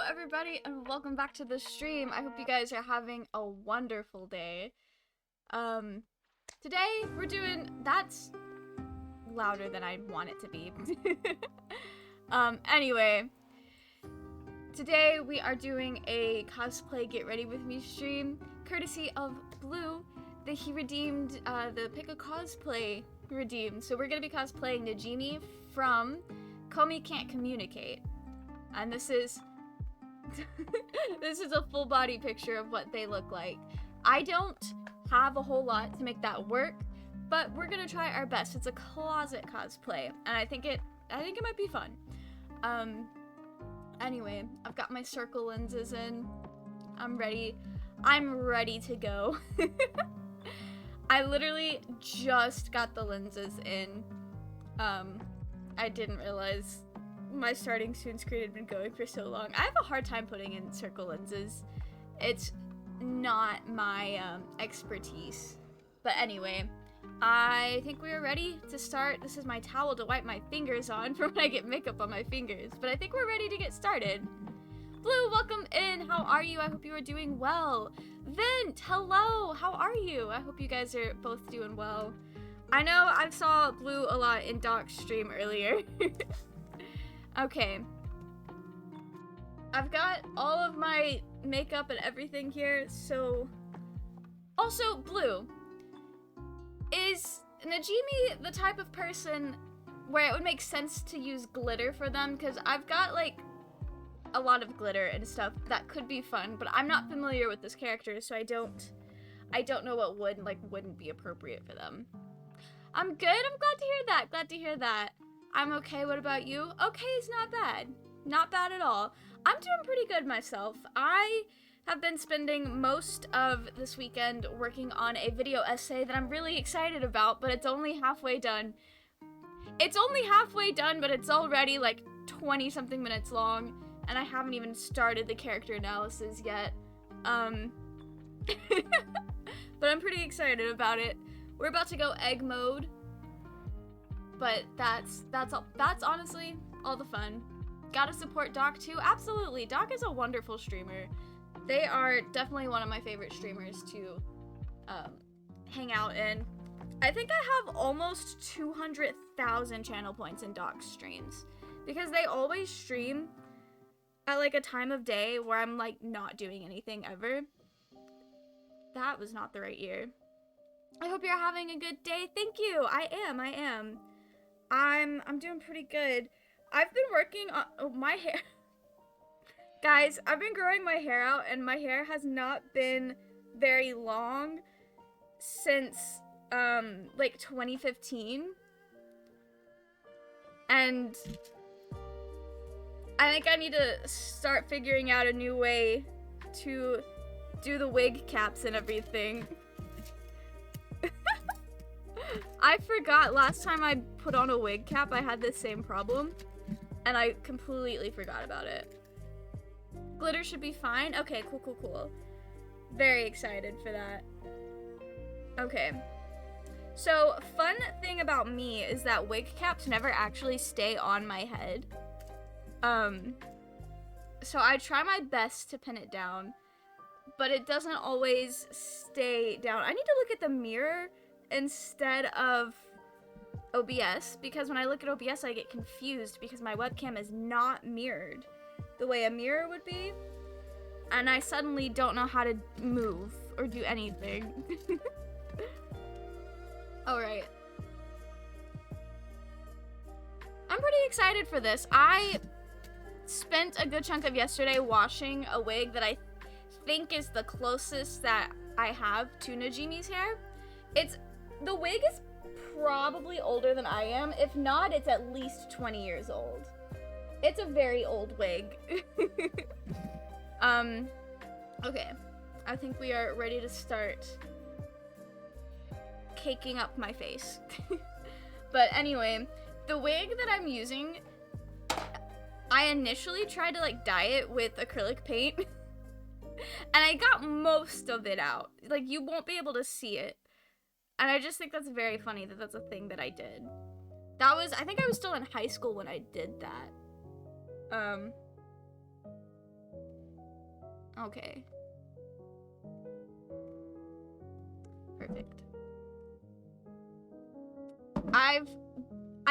everybody, and welcome back to the stream. I hope you guys are having a wonderful day. Today we're doing... That's louder than I want it to be. Anyway. Today we are doing a cosplay Get Ready With Me stream, courtesy of Blue, that he redeemed, the Pick a Cosplay redeemed. So we're gonna be cosplaying Najimi from Komi Can't Communicate. And this is... this is a full body picture of what they look like. I don't have a whole lot to make that work, but we're gonna try our best. It's a closet cosplay, and I think it might be fun. Anyway, I've got my circle lenses in. I'm ready to go. I literally just got the lenses in. I didn't realize my starting soon screen had been going for so long. I have a hard time putting in circle lenses. It's not my expertise. But anyway, I think we are ready to start. This is my towel to wipe my fingers on for when I get makeup on my fingers. But I think we're ready to get started. Blue, welcome in. How are you? I hope you are doing well. Vint, hello. How are you? I hope you guys are both doing well. I know I saw Blue a lot in Doc's stream earlier. Okay. I've got all of my makeup and everything here, so... Also, Blue, is Najimi the type of person where it would make sense to use glitter for them? Because I've got, like, a lot of glitter and stuff that could be fun, but I'm not familiar with this character, so I don't know what wouldn't be appropriate for them. I'm good. I'm glad to hear that. Glad to hear that. I'm okay. What about you? Okay is not bad. Not bad at all. I'm doing pretty good myself. I have been spending most of this weekend working on a video essay that I'm really excited about, but it's only halfway done. It's only halfway done, but it's already like 20-something minutes long, and I haven't even started the character analysis yet. But I'm pretty excited about it. We're about to go egg mode. But that's honestly all the fun. Gotta support Doc too. Absolutely. Doc is a wonderful streamer. They are definitely one of my favorite streamers to hang out in. I think I have almost 200,000 channel points in Doc's streams because they always stream at like a time of day where I'm like not doing anything ever. That was not the right ear. I hope you're having a good day. Thank you. I am. I'm doing pretty good. I've been working on my hair. Guys, I've been growing my hair out, and my hair has not been very long since like 2015. And I think I need to start figuring out a new way to do the wig caps and everything. I forgot last time I put on a wig cap, I had this same problem, and I completely forgot about it. Glitter should be fine. Okay, cool. Very excited for that. Okay. So, fun thing about me is that wig caps never actually stay on my head. So I try my best to pin it down, but it doesn't always stay down. I need to look at the mirror instead of OBS, because when I look at OBS I get confused because my webcam is not mirrored the way a mirror would be, and I suddenly don't know how to move or do anything. Alright. I'm pretty excited for this. I spent a good chunk of yesterday washing a wig that I think is the closest that I have to Najimi's hair. The wig is probably older than I am. If not, it's at least 20 years old. It's a very old wig. Okay. I think we are ready to start caking up my face. But anyway, the wig that I'm using, I initially tried to like dye it with acrylic paint. And I got most of it out. Like, you won't be able to see it. And I just think that's very funny that that's a thing that I did. I think I was still in high school when I did that. Okay. Perfect. I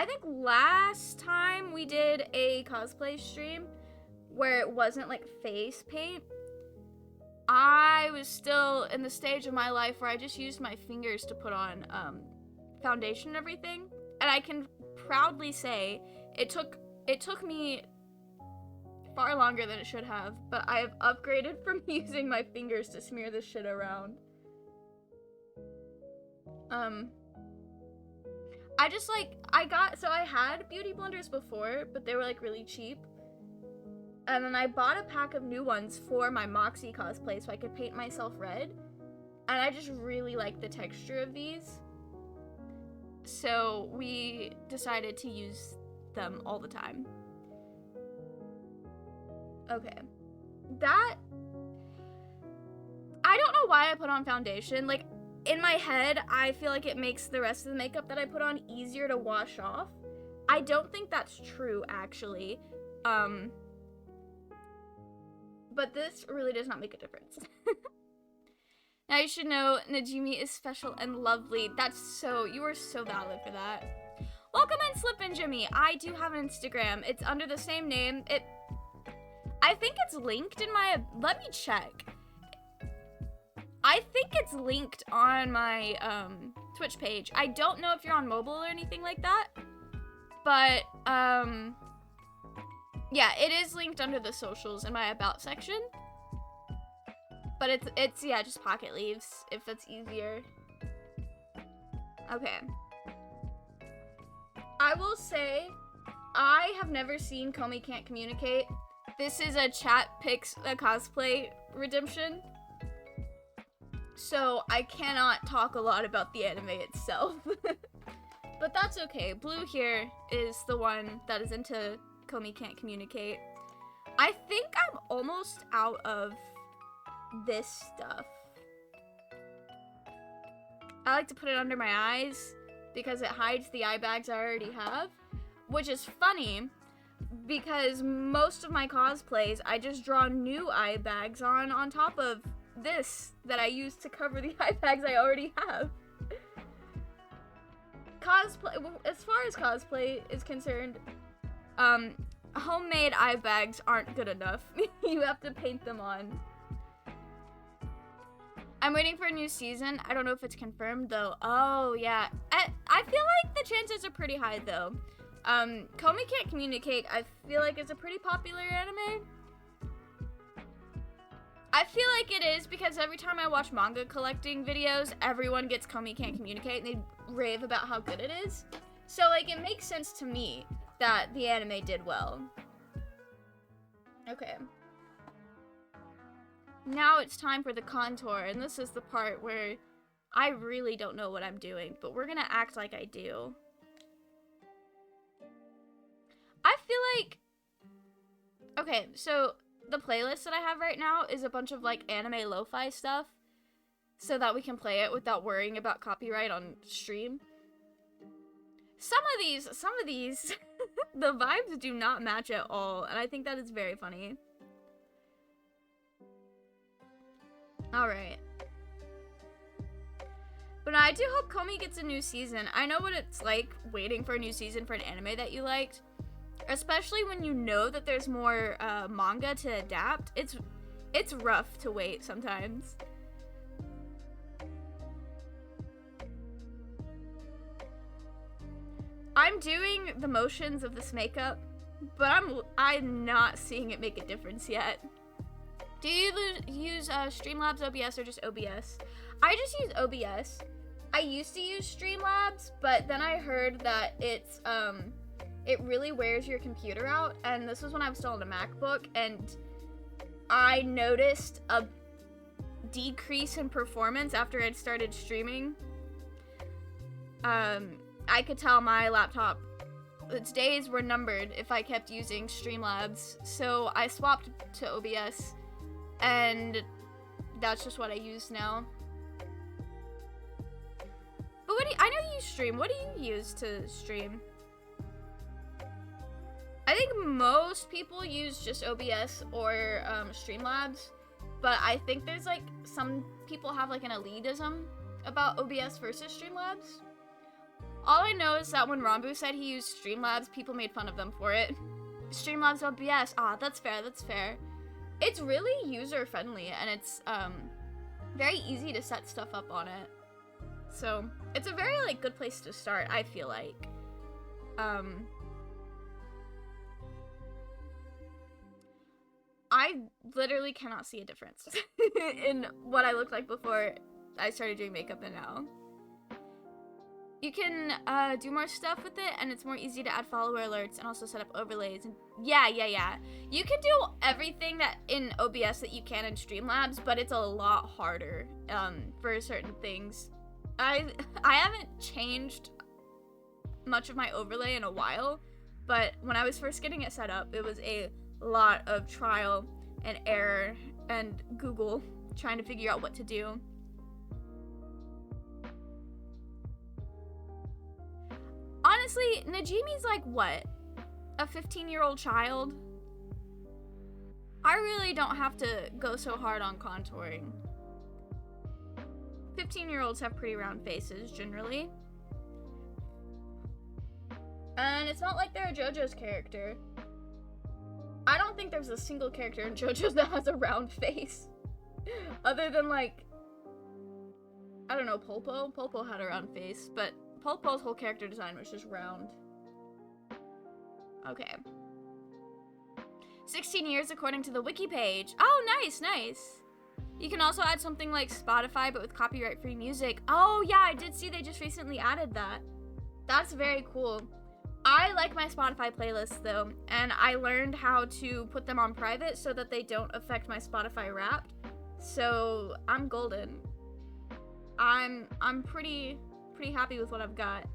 think last time we did a cosplay stream where it wasn't like face paint, I was still in the stage of my life where I just used my fingers to put on foundation and everything. And I can proudly say it took me far longer than it should have, but I have upgraded from using my fingers to smear this shit around. I had beauty blenders before, but they were like really cheap. And then I bought a pack of new ones for my Moxie cosplay so I could paint myself red. And I just really like the texture of these. So we decided to use them all the time. Okay. I don't know why I put on foundation. Like, in my head, I feel like it makes the rest of the makeup that I put on easier to wash off. I don't think that's true, actually. But this really does not make a difference. Now you should know Najimi is special and lovely. You are so valid for that. Welcome in, Slip and Jimmy. I do have an Instagram. It's under the same name. I think it's linked in my, let me check. I think it's linked on my Twitch page. I don't know if you're on mobile or anything like that, but yeah, it is linked under the socials in my about section. But it's yeah, just pocket leaves if that's easier. Okay. I will say I have never seen Comey Can't Communicate. This is a chat picks a cosplay redemption. So I cannot talk a lot about the anime itself. But that's okay. Blue here is the one that is into Comey Can't Communicate. I think I'm almost out of this stuff. I like to put it under my eyes because it hides the eye bags I already have, which is funny because most of my cosplays I just draw new eye bags on top of this that I use to cover the eye bags I already have. Cosplay, as far as cosplay is concerned, homemade eye bags aren't good enough. You have to paint them on. I'm waiting for a new season. I don't know if it's confirmed though. Oh yeah, I feel like the chances are pretty high though. Comey Can't Communicate, I feel like it's a pretty popular anime. I feel like it is because every time I watch manga collecting videos, everyone gets Comey Can't Communicate and they rave about how good it is. So like it makes sense to me that the anime did well. Okay. Now it's time for the contour, and this is the part where I really don't know what I'm doing, but we're gonna act like I do. I feel like... Okay, so the playlist that I have right now is a bunch of like anime lo-fi stuff so that we can play it without worrying about copyright on stream. Some of these, the vibes do not match at all, and I think that is very funny. Alright. But I do hope Comey gets a new season. I know what it's like waiting for a new season for an anime that you liked. Especially when you know that there's more manga to adapt. It's rough to wait sometimes. I'm doing the motions of this makeup, but I'm not seeing it make a difference yet. Do you use Streamlabs OBS or just OBS? I just use OBS. I used to use Streamlabs, but then I heard that it's it really wears your computer out, and this was when I was still on a MacBook, and I noticed a decrease in performance after I'd started streaming. I could tell my laptop, its days were numbered if I kept using Streamlabs, so I swapped to OBS, and that's just what I use now. But I know you stream. What do you use to stream? I think most people use just OBS or Streamlabs, but I think there's like some people have like an elitism about OBS versus Streamlabs. All I know is that when Rambu said he used Streamlabs, people made fun of them for it. Streamlabs OBS, that's fair, that's fair. It's really user-friendly, and it's very easy to set stuff up on it. So, it's a very, like, good place to start, I feel like. I literally cannot see a difference in what I looked like before I started doing makeup and now. You can do more stuff with it, and it's more easy to add follower alerts and also set up overlays. And yeah. You can do everything that in OBS that you can in Streamlabs, but it's a lot harder for certain things. I haven't changed much of my overlay in a while, but when I was first getting it set up, it was a lot of trial and error and Google trying to figure out what to do. Honestly, Najimi's like, what? A 15-year-old child? I really don't have to go so hard on contouring. 15-year-olds have pretty round faces, generally. And it's not like they're a JoJo's character. I don't think there's a single character in JoJo's that has a round face. Other than, like, I don't know, Polpo? Polpo had a round face, but Polpo's whole character design was just round. Okay. 16 years according to the wiki page. Oh, nice. You can also add something like Spotify, but with copyright-free music. Oh, yeah, I did see they just recently added that. That's very cool. I like my Spotify playlists, though, and I learned how to put them on private so that they don't affect my Spotify Wrapped. So, I'm golden. I'm pretty happy with what I've got.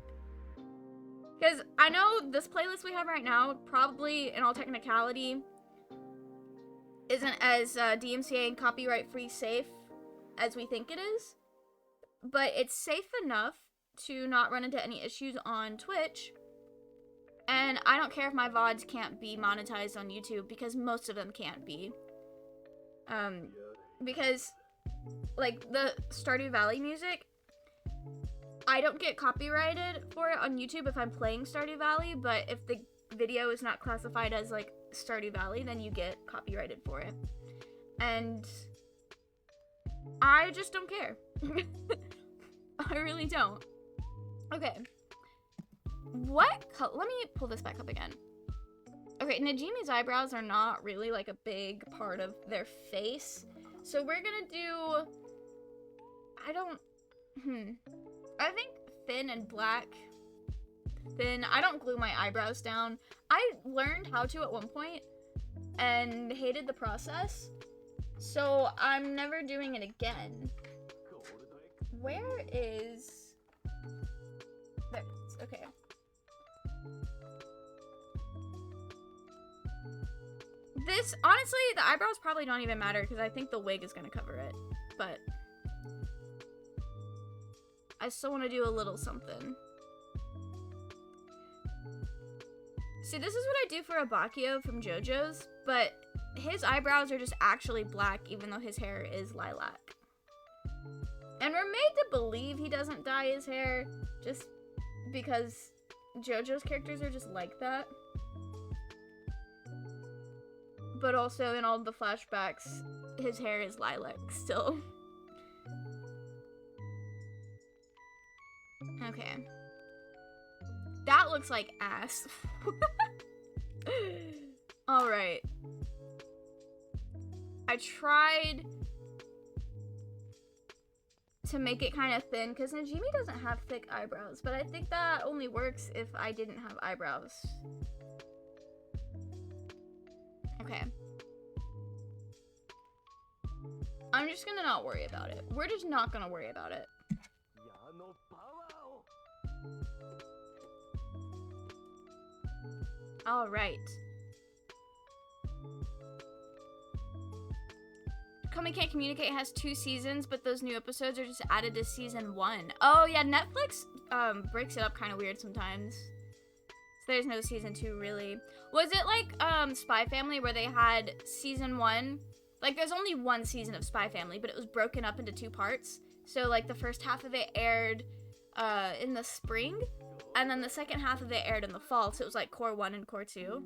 Because I know this playlist we have right now, probably, in all technicality, isn't as DMCA and copyright-free safe as we think it is. But it's safe enough to not run into any issues on Twitch. And I don't care if my VODs can't be monetized on YouTube, because most of them can't be. Because, like, the Stardew Valley music, I don't get copyrighted for it on YouTube if I'm playing Stardew Valley, but if the video is not classified as, like, Stardew Valley, then you get copyrighted for it. And I just don't care. I really don't. Okay. What color? Let me pull this back up again. Okay, Najimi's eyebrows are not really, like, a big part of their face. So we're gonna do... I think thin and black. Thin. I don't glue my eyebrows down. I learned how to at one point and hated the process. So I'm never doing it again. Where is... There it is. Okay. This, honestly, the eyebrows probably don't even matter because I think the wig is going to cover it. But I still want to do a little something. See, this is what I do for Abakio from JoJo's, but his eyebrows are just actually black even though his hair is lilac. And we're made to believe he doesn't dye his hair just because JoJo's characters are just like that. But also in all the flashbacks, his hair is lilac still. Okay. That looks like ass. Alright. I tried to make it kind of thin because Najimi doesn't have thick eyebrows, but I think that only works if I didn't have eyebrows. Okay. I'm just gonna not worry about it. We're just not gonna worry about it. Alright. Kami Can't Communicate has 2 seasons, but those new episodes are just added to season 1. Oh yeah, Netflix breaks it up kind of weird sometimes. So there's no season 2 really. Was it like Spy Family where they had season 1 Like, there's only one season of Spy Family, but it was broken up into 2 parts. So, like, the first half of it aired in the spring, and then the second half of it aired in the fall, so it was, like, Core 1 and Core 2.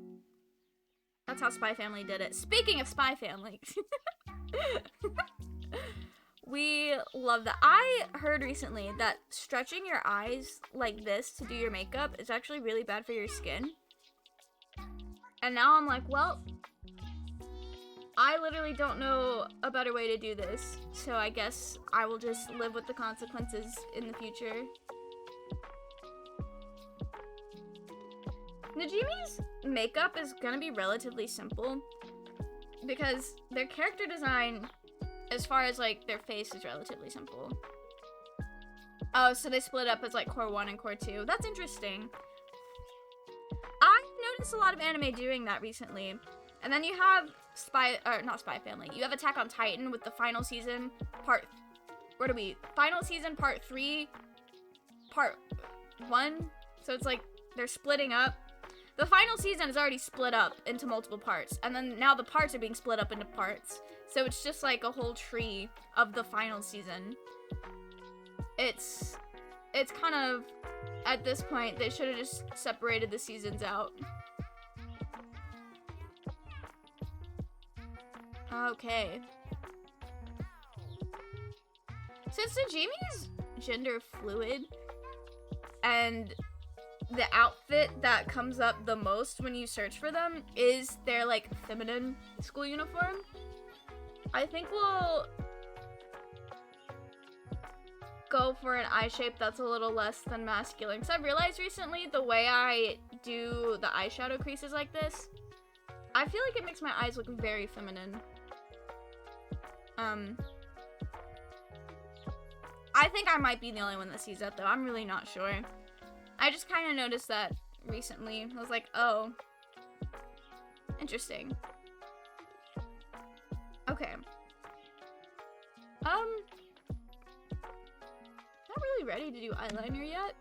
That's how Spy Family did it. Speaking of Spy Family, we love that. I heard recently that stretching your eyes like this to do your makeup is actually really bad for your skin. And now I'm like, well, I literally don't know a better way to do this, so I guess I will just live with the consequences in the future. Najimi's makeup is gonna be relatively simple because their character design, as far as like their face, is relatively simple. Oh, so they split up as like Core 1 and Core 2. That's interesting. I've noticed a lot of anime doing that recently. And then you have not Spy Family. You have Attack on Titan with the final season final season part 3, part 1. So it's like they're splitting up. The final season is already split up into multiple parts, and then now the parts are being split up into parts. So it's just like a whole tree of the final season. It's kind of, at this point, they should have just separated the seasons out. Okay. Since Najimi's gender fluid, and the outfit that comes up the most when you search for them is their, like, feminine school uniform, I think we'll go for an eye shape that's a little less than masculine. Because I've realized recently the way I do the eyeshadow creases like this, I feel like it makes my eyes look very feminine. I think I might be the only one that sees that, though. I'm really not sure. I just kind of noticed that recently. I was like, oh, interesting. Okay. Not really ready to do eyeliner yet.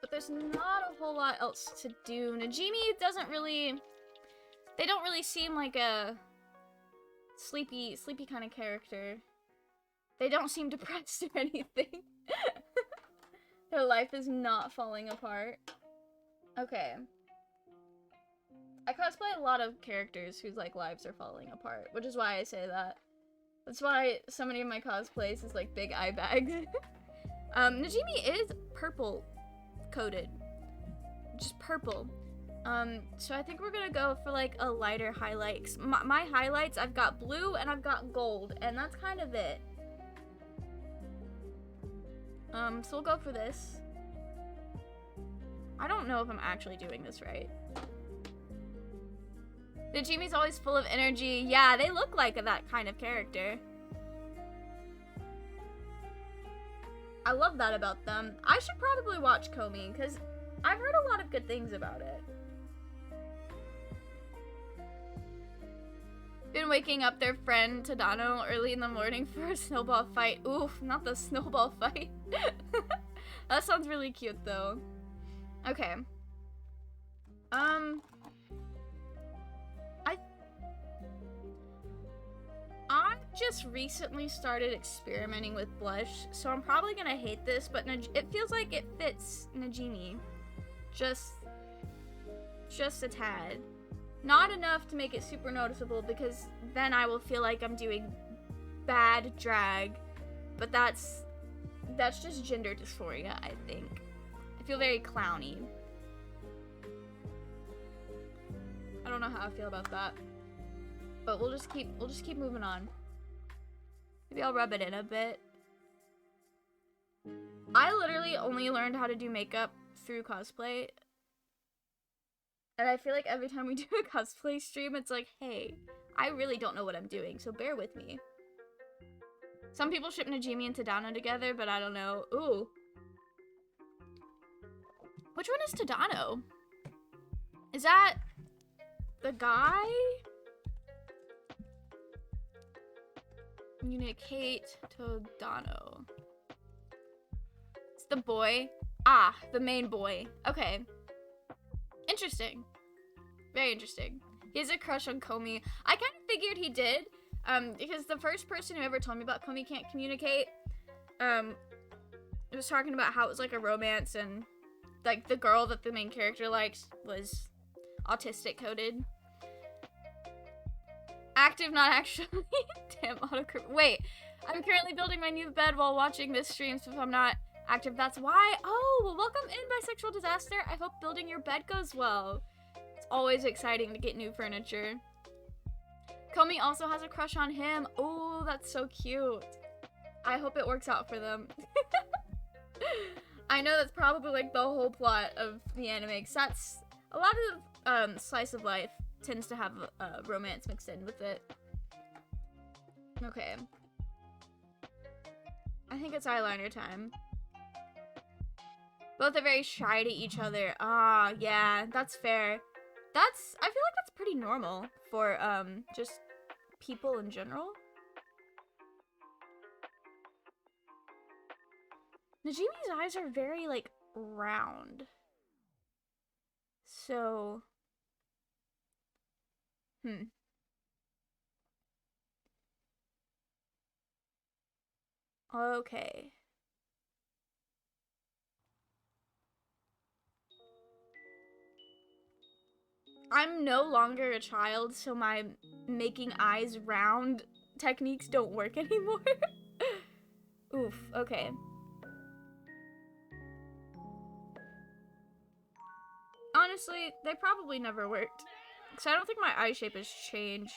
But there's not a whole lot else to do. Najimi doesn't really... They don't really seem like a sleepy kind of character. They don't seem depressed or anything. Their life is not falling apart. Okay. I cosplay a lot of characters whose, like, lives are falling apart, which is why I say that. That's why so many of my cosplays is, like, big eye bags. Najimi is purple coated. Just purple. So I think we're gonna go for, like, a lighter highlight. My highlights, I've got blue and I've got gold, and that's kind of it. So we'll go for this. I don't know if I'm actually doing this right. Najimi's always full of energy. Yeah, they look like that kind of character. I love that about them. I should probably watch Komi, because I've heard a lot of good things about it. Been waking up their friend Tadano early in the morning for a snowball fight. Oof, not the snowball fight. That sounds really cute though. Okay. I just recently started experimenting with blush, so I'm probably gonna hate this, but it feels like it fits Najimi. Just a tad. Not enough to make it super noticeable, because then I will feel like I'm doing bad drag, but that's just gender dysphoria, I think. I feel very clowny. I don't know how I feel about that, but we'll just keep moving on. Maybe I'll rub it in a bit. I literally only learned how to do makeup through cosplay. And I feel like every time we do a cosplay stream, it's like, hey, I really don't know what I'm doing, so bear with me. Some people ship Najimi and Tadano together, but I don't know. Ooh. Which one is Tadano? Is that the guy? Communicate Tadano. It's the boy. Ah, the main boy. Okay. Interesting. Very interesting. He has a crush on Komi. I kind of figured he did, because the first person who ever told me about Komi Can't Communicate, it was talking about how it was like a romance, and like the girl that the main character liked was autistic coded. Active, not actually. Damn, autocorrect. Wait, I'm currently building my new bed while watching this stream, so if I'm not active, that's why. Oh, well, welcome in, Bisexual Disaster. I hope building your bed goes well. It's always exciting to get new furniture. Komi also has a crush on him. Oh, that's so cute. I hope it works out for them. I know that's probably like the whole plot of the anime, because that's a lot of slice of life tends to have romance mixed in with it. Okay. I think it's eyeliner time. Both are very shy to each other. Ah, yeah, that's fair. I feel like that's pretty normal for just people in general. Najimi's eyes are very, like, round. So... Okay. I'm no longer a child, so my making eyes round techniques don't work anymore. Oof, okay. Honestly, they probably never worked. Because I don't think my eye shape has changed.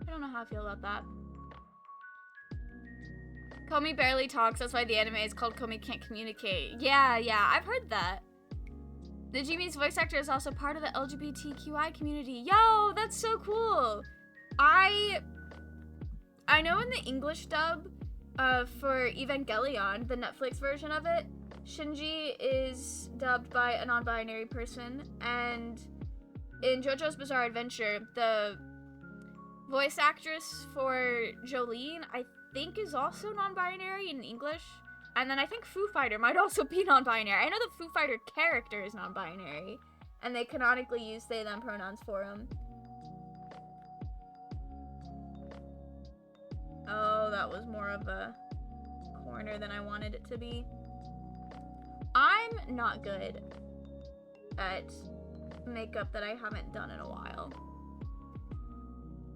I don't know how I feel about that. Komi barely talks, that's why the anime is called Komi Can't Communicate. Yeah, I've heard that. Najimi's voice actor is also part of the LGBTQI community. Yo, that's so cool! I know in the English dub for Evangelion, the Netflix version of it, Shinji is dubbed by a non-binary person, and in JoJo's Bizarre Adventure, the voice actress for Jolene, I think, is also non-binary in English. And then I think Foo Fighter might also be non-binary. I know the Foo Fighter character is non-binary, and they canonically use they, them pronouns for him. Oh, that was more of a corner than I wanted it to be. I'm not good at makeup that I haven't done in a while.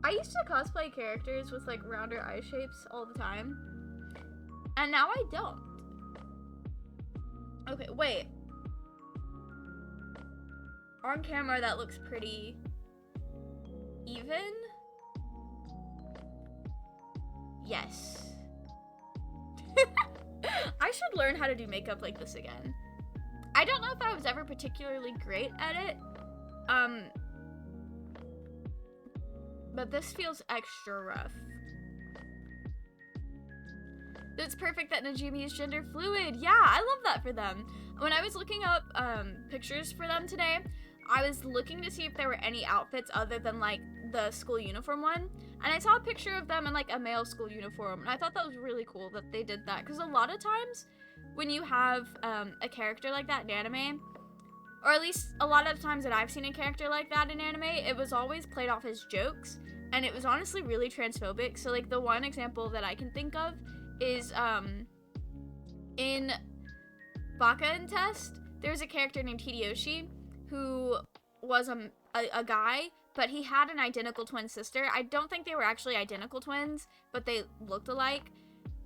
I used to cosplay characters with like rounder eye shapes all the time, and now I don't. Okay, wait. On camera, that looks pretty even. Yes. I should learn how to do makeup like this again. I don't know if I was ever particularly great at it. But this feels extra rough. It's perfect that Najimi is gender fluid. Yeah, I love that for them. When I was looking up pictures for them today, I was looking to see if there were any outfits other than like the school uniform one. And I saw a picture of them in like a male school uniform. And I thought that was really cool that they did that. Because a lot of times when you have a character like that in anime, or at least a lot of the times that I've seen a character like that in anime, it was always played off as jokes. And it was honestly really transphobic. So like the one example that I can think of is in Baka and Test, there's a character named Hideyoshi who was a guy, but he had an identical twin sister. I don't think they were actually identical twins, but they looked alike.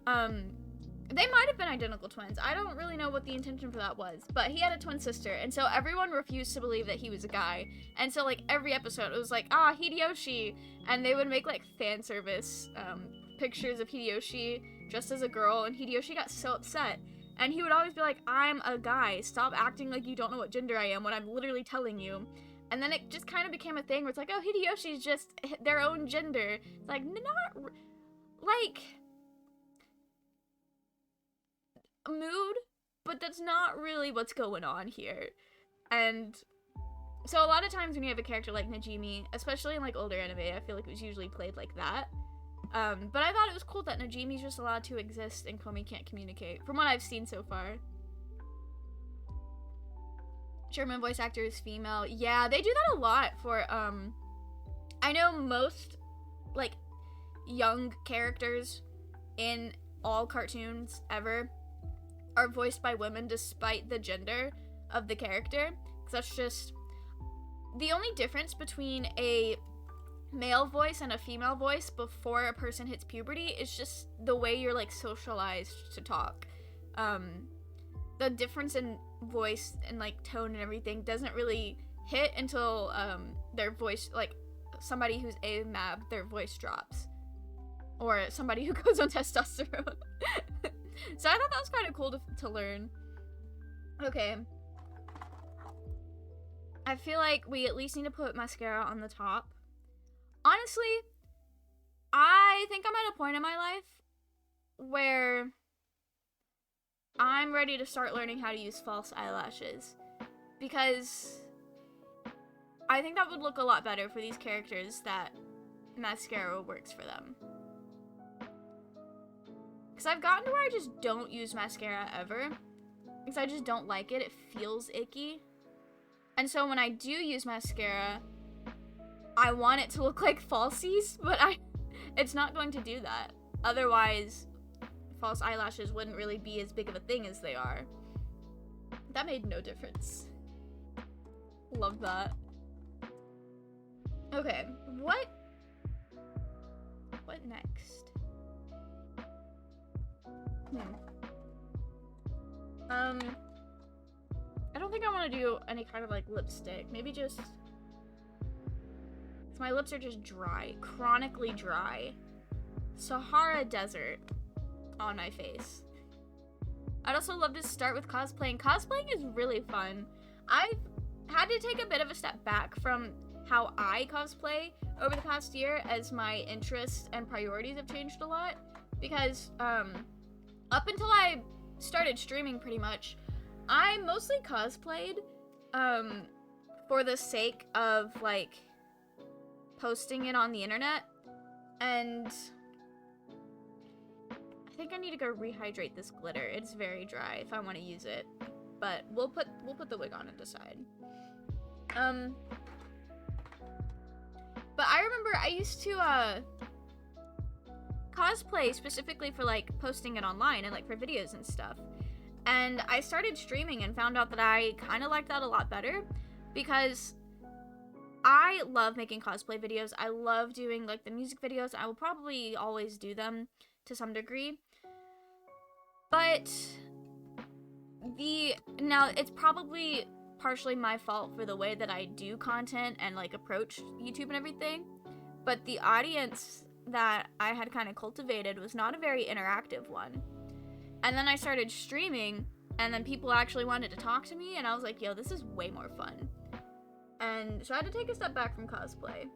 They might have been identical twins. I don't really know what the intention for that was, but he had a twin sister, and so everyone refused to believe that he was a guy. And so like every episode it was like, ah, Hideyoshi, and they would make like fan service pictures of Hideyoshi dressed as a girl, and Hideyoshi got so upset. And he would always be like, I'm a guy. Stop acting like you don't know what gender I am when I'm literally telling you. And then it just kind of became a thing where it's like, oh, Hideyoshi's just their own gender. It's like, not, like, mood, but that's not really what's going on here. And so a lot of times when you have a character like Najimi, especially in like older anime, I feel like it was usually played like that. But I thought it was cool that Najimi's just allowed to exist and Komi can't communicate, from what I've seen so far. German voice actor is female. Yeah, they do that a lot for, I know most, like, young characters in all cartoons ever are voiced by women despite the gender of the character. Because that's just, the only difference between a male voice and a female voice before a person hits puberty is just the way you're, like, socialized to talk. The difference in voice and, like, tone and everything doesn't really hit until, their voice, like, somebody who's AMAB, their voice drops. Or somebody who goes on testosterone. So I thought that was kind of cool to learn. Okay. I feel like we at least need to put mascara on the top. Honestly, I think I'm at a point in my life where I'm ready to start learning how to use false eyelashes. Because I think that would look a lot better for these characters that mascara works for them. Because I've gotten to where I just don't use mascara ever. Because I just don't like it. It feels icky. And so when I do use mascara, I want it to look like falsies, but it's not going to do that. Otherwise, false eyelashes wouldn't really be as big of a thing as they are. That made no difference. Love that. Okay, what next? I don't think I want to do any kind of, like, lipstick. Maybe just, 'cause my lips are just dry, chronically dry. Sahara Desert on my face. I'd also love to start with cosplaying. Cosplaying is really fun. I've had to take a bit of a step back from how I cosplay over the past year as my interests and priorities have changed a lot. Because, up until I started streaming pretty much, I mostly cosplayed, for the sake of, like, posting it on the internet. And I think I need to go rehydrate this glitter. It's very dry if I want to use it. But we'll put the wig on and decide. But I remember I used to, cosplay specifically for, like, posting it online and, like, for videos and stuff. And I started streaming and found out that I kind of liked that a lot better because I love making cosplay videos. I love doing, like, the music videos. I will probably always do them to some degree. But now it's probably partially my fault for the way that I do content and, like, approach YouTube and everything. But the audience that I had kind of cultivated was not a very interactive one. And then I started streaming, and then people actually wanted to talk to me, and I was like, yo, this is way more fun. And so I had to take a step back from cosplay.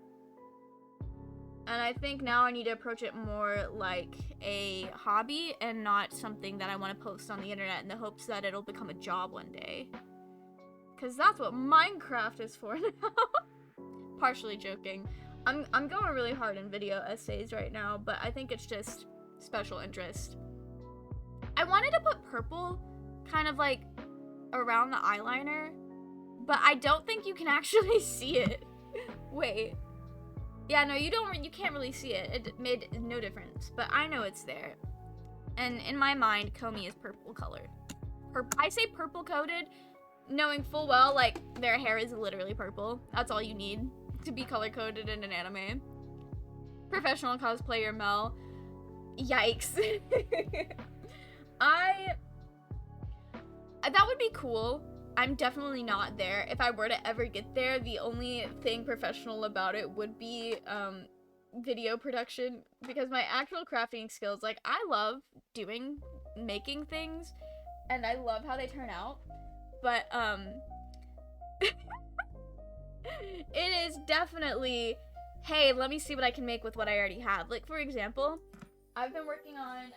And I think now I need to approach it more like a hobby and not something that I want to post on the internet in the hopes that it'll become a job one day. Because that's what Minecraft is for now. Partially joking. I'm going really hard in video essays right now, but I think it's just special interest. I wanted to put purple kind of, like, around the eyeliner, but I don't think you can actually see it. Wait. Yeah, no, you can't really see it. It made no difference, but I know it's there. And in my mind, Komi is purple colored. I say purple coated, knowing full well, like, their hair is literally purple. That's all you need to be color coded in an anime. Professional cosplayer Mel. Yikes. That would be cool. I'm definitely not there. If I were to ever get there, the only thing professional about it would be video production, because my actual crafting skills, like, I love making things, and I love how they turn out, but it is definitely, hey, let me see what I can make with what I already have. Like, for example, I've been working on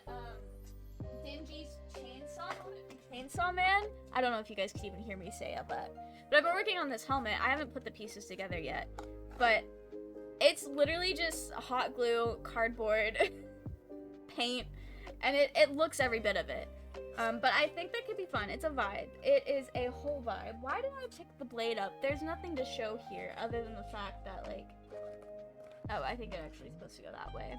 Dingy's Chainsaw Man. I don't know if you guys can even hear me say it, but I've been working on this helmet. I haven't put the pieces together yet, but It's literally just hot glue, cardboard, paint, and it looks every bit of it. But I think that could be fun. It's a vibe. It is a whole vibe. Why did I pick the blade up? There's nothing to show here other than the fact that, like... Oh, I think it's actually supposed to go that way.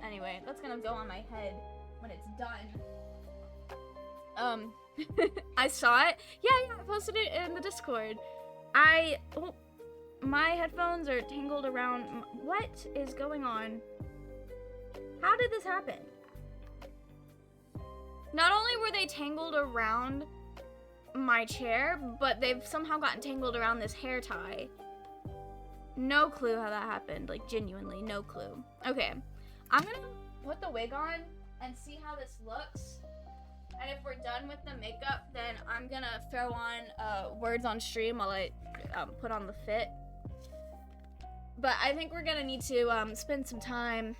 Anyway, that's gonna go on my head when it's done. I saw it. Yeah, I posted it in the Discord. My headphones are tangled around. What is going on? How did this happen? Not only were they tangled around my chair, but they've somehow gotten tangled around this hair tie. No clue how that happened. Like, genuinely, no clue. Okay, I'm gonna put the wig on and see how this looks. And if we're done with the makeup, then I'm gonna throw on words on stream while I put on the fit. But I think we're gonna need to spend some time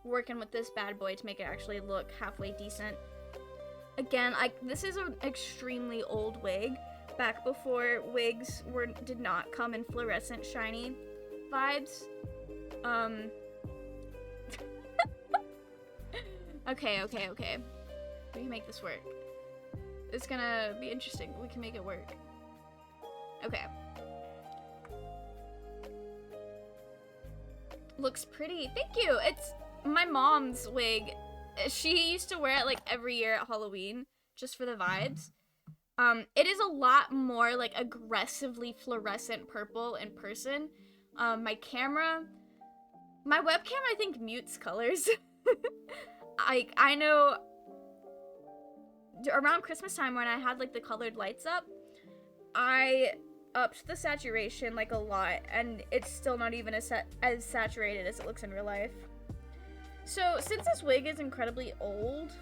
working with this bad boy to make it actually look halfway decent. Again, this is an extremely old wig, back before wigs did not come in fluorescent shiny vibes. Okay. We can make this work. It's gonna be interesting. We can make it work. Okay. Looks pretty. Thank you. It's my mom's wig. She used to wear it like every year at Halloween just for the vibes. It is a lot more like aggressively fluorescent purple in person. My webcam I think mutes colors. I know around Christmas time when I had like the colored lights up, I upped the saturation like a lot, and it's still not even as saturated as it looks in real life. So since this wig is incredibly old,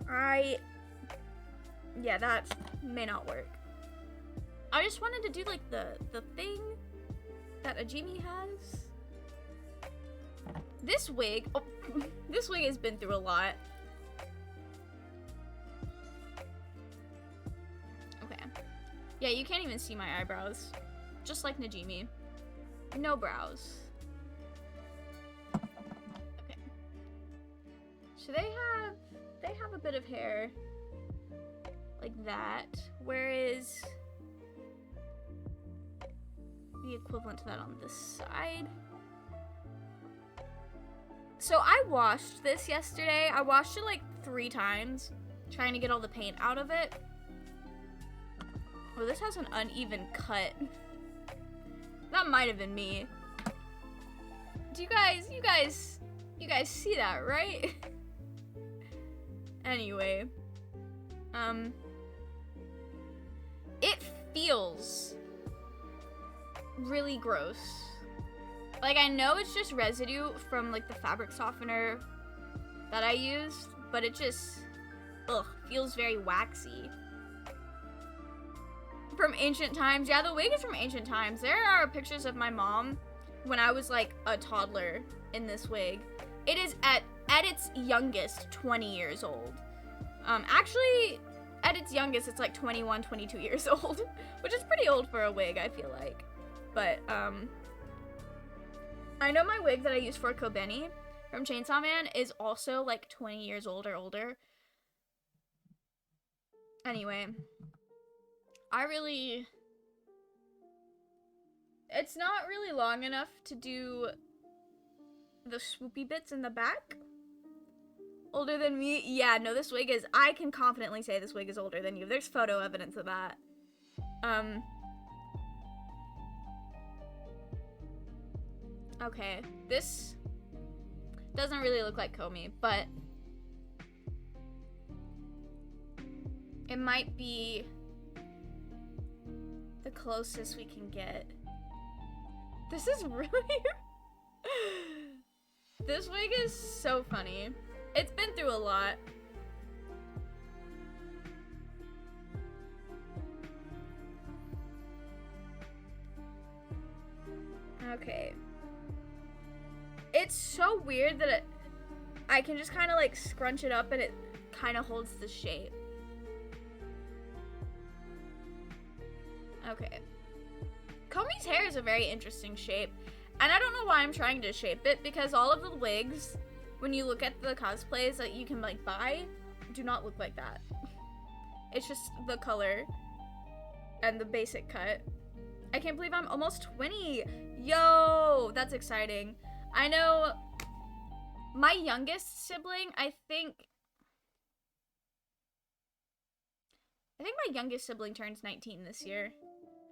yeah, that may not work. I just wanted to do like the thing that Najimi has. This wig, this wig has been through a lot. Okay. Yeah, you can't even see my eyebrows. Just like Najimi. No brows. Okay. So they have a bit of hair like that, whereas the equivalent to that on this side. So I washed this yesterday. I washed it like 3 times, trying to get all the paint out of it. Oh, this has an uneven cut. That might have been me. Do you guys see that, right? Anyway, it feels really gross. Like, I know it's just residue from, like, the fabric softener that I used, but it just, feels very waxy. From ancient times. Yeah, the wig is from ancient times. There are pictures of my mom when I was, like, a toddler in this wig. It is, at its youngest, 20 years old. Actually, at its youngest, it's, like, 21, 22 years old, which is pretty old for a wig, I feel like. But, I know my wig that I used for Kobeni from Chainsaw Man is also like 20 years old or older. Anyway, it's not really long enough to do the swoopy bits in the back. Older than me? Yeah, no, this wig is, I can confidently say this wig is older than you. There's photo evidence of that. Okay, this doesn't really look like Komi, but it might be the closest we can get. This is really... This wig is so funny. It's been through a lot. Okay. It's so weird that I can just kind of like scrunch it up and it kind of holds the shape. Okay. Komi's hair is a very interesting shape. And I don't know why I'm trying to shape it, because all of the wigs, when you look at the cosplays that you can like buy, do not look like that. It's just the color and the basic cut. I can't believe I'm almost 20. Yo, that's exciting. I know my youngest sibling, I think my youngest sibling turns 19 this year.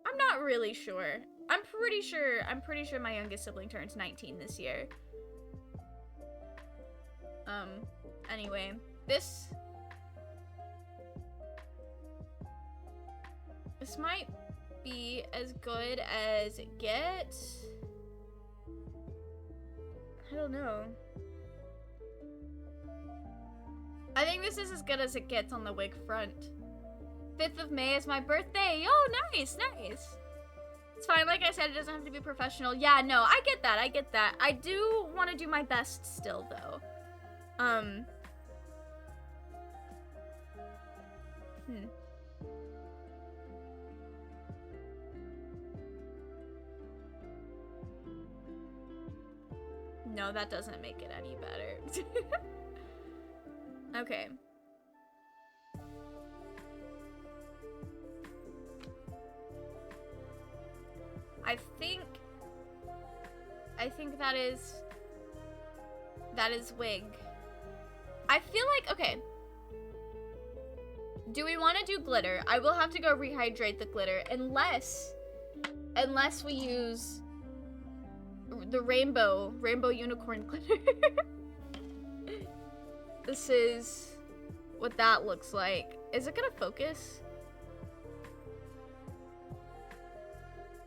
I'm not really sure. I'm pretty sure my youngest sibling turns 19 this year. Anyway, this might be as good as it gets. I don't know. I think this is as good as it gets on the wig front. 5th of May is my birthday. Oh, nice, nice. It's fine, like I said, it doesn't have to be professional. Yeah, no, I get that, I get that. I do want to do my best still, though. No, that doesn't make it any better. Okay. I think that is wig. I feel like, okay. Do we want to do glitter? I will have to go rehydrate the glitter unless we use the rainbow unicorn glitter. This is what that looks like. Is it gonna focus?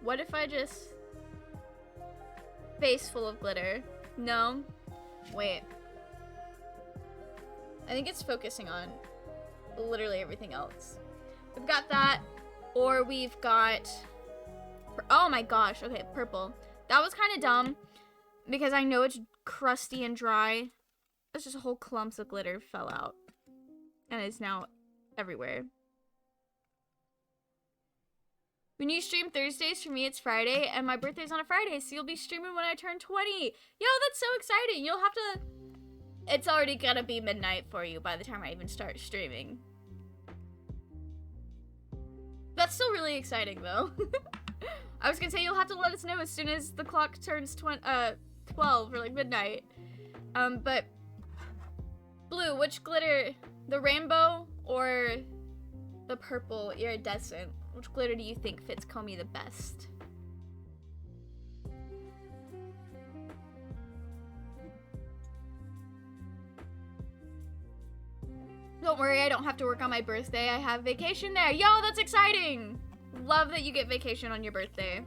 What if I just face full of glitter? No. Wait. I think it's focusing on literally everything else. We've got that, or we've got, oh my gosh, okay, purple. That was kind of dumb because I know it's crusty and dry. It's just whole clumps of glitter fell out and it's now everywhere. When you stream Thursdays, for me it's Friday, and my birthday's on a Friday, so you'll be streaming when I turn 20. Yo, that's so exciting. You'll have to... It's already gonna be midnight for you by the time I even start streaming. That's still really exciting, though. I was gonna say you'll have to let us know as soon as the clock turns 12 or like midnight. But... Blue, which glitter? The rainbow or the purple iridescent? Which glitter do you think fits Komi the best? Don't worry, I don't have to work on my birthday. I have vacation there. Yo, that's exciting! Love that you get vacation on your birthday.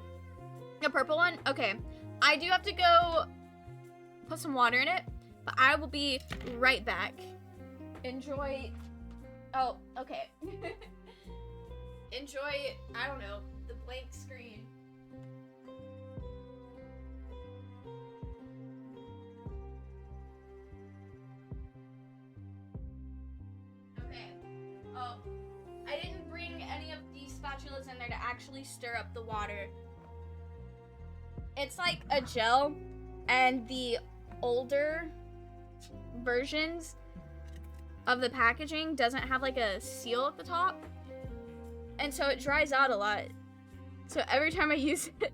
A purple one? Okay. I do have to go put some water in it, but I will be right back. Enjoy... Oh, okay. Enjoy, I don't know, the blank screen. Okay. Oh, I didn't bring any of these spatulas in there to actually stir up the water. It's like a gel, and the older versions of the packaging doesn't have like a seal at the top. And so it dries out a lot. So every time I use it,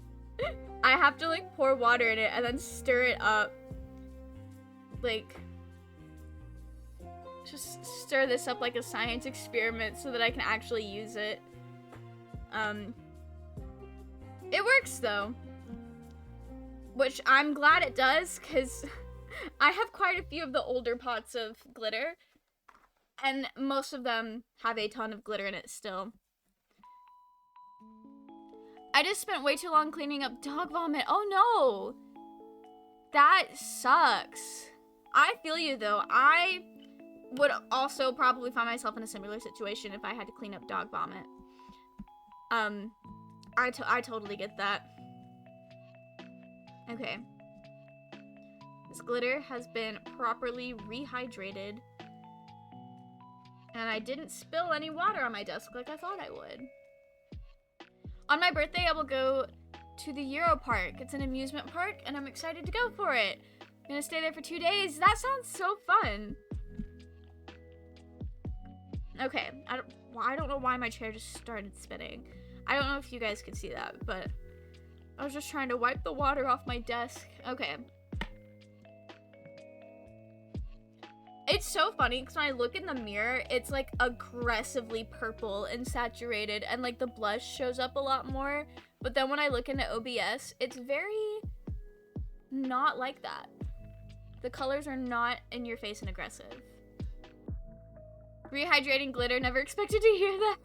I have to like pour water in it and then stir it up. Like, just stir this up like a science experiment so that I can actually use it. It works though. Which I'm glad it does, because I have quite a few of the older pots of glitter. And most of them have a ton of glitter in it still. I just spent way too long cleaning up dog vomit. Oh no! That sucks. I feel you though. I would also probably find myself in a similar situation if I had to clean up dog vomit. I totally get that. Okay. This glitter has been properly rehydrated. And I didn't spill any water on my desk like I thought I would. On my birthday, I will go to the Euro Park. It's an amusement park, and I'm excited to go for it. I'm gonna stay there for 2 days. That sounds so fun. Okay, I don't know why my chair just started spinning. I don't know if you guys could see that, but I was just trying to wipe the water off my desk. Okay. It's so funny because when I look in the mirror, it's like aggressively purple and saturated, and like the blush shows up a lot more. But then when I look into OBS, it's very not like that. The colors are not in your face and aggressive. Rehydrating glitter, never expected to hear that.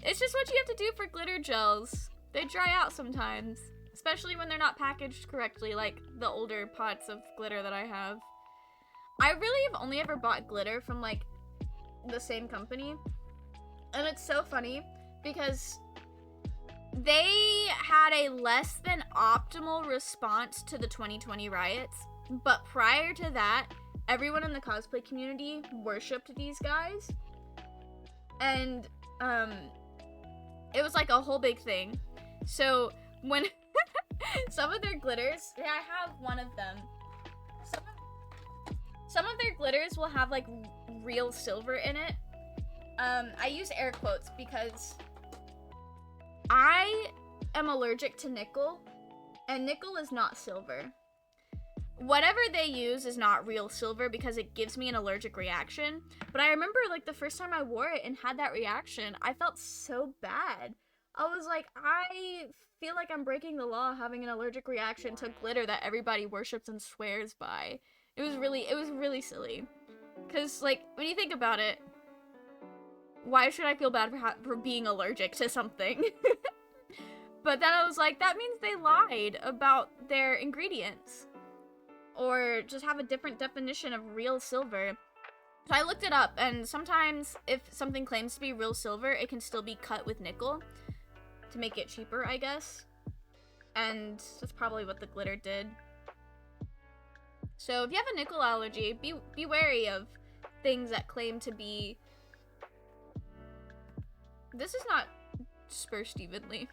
It's just what you have to do for glitter gels. They dry out sometimes, especially when they're not packaged correctly, like the older pots of glitter that I have. I really have only ever bought glitter from like the same company, and it's so funny because they had a less than optimal response to the 2020 riots, but prior to that, everyone in the cosplay community worshipped these guys, and it was like a whole big thing. So when some of their glitters, yeah, I have one of them. Some of their glitters will have like real silver in it. I use air quotes because I am allergic to nickel, and nickel is not silver. Whatever they use is not real silver because it gives me an allergic reaction. But I remember like the first time I wore it and had that reaction, I felt so bad. I was like, I feel like I'm breaking the law having an allergic reaction to glitter that everybody worships and swears by. It was really silly. Cause like, when you think about it, why should I feel bad for being allergic to something? But then I was like, that means they lied about their ingredients. Or just have a different definition of real silver. So I looked it up, and sometimes if something claims to be real silver, it can still be cut with nickel to make it cheaper, I guess. And that's probably what the glitter did. So if you have a nickel allergy, be wary of things that claim to be... This is not dispersed evenly.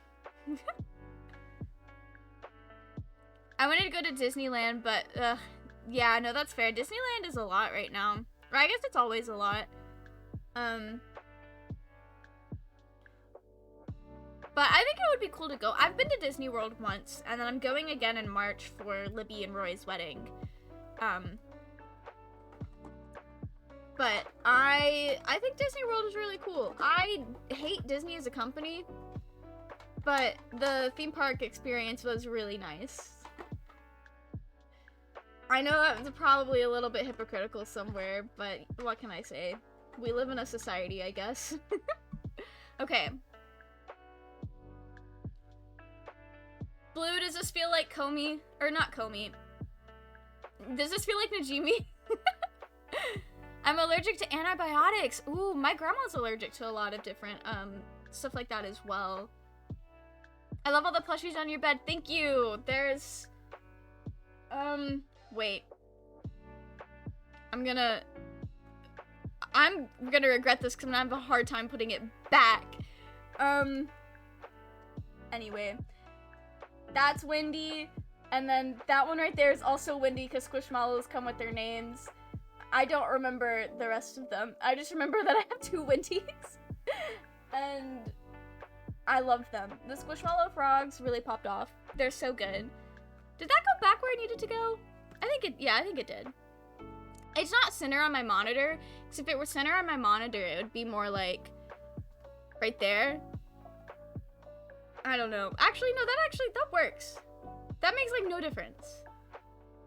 I wanted to go to Disneyland, but yeah, no, that's fair. Disneyland is a lot right now. Or I guess it's always a lot. But I think it would be cool to go. I've been to Disney World once, and then I'm going again in March for Libby and Roy's wedding. But I think Disney World is really cool. I hate Disney as a company, but the theme park experience was really nice. I know that was probably a little bit hypocritical somewhere, but what can I say? We live in a society, I guess. Okay. Blue, does this feel like Comey? Or not Comey. Does this feel like Najimi? I'm allergic to antibiotics. Ooh, my grandma's allergic to a lot of different stuff like that as well. I love all the plushies on your bed. Thank you. There's wait. I'm gonna regret this because I'm gonna have a hard time putting it back. Anyway. That's Wendy. And then that one right there is also Wendy because Squishmallows come with their names. I don't remember the rest of them. I just remember that I have 2 Wendy's. And I love them. The Squishmallow frogs really popped off. They're so good. Did that go back where I needed to go? I think it did. It's not center on my monitor, because if it were center on my monitor, it would be more like right there. I don't know. Actually, no, that works. That makes like no difference.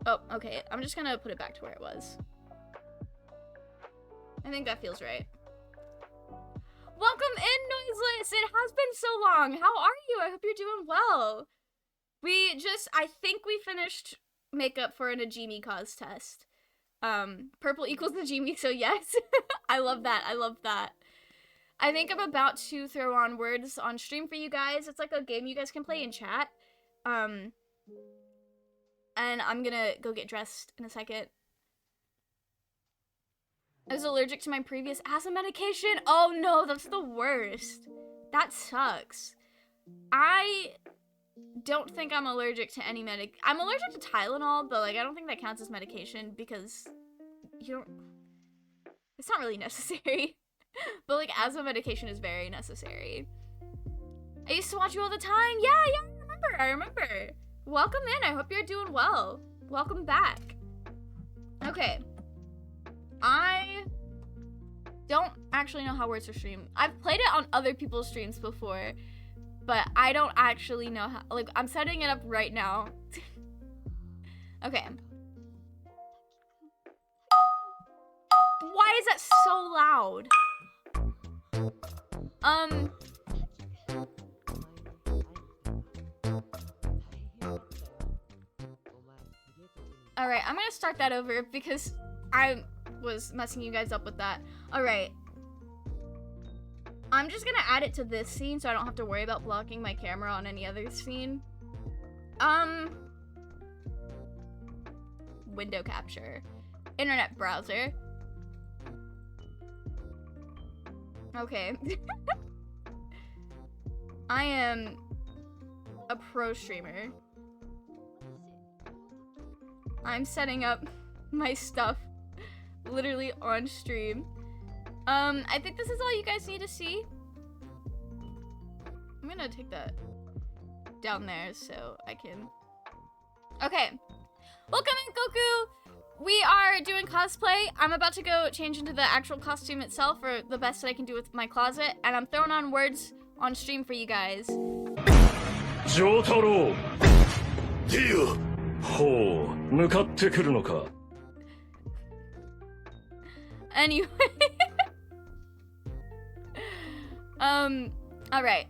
Oh, okay. I'm just gonna put it back to where it was. I think that feels right. Welcome in, Noiseless! It has been so long! How are you? I hope you're doing well. I think we finished makeup for a Najimi cause test. Purple equals Najimi, so yes. I love that. I think I'm about to throw on words on stream for you guys. It's like a game you guys can play in chat. And I'm gonna go get dressed in a second. I was allergic to my previous asthma medication. Oh no, that's the worst. That sucks. I don't think I'm allergic to any I'm allergic to Tylenol, but like I don't think that counts as medication because you don't, it's not really necessary. But like asthma medication is very necessary. I used to watch you all the time. Yeah, I remember. Welcome in. I hope you're doing well. Welcome back. Okay. I don't actually know how words are streamed. I've played it on other people's streams before, but I don't actually know how. Like, I'm setting it up right now. Okay. Why is that so loud? Alright, I'm gonna start that over because I was messing you guys up with that. Alright. I'm just gonna add it to this scene so I don't have to worry about blocking my camera on any other scene. Window capture. Internet browser. Okay. I am a pro streamer. I'm setting up my stuff literally on stream. I think this is all you guys need to see. I'm gonna take that down there so I can... Okay. Welcome in, Goku! We are doing cosplay. I'm about to go change into the actual costume itself for the best that I can do with my closet, and I'm throwing on words on stream for you guys. Jotaro! Deal! Ho, 向かってくるのか? Anyway. Alright.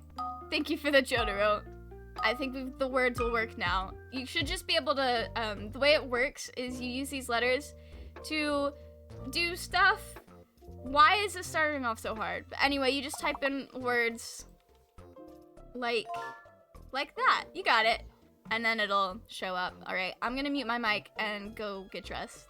Thank you for the Jotaro. I think the words will work now. You should just be able to, the way it works is you use these letters to do stuff. Why is this starting off so hard? But anyway, you just type in words like that. You got it. And then it'll show up. Alright, I'm gonna mute my mic and go get dressed.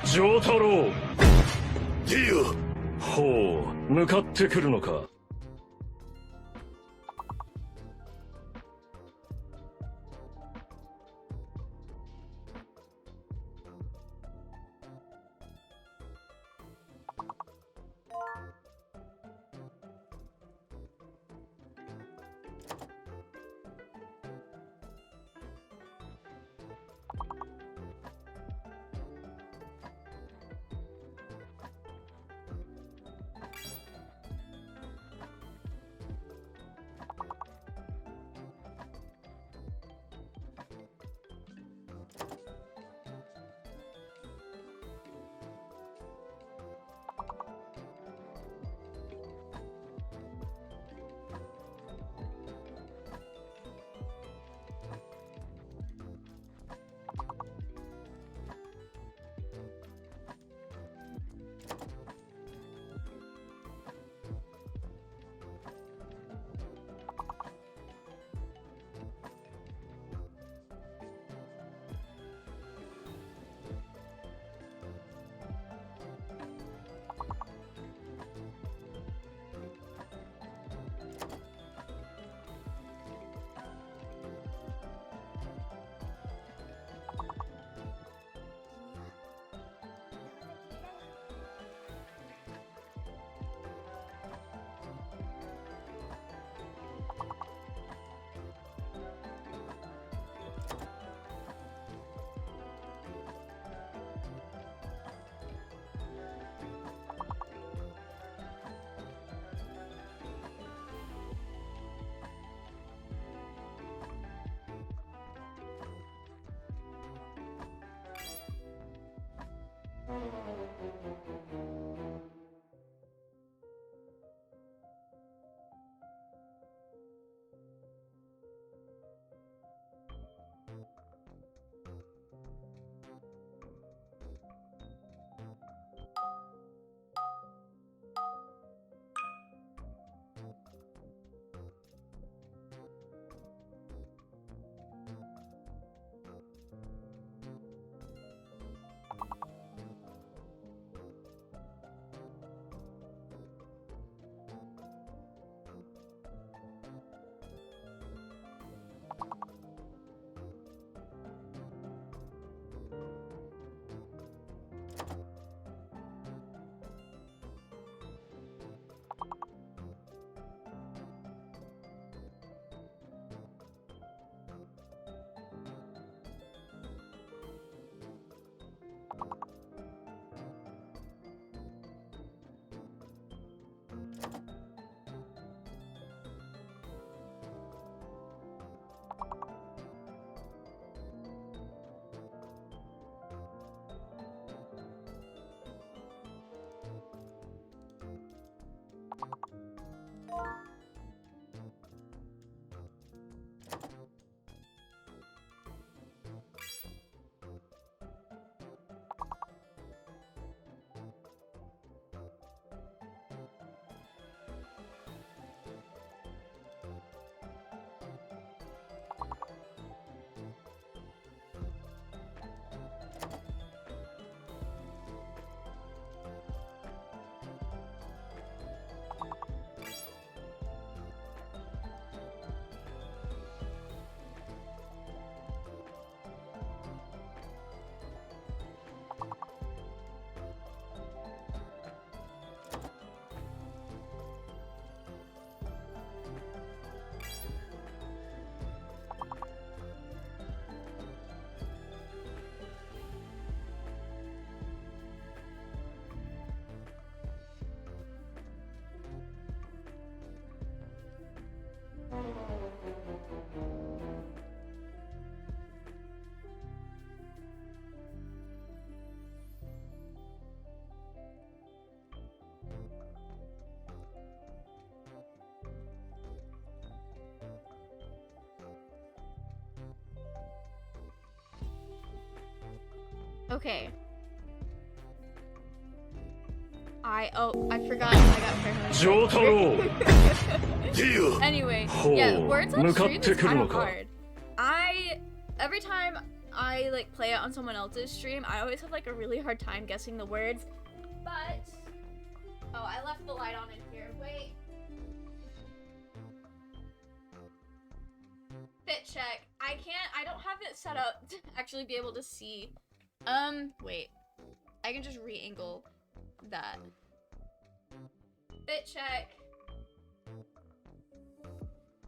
Jotaro! Deal! Ho, 向かってくるのか? Okay. I forgot I got paranoid. Anyway, yeah, words on stream is kind of hard. Every time I like play it on someone else's stream, I always have like a really hard time guessing the words. But I left the light on in here. Wait. Fit check. I don't have it set up to actually be able to see. Wait. I can just re-angle that. Fit check.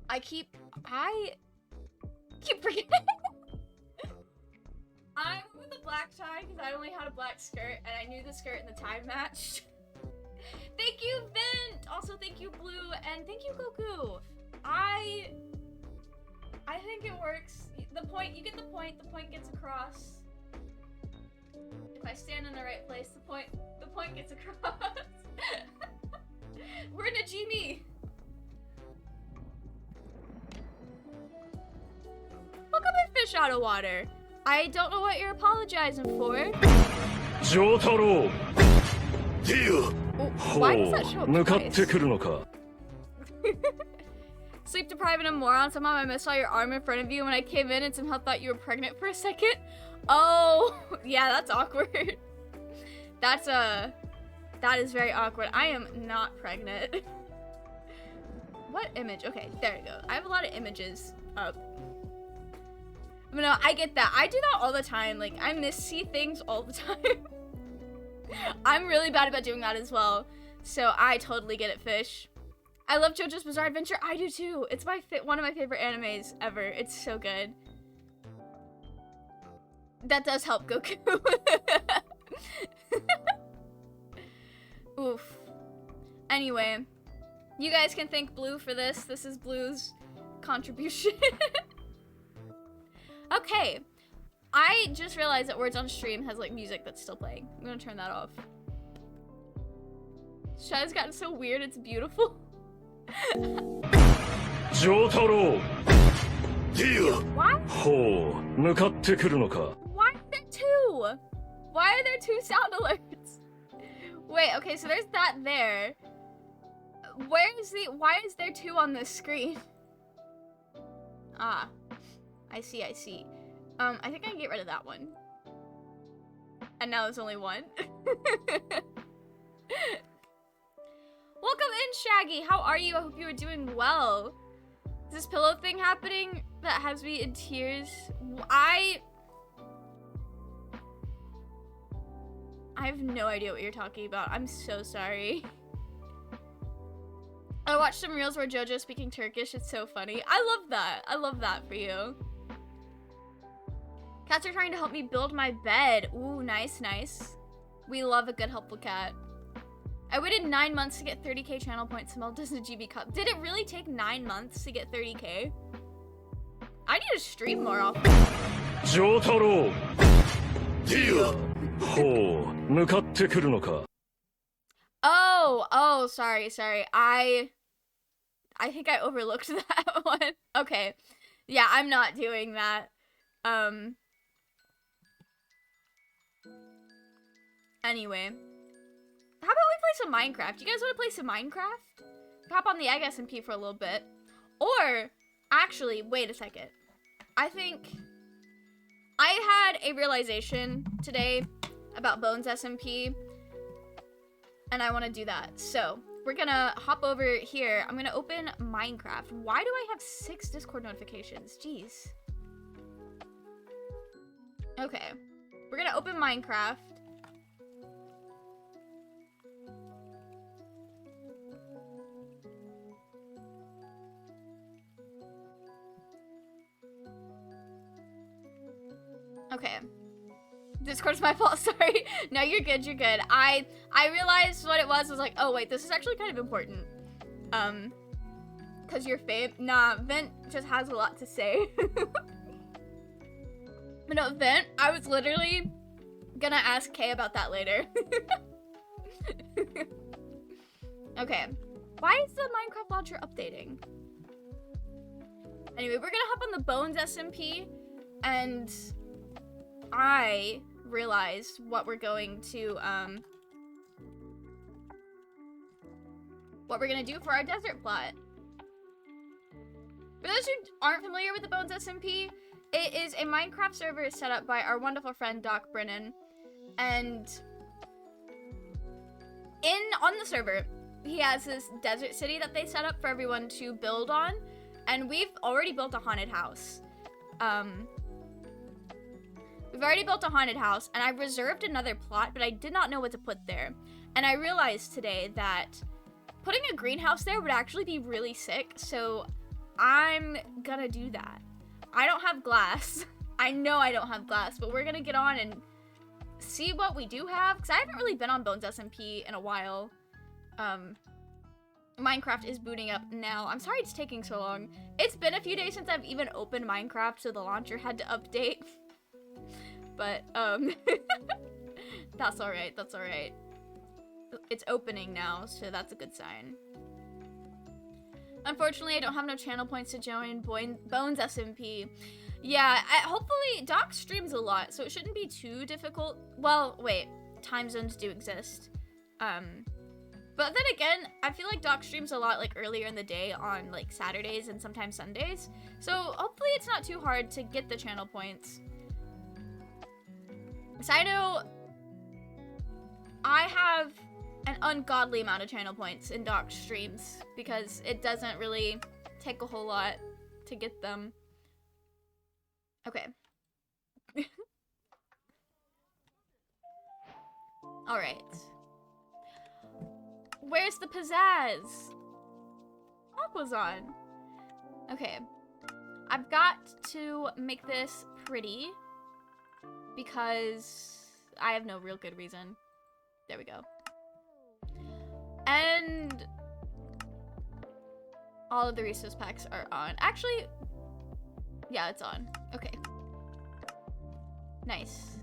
I keep forgetting. I went with the black tie because I only had a black skirt and I knew the skirt and the tie matched. Thank you, Vint! Also, thank you, Blue, and thank you, Goku. I think it works. You get the point gets across. If I stand in the right place, the point gets across. We're Najimi! Welcome in fish out of water. I don't know what you're apologizing for. Jotaro! Why does that show up twice? Sleep deprived and a moron. Somehow I missed your arm in front of you when I came in and somehow thought you were pregnant for a second. Oh, yeah, that's awkward. That is very awkward. I am not pregnant. What image? Okay, there you go. I have a lot of images up. But no, I get that. I do that all the time. Like, I miss-see things all the time. I'm really bad about doing that as well. So I totally get it, Fish. I love JoJo's Bizarre Adventure. I do too. It's one of my favorite animes ever. It's so good. That does help Goku. Oof. Anyway, you guys can thank Blue for this. This is Blue's contribution. Okay. I just realized that Words on Stream has like music that's still playing. I'm gonna turn that off. Shadow's gotten so weird, it's beautiful. Jotaro! Deal! Why? Ho, 向かってくるのか? Why are there two? Why are there two sound alerts? Wait, okay, so there's that there. Why is there two on this screen? Ah, I see. I think I can get rid of that one. And now there's only one. Welcome in, Shaggy. How are you? I hope you are doing well. Is this pillow thing happening that has me in tears? I have no idea what you're talking about. I'm so sorry. I watched some reels where JoJo's speaking Turkish. It's so funny. I love that. I love that for you. Cats are trying to help me build my bed. Ooh, nice, nice. We love a good helpful cat. I waited 9 months to get 30k channel points to meld Disney GB Cup. Did it really take 9 months to get 30k? I need to stream more often. Jotaro! Deal! Ho, 向かってくるのか? Oh, sorry. I think I overlooked that one. Okay. Yeah, I'm not doing that. Anyway. How about we play some Minecraft? You guys want to play some Minecraft? Hop on the Egg SMP for a little bit. Or, actually, wait a second. I think I had a realization today about Bones SMP. And I want to do that. So, we're gonna hop over here. I'm gonna open Minecraft. Why do I have 6 Discord notifications? Jeez. Okay. We're gonna open Minecraft. Okay. Discord's my fault, sorry. No, you're good, you're good. I realized what it was like, oh wait, this is actually kind of important. Cause you're nah, Vent just has a lot to say. But no, Vent, I was literally gonna ask Kay about that later. Okay. Why is the Minecraft launcher updating? Anyway, we're gonna hop on the Bones SMP, and I realized what we're going to do for our desert plot. For those who aren't familiar with the Bones SMP, it is a Minecraft server set up by our wonderful friend Doc Brennan, and on the server he has this desert city that they set up for everyone to build on, and we've already built a haunted house. We've already built a haunted house, and I reserved another plot, but I did not know what to put there. And I realized today that putting a greenhouse there would actually be really sick, so I'm gonna do that. I don't have glass. I know I don't have glass, but we're gonna get on and see what we do have, because I haven't really been on Bones SMP in a while. Minecraft is booting up now. I'm sorry it's taking so long. It's been a few days since I've even opened Minecraft, so the launcher had to update. But, that's alright, that's alright. It's opening now, so that's a good sign. Unfortunately, I don't have no channel points to join Bones SMP. Yeah, hopefully, Doc streams a lot, so it shouldn't be too difficult. Well, wait, time zones do exist. But then again, I feel like Doc streams a lot, like, earlier in the day on, like, Saturdays and sometimes Sundays. So, hopefully it's not too hard to get the channel points. So I know I have an ungodly amount of channel points in Doc's streams because it doesn't really take a whole lot to get them. Okay. Alright. Where's the pizzazz? Aqua's on. Okay. I've got to make this pretty, because I have no real good reason. There we go. And all of the resource packs are on. Actually, yeah, it's on. Okay. Nice.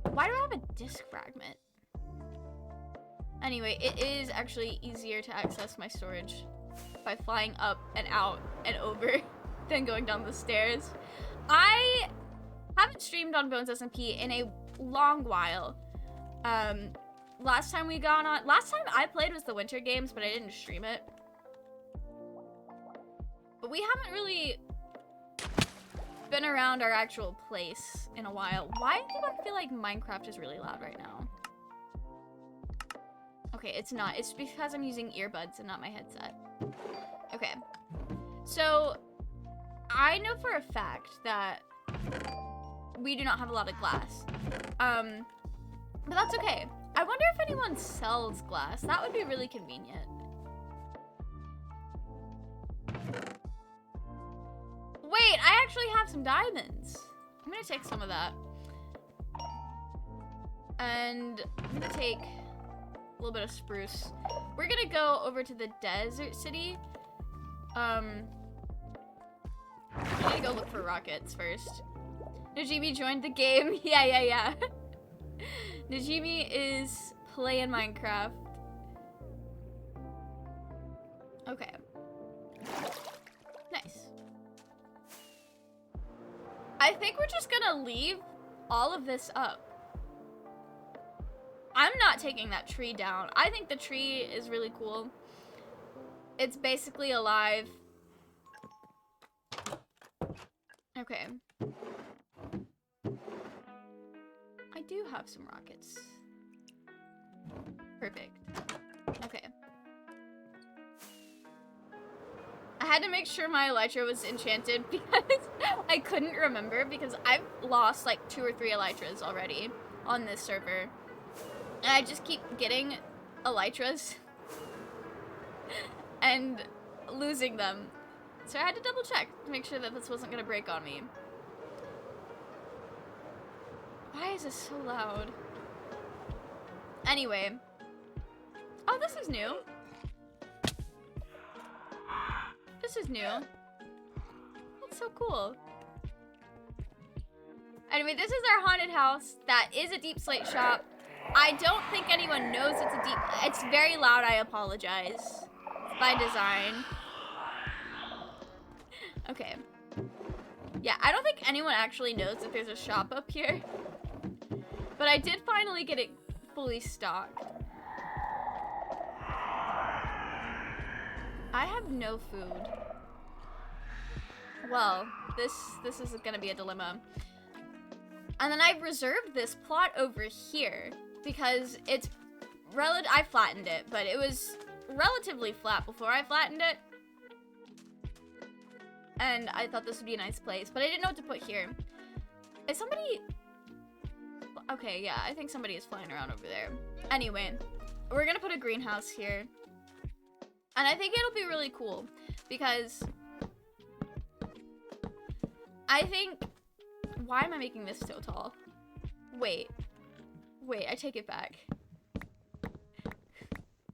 Why do I have a disc fragment? Anyway, it is actually easier to access my storage by flying up and out and over than going down the stairs. I haven't streamed on Bones SMP in a long while. Last time I played was the Winter Games, but I didn't stream it. But we haven't really been around our actual place in a while. Why do I feel like Minecraft is really loud right now? Okay, it's not. It's because I'm using earbuds and not my headset. Okay. So, I know for a fact that we do not have a lot of glass. But that's okay. I wonder if anyone sells glass. That would be really convenient. Wait, I actually have some diamonds. I'm gonna take some of that. And I'm gonna take a little bit of spruce. We're gonna go over to the desert city. I'm gonna go look for rockets first. Najimi joined the game. Yeah. Najimi is playing Minecraft. Okay. Nice. I think we're just gonna leave all of this up. I'm not taking that tree down. I think the tree is really cool. It's basically alive. Okay. I do have some rockets. Perfect. Okay. I had to make sure my elytra was enchanted because I couldn't remember, because I've lost like 2 or 3 elytras already on this server. And I just keep getting elytras and losing them. So I had to double check to make sure that this wasn't gonna break on me. Why is this so loud? Anyway. Oh, this is new. This is new. That's so cool. Anyway, this is our haunted house. That is a deep slate shop. I don't think anyone knows it's a deep... It's very loud, I apologize. By design. Okay. Yeah, I don't think anyone actually knows that there's a shop up here. But I did finally get it fully stocked. I have no food. Well, this is gonna be a dilemma. And then I've reserved this plot over here because it's I flattened it, but it was relatively flat before I flattened it. And I thought this would be a nice place, but I didn't know what to put here. Is somebody... Okay, yeah, I think somebody is flying around over there. Anyway, we're gonna put a greenhouse here. And I think it'll be really cool because I think... Why am I making this so tall? Wait, I take it back.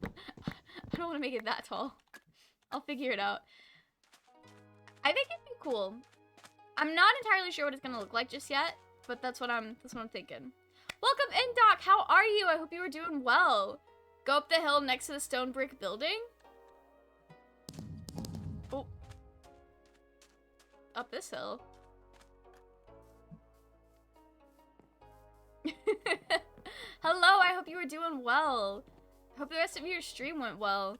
I don't want to make it that tall. I'll figure it out. I think it'd be cool. I'm not entirely sure what it's gonna look like just yet, but that's what I'm thinking. Welcome in, Doc. How are you? I hope you were doing well. Go up the hill next to the stone brick building. Oh. Up this hill. Hello, I hope you were doing well. I hope the rest of your stream went well.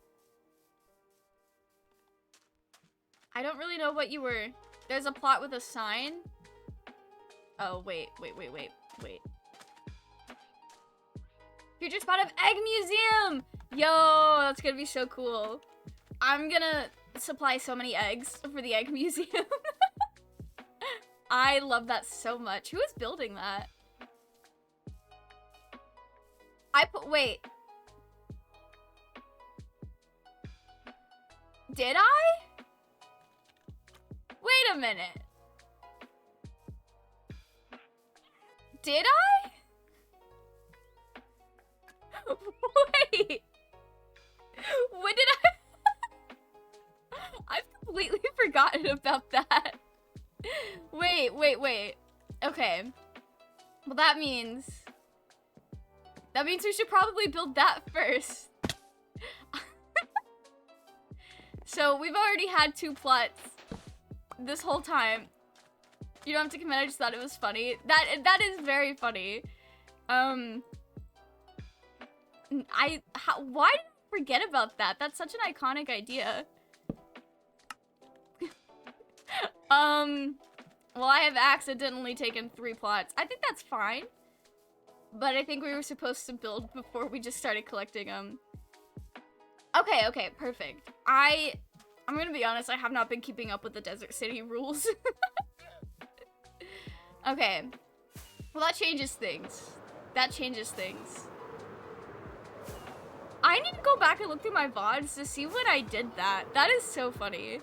I don't really know what you were... There's a plot with a sign. Oh, wait. Future spot of Egg Museum! Yo, that's gonna be so cool. I'm gonna supply so many eggs for the Egg Museum. I love that so much. Who is building that? Wait. Did I? Wait a minute. Did I? Wait. When did I? I've completely forgotten about that. Wait. Okay. Well, that means we should probably build that first. So we've already had 2 plots this whole time. You don't have to commit, I just thought it was funny. That is very funny. Why did I forget about that? That's such an iconic idea. Well, I have accidentally taken 3 plots. I think that's fine. But I think we were supposed to build before we just started collecting them. Okay, perfect. I'm gonna be honest, I have not been keeping up with the Desert City rules. Okay. Well, that changes things. I need to go back and look through my VODs to see when I did that. That is so funny.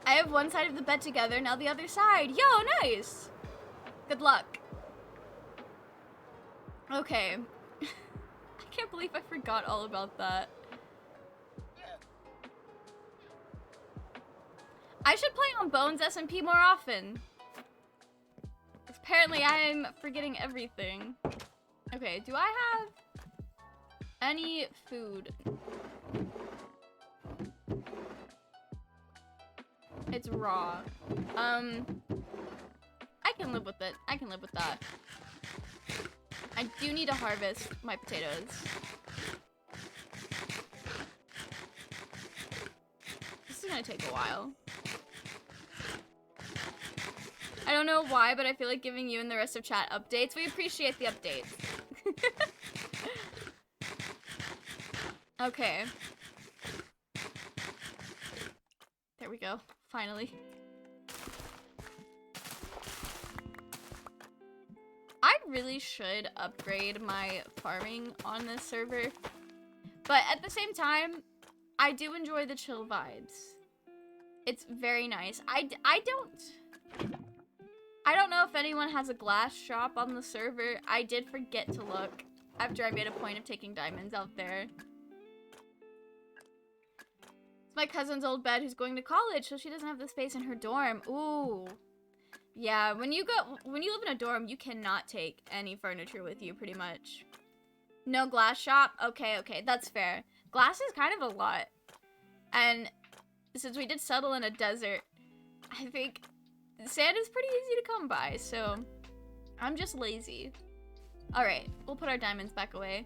I have one side of the bed together, now the other side. Yo, nice! Good luck. Okay. I can't believe I forgot all about that. I should play on Bones SMP more often. Apparently, I'm forgetting everything. Okay, do I have any food? It's raw. I can live with it. I can live with that. I do need to harvest my potatoes. This is gonna take a while. I don't know why, but I feel like giving you and the rest of chat updates. We appreciate the updates. Okay. There we go. Finally. I really should upgrade my farming on this server. But at the same time, I do enjoy the chill vibes. It's very nice. I don't know if anyone has a glass shop on the server. I did forget to look after I made a point of taking diamonds out there. It's my cousin's old bed who's going to college, so she doesn't have the space in her dorm. Ooh. Yeah, when you live in a dorm, you cannot take any furniture with you, pretty much. No glass shop? Okay, that's fair. Glass is kind of a lot. And since we did settle in a desert, I think sand is pretty easy to come by, so I'm just lazy. Alright, we'll put our diamonds back away.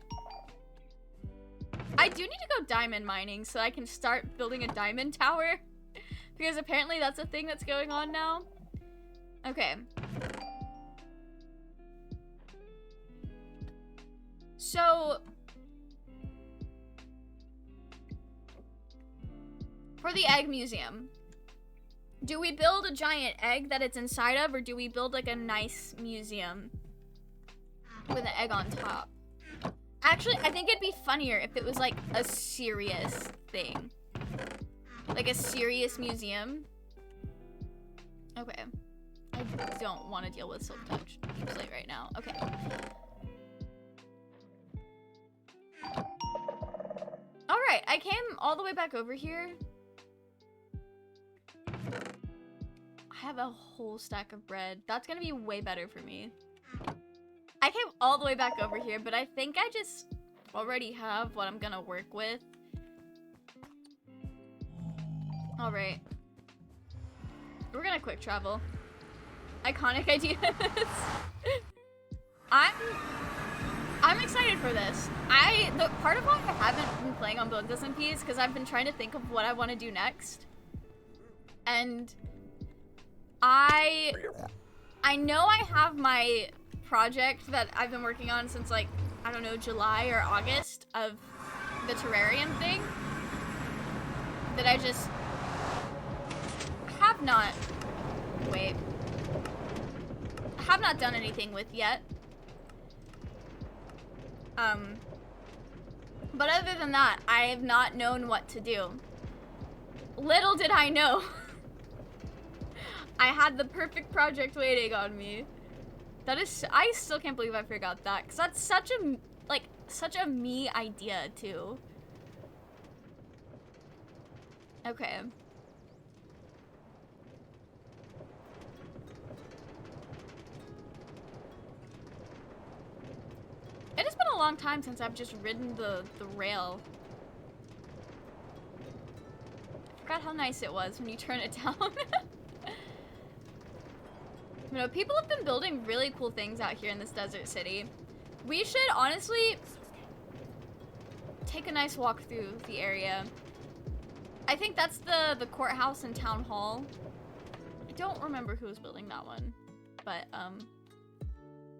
I do need to go diamond mining so I can start building a diamond tower. Because apparently that's a thing that's going on now. Okay. So for the egg museum, do we build a giant egg that it's inside of, or do we build like a nice museum with an egg on top? Actually, I think it'd be funnier if it was like a serious thing. Like a serious museum. Okay. I don't want to deal with Silk Touch Slate right now. Okay. Alright, I came all the way back over here. I have a whole stack of bread. That's gonna be way better for me. I came all the way back over here, but I think I just already have what I'm gonna work with. Alright. We're gonna quick travel. Iconic ideas. I'm excited for this. The part of why I haven't been playing on Bones SMP is because I've been trying to think of what I want to do next. And I know I have my project that I've been working on since like, I don't know, July or August of the terrarium thing that I just have not done anything with yet. But other than that, I have not known what to do. Little did I know. I had the perfect project waiting on me. That is, I still can't believe I forgot that, because that's such a me idea too. Okay. long time since I've just ridden the rail. I forgot how nice it was when you turn it down. You know, people have been building really cool things out here in this desert city. We should honestly take a nice walk through the area. I think that's the courthouse and town hall. I don't remember who was building that one, but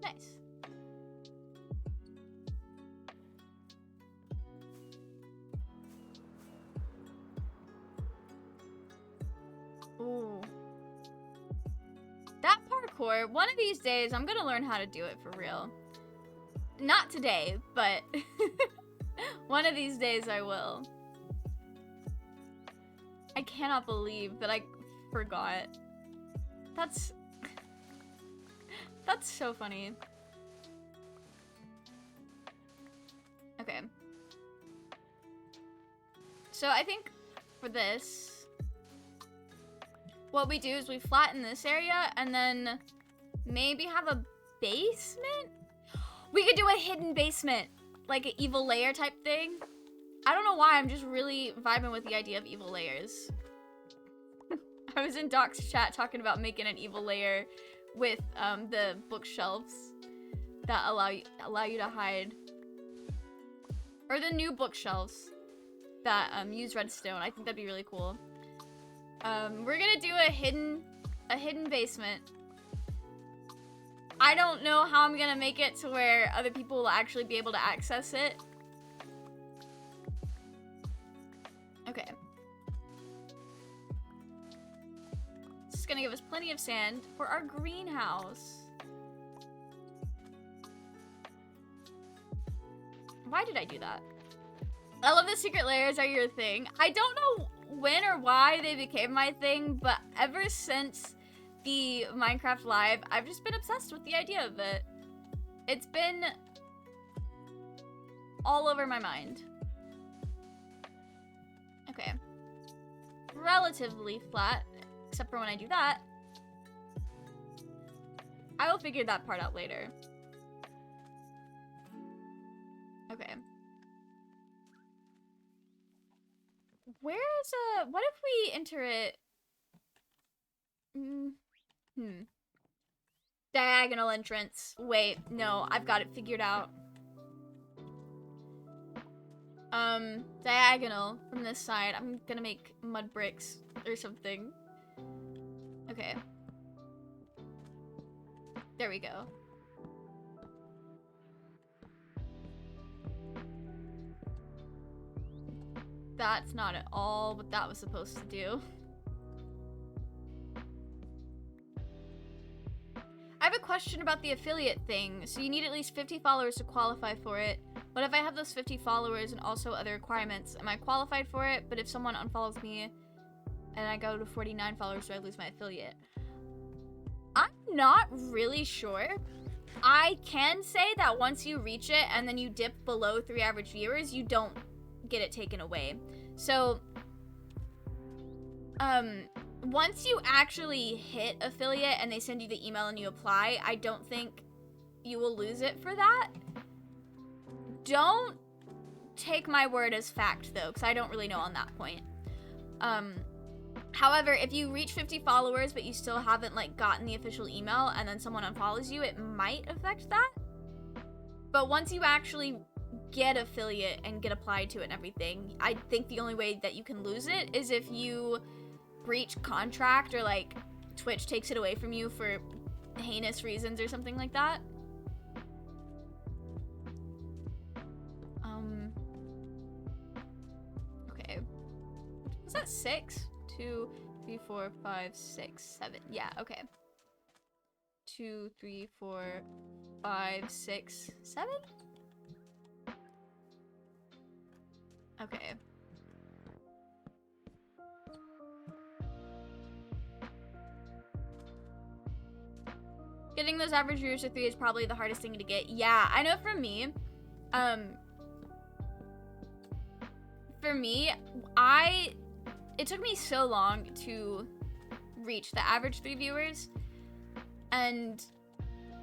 nice. Ooh. That parkour, one of these days, I'm gonna learn how to do it for real. Not today, but one of these days I will. I cannot believe that I forgot. That's so funny. Okay. So I think for this, what we do is we flatten this area and then maybe have a basement? We could do a hidden basement, like an evil layer type thing. I don't know why, I'm just really vibing with the idea of evil layers. I was in Doc's chat talking about making an evil layer with the bookshelves that allow you to hide. Or the new bookshelves that use redstone. I think that'd be really cool. We're gonna do a hidden basement. I don't know how I'm gonna make it to where other people will actually be able to access it. Okay. This is gonna give us plenty of sand for our greenhouse. Why did I do that? I love the secret layers are your thing. I don't know when or why they became my thing, but ever since the Minecraft Live, I've just been obsessed with the idea of it. It's been all over my mind. Okay. Relatively flat, except for when I do that. I will figure that part out later. Okay. Where's what if we enter it? Diagonal entrance. Wait, no, I've got it figured out. Diagonal from this side. I'm gonna make mud bricks or something. Okay. There we go. That's not at all what that was supposed to do. I have a question about the affiliate thing. So you need at least 50 followers to qualify for it. But if I have those 50 followers and also other requirements, am I qualified for it? But if someone unfollows me and I go to 49 followers, do I lose my affiliate? I'm not really sure. I can say that once you reach it and then you dip below 3 average viewers, you don't get it taken away. So, once you actually hit affiliate and they send you the email and you apply, I don't think you will lose it for that. Don't take my word as fact though, because I don't really know on that point. However, if you reach 50 followers but you still haven't like gotten the official email and then someone unfollows you, it might affect that. But once you actually get affiliate and get applied to it and everything, I think the only way that you can lose it is if you breach contract or like Twitch takes it away from you for heinous reasons or something like that. Okay. Was that 6? 2, 3, 4, 5, 6, 7. Yeah, okay. 2, 3, 4, 5, 6, 7? Okay. Getting those average viewers to 3 is probably the hardest thing to get. Yeah, I know for me, it took me so long to reach the average 3 viewers, and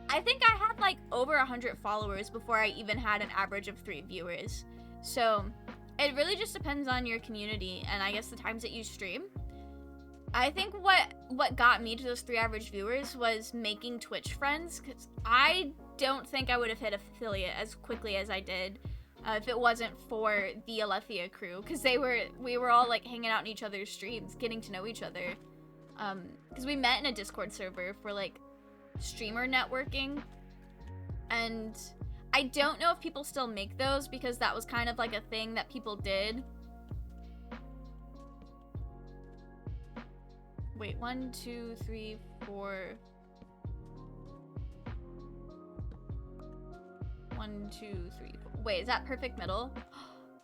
I think I had like over 100 followers before I even had an average of 3 viewers. So it really just depends on your community and I guess the times that you stream. I think what got me to those 3 average viewers was making Twitch friends, because I don't think I would have hit affiliate as quickly as I did if it wasn't for the Alethea crew, because we were all like hanging out in each other's streams, getting to know each other, because we met in a Discord server for like streamer networking, and I don't know if people still make those because that was kind of like a thing that people did. Wait, 1, 2, 3, 4. 1, 2, 3, 4. Wait, is that perfect middle?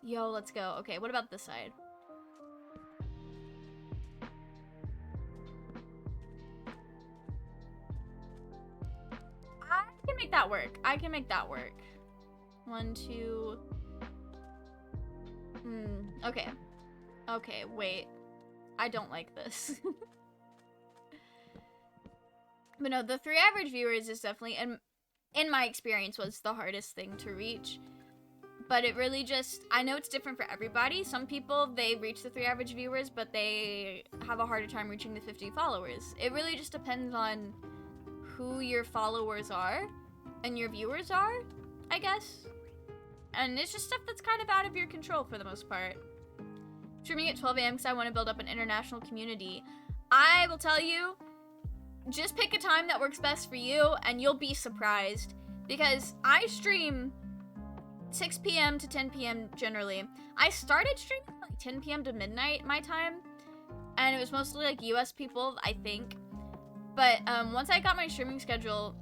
Yo, let's go. Okay, what about this side? I can make that work. I can make that work. 1, 2. Okay. Okay, wait. I don't like this. But no, the 3 average viewers is definitely, in my experience, was the hardest thing to reach. But it really just, I know it's different for everybody. Some people, they reach the 3 average viewers, but they have a harder time reaching the 50 followers. It really just depends on who your followers are and your viewers are, I guess. And it's just stuff that's kind of out of your control for the most part. Streaming at 12 a.m. because I want to build up an international community. I will tell you, just pick a time that works best for you and you'll be surprised. Because I stream 6 p.m. to 10 p.m. generally. I started streaming like 10 p.m. to midnight my time. And it was mostly like US people, I think. But once I got my streaming schedule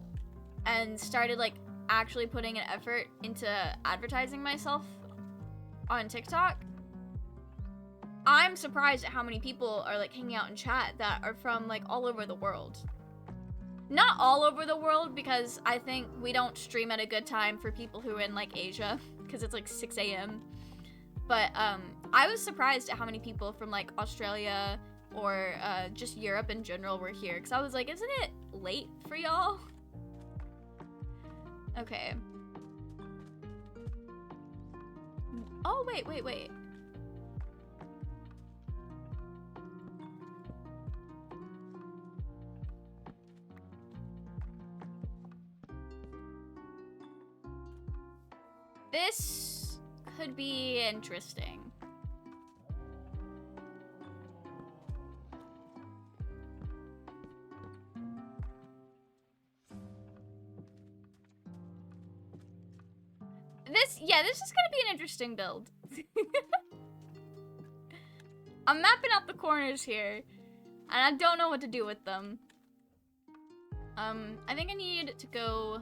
and started like actually putting an effort into advertising myself on TikTok, I'm surprised at how many people are like hanging out in chat that are from like all over the world. Not all over the world, because I think we don't stream at a good time for people who are in like Asia, because it's like 6 a.m. But I was surprised at how many people from like Australia or just Europe in general were here, because I was like, isn't it late for y'all? Okay. Oh, wait. This could be interesting. This is gonna be an interesting build. I'm mapping out the corners here, and I don't know what to do with them. I think I need to go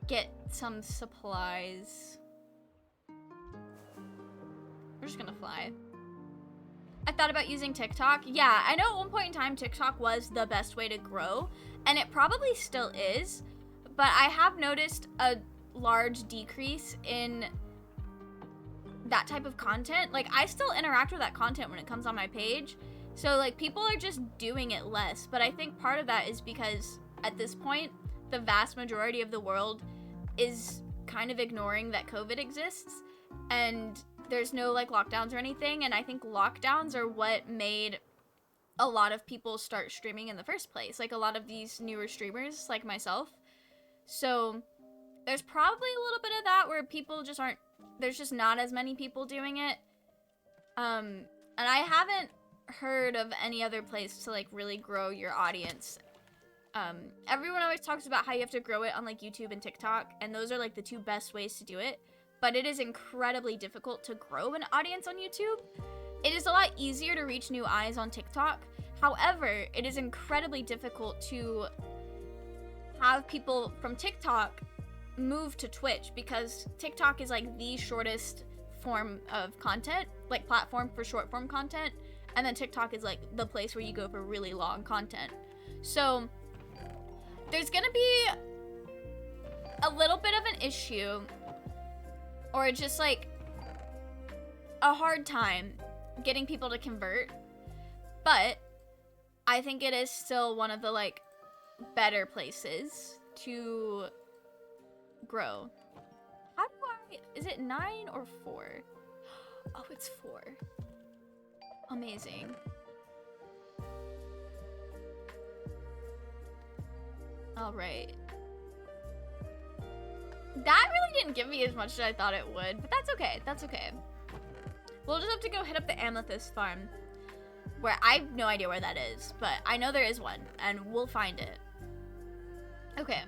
get some supplies. We're just gonna fly. I thought about using TikTok. Yeah, I know at one point in time TikTok was the best way to grow, and it probably still is, but I have noticed a large decrease in that type of content. Like, I still interact with that content when it comes on my page, so like people are just doing it less. But I think part of that is because at this point the vast majority of the world is kind of ignoring that COVID exists and there's no like lockdowns or anything, and I think lockdowns are what made a lot of people start streaming in the first place, like a lot of these newer streamers like myself. So there's probably a little bit of that where people just aren't, there's just not as many people doing it. And I haven't heard of any other place to like really grow your audience. Everyone always talks about how you have to grow it on like YouTube and TikTok, and those are like the 2 best ways to do it. But it is incredibly difficult to grow an audience on YouTube. It is a lot easier to reach new eyes on TikTok. However, it is incredibly difficult to have people from TikTok move to Twitch, because TikTok is like the shortest form of content, like platform for short form content, and then TikTok is like the place where you go for really long content. So there's gonna be a little bit of an issue, or just like a hard time getting people to convert, but I think it is still one of the like better places to grow. How do I... Is it 9 or 4? Oh, it's 4. Amazing. Alright. That really didn't give me as much as I thought it would, but that's okay. That's okay. We'll just have to go hit up the amethyst farm, where I have no idea where that is, but I know there is one, and we'll find it. Okay,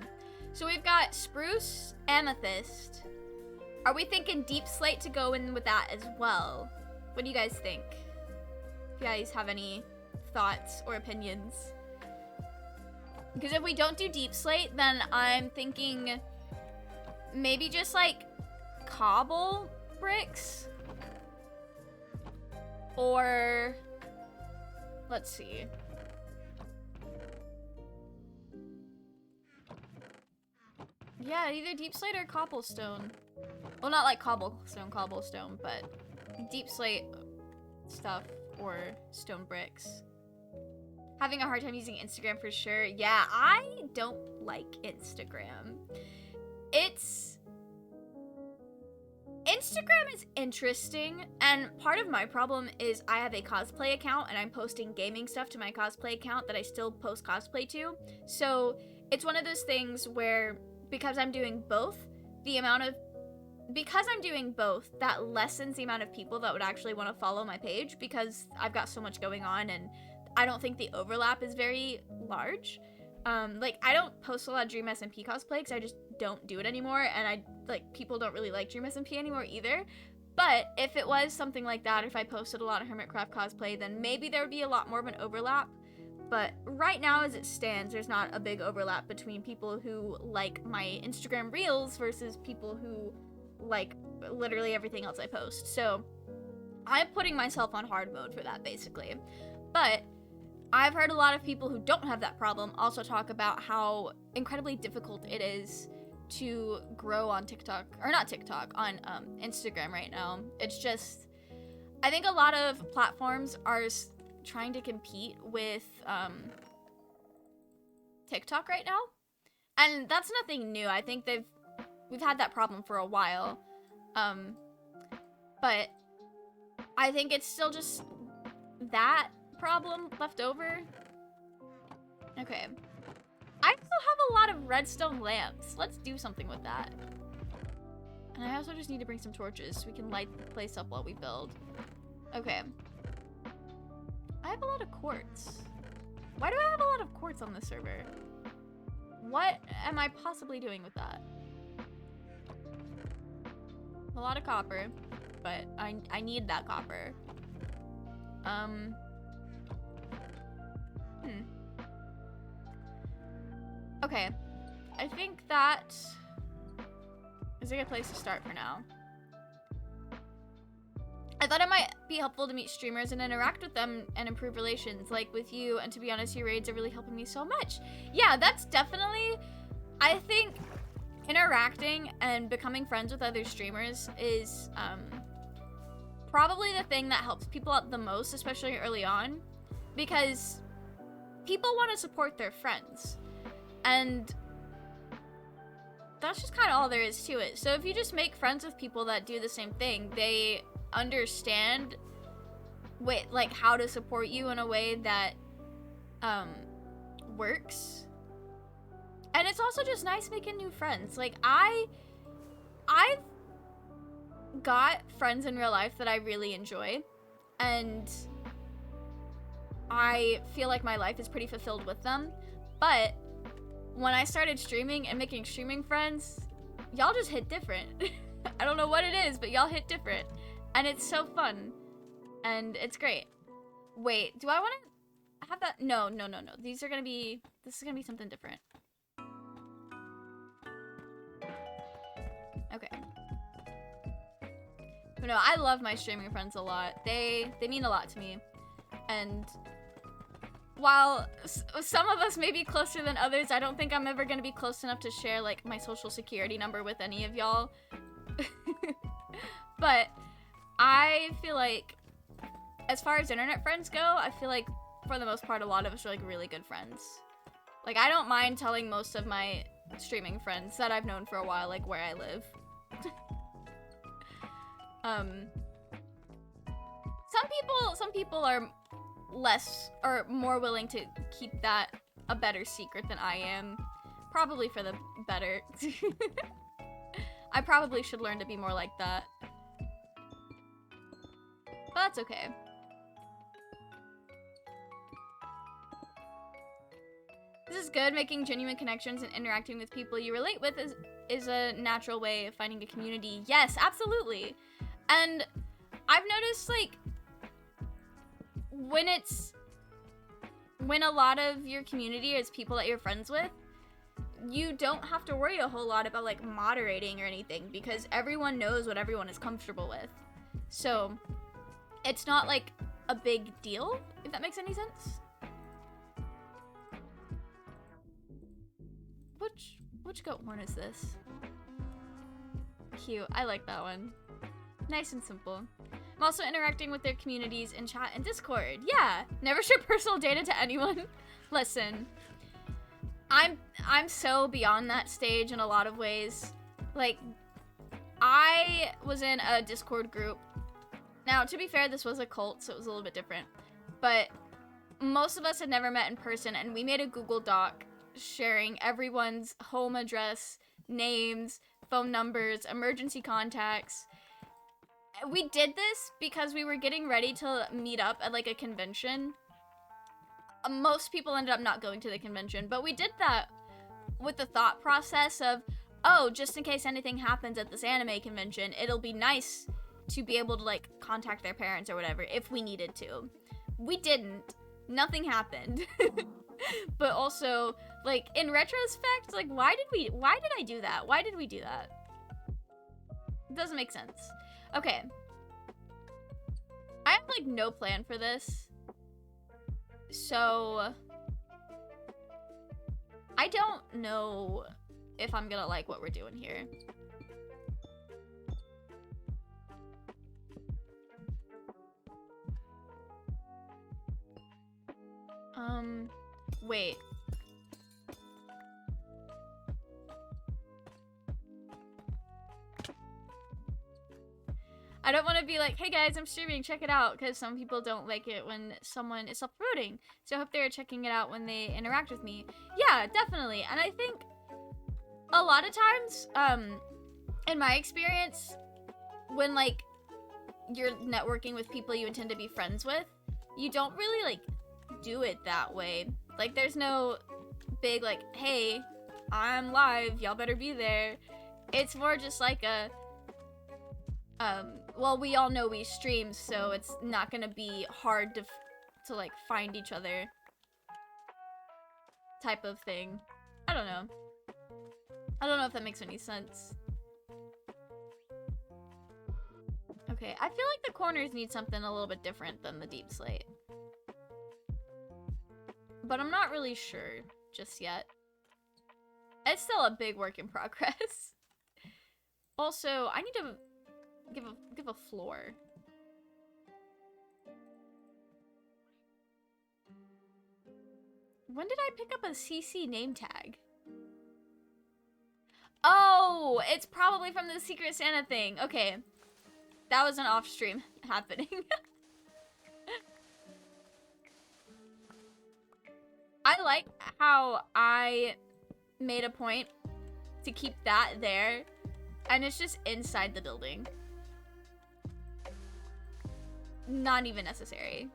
so we've got spruce, amethyst. Are we thinking deep slate to go in with that as well? What do you guys think? If you guys have any thoughts or opinions. Because if we don't do deep slate, then I'm thinking maybe just like cobble bricks. Or let's see. Yeah, either deep slate or cobblestone. Well, not like cobblestone, but deep slate stuff or stone bricks. Having a hard time using Instagram for sure. Yeah, I don't like Instagram. Instagram is interesting, and part of my problem is I have a cosplay account and I'm posting gaming stuff to my cosplay account that I still post cosplay to. So it's one of those things where because I'm doing both, that lessens the amount of people that would actually want to follow my page because I've got so much going on and I don't think the overlap is very large. Like, I don't post a lot of Dream SMP cosplay because I just don't do it anymore, and people don't really like Dream SMP anymore either. But if it was something like that, if I posted a lot of Hermitcraft cosplay, then maybe there would be a lot more of an overlap. But right now, as it stands, there's not a big overlap between people who like my Instagram Reels versus people who like literally everything else I post. So I'm putting myself on hard mode for that, basically. But I've heard a lot of people who don't have that problem also talk about how incredibly difficult it is to grow on TikTok, or not TikTok, on Instagram right now. It's just, I think a lot of platforms are trying to compete with TikTok right now, and that's nothing new. I think we've had that problem for a while, but I think it's still just that problem left over. Okay. I still have a lot of redstone lamps. Let's do something with that. And I also just need to bring some torches so we can light the place up while we build. Okay. I have a lot of quartz. Why do I have a lot of quartz on this server? What am I possibly doing with that? A lot of copper, but I need that copper. Okay, I think that is a good place to start for now. I thought it might be helpful to meet streamers and interact with them and improve relations, like with you, and to be honest, your raids are really helping me so much. Yeah, that's definitely, I think interacting and becoming friends with other streamers is probably the thing that helps people out the most, especially early on, because people want to support their friends. And that's just kind of all there is to it. So if you just make friends with people that do the same thing, they understand how to support you in a way that works. And it's also just nice making new friends. Like, I've got friends in real life that I really enjoy, and I feel like my life is pretty fulfilled with them. But when I started streaming and making streaming friends, y'all just hit different. I don't know what it is, but y'all hit different. And it's so fun. And it's great. Wait, do I want to have that? No. This is gonna be something different. Okay. But no, I love my streaming friends a lot. They mean a lot to me. And while some of us may be closer than others, I don't think I'm ever going to be close enough to share, like, my social security number with any of y'all. But I feel like, as far as internet friends go, I feel like, for the most part, a lot of us are, like, really good friends. Like, I don't mind telling most of my streaming friends that I've known for a while, like where I live. Some people are less or more willing to keep that a better secret than I am. Probably for the better. I probably should learn to be more like that. But that's okay. This is good. Making genuine connections and interacting with people you relate with is a natural way of finding a community. Yes, absolutely. And I've noticed, like, when a lot of your community is people that you're friends with, you don't have to worry a whole lot about, like, moderating or anything, because everyone knows what everyone is comfortable with. So it's not, like, a big deal, if that makes any sense. Which goat horn is this? Cute. I like that one. Nice and simple. I'm also interacting with their communities in chat and Discord. Yeah, never share personal data to anyone. Listen, I'm so beyond that stage in a lot of ways. Like, I was in a Discord group. Now, to be fair, this was a cult, so it was a little bit different. But most of us had never met in person, and we made a Google Doc sharing everyone's home address, names, phone numbers, emergency contacts. We did this because we were getting ready to meet up at, like, a convention. Most people ended up not going to the convention, but we did that with the thought process of, oh, just in case anything happens at this anime convention, it'll be nice to be able to, like, contact their parents or whatever if we needed to. We didn't. Nothing happened. But also, like, in retrospect, like, why did I do that? Why did we do that? It doesn't make sense. Okay. I have, like, no plan for this. So I don't know if I'm gonna like what we're doing here. Wait. I don't want to be like, hey guys, I'm streaming, check it out, because some people don't like it when someone is self-promoting. So I hope they're checking it out when they interact with me. Yeah, definitely. And I think a lot of times, in my experience, when, like, you're networking with people you intend to be friends with, you don't really, like, do it that way. Like, there's no big, like, hey, I'm live, y'all better be there. It's more just like a, well, we all know we stream, so it's not gonna be hard to like, find each other type of thing. I don't know. I don't know if that makes any sense. Okay, I feel like the corners need something a little bit different than the deep slate. But I'm not really sure just yet. It's still a big work in progress. Also, I need to give a floor. When did I pick up a CC name tag? Oh, it's probably from the Secret Santa thing. Okay. That was an off stream happening. I like how I made a point to keep that there, and it's just inside the building. Not even necessary.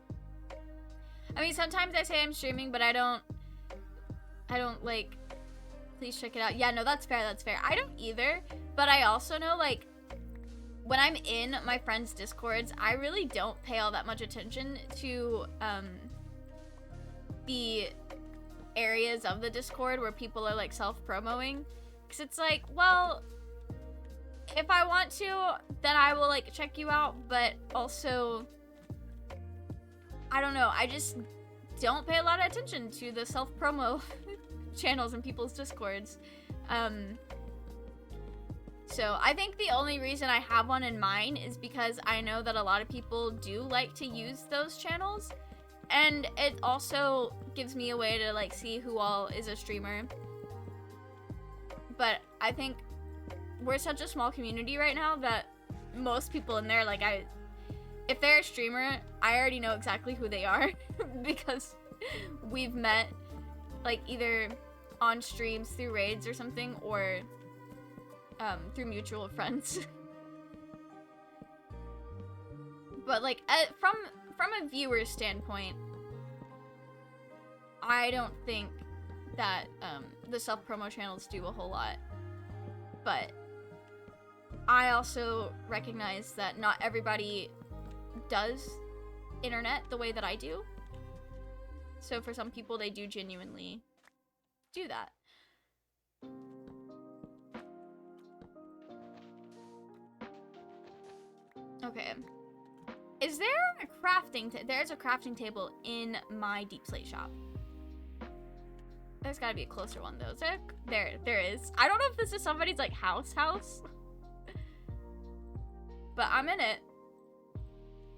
I mean, sometimes I say I'm streaming, but I don't like, please check it out. Yeah, no, that's fair, that's fair. I don't either, but I also know, like, when I'm in my friends' Discords, I really don't pay all that much attention to, the areas of the Discord where people are, like, self-promoing. Because it's like, well, if I want to, then I will, like, check you out, but also, I don't know, I just don't pay a lot of attention to the self-promo channels in people's Discords. So I think the only reason I have one in mine is because I know that a lot of people do like to use those channels, and it also gives me a way to, like, see who all is a streamer. but I think we're such a small community right now that most people in there, like, if they're a streamer, I already know exactly who they are because we've met, like, either on streams through raids or something, or through mutual friends. But like from a viewer standpoint, I don't think that the self-promo channels do a whole lot. But I also recognize that not everybody does internet the way that I do. So for some people, they do genuinely do that. Okay. Is there a crafting there's a crafting table in my deep slate shop. There's gotta be a closer one though. There is. I don't know if this is somebody's like house. But I'm in it.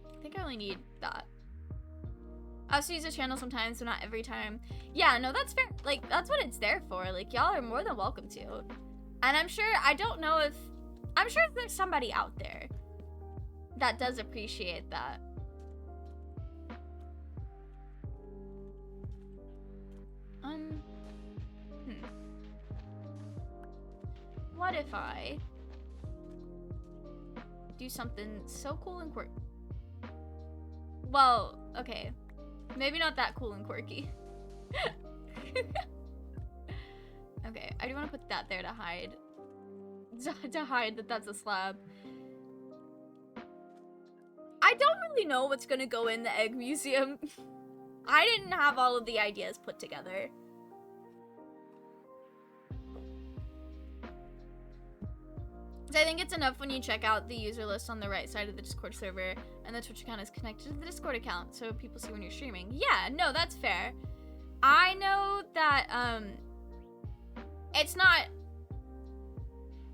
I think I only need that. I also use the channel sometimes, but not every time. Yeah, no, that's fair. Like, that's what it's there for. Like, y'all are more than welcome to. And I'm sure there's somebody out there that does appreciate that. What if I do something so cool and quirky? Well, okay. Maybe not that cool and quirky. Okay, I do want to put that there to hide. To hide that that's a slab. I don't really know what's gonna go in the egg museum. I didn't have all of the ideas put together. So I think it's enough when you check out the user list on the right side of the Discord server and the Twitch account is connected to the Discord account so people see when you're streaming. Yeah, no, that's fair. I know that, it's not...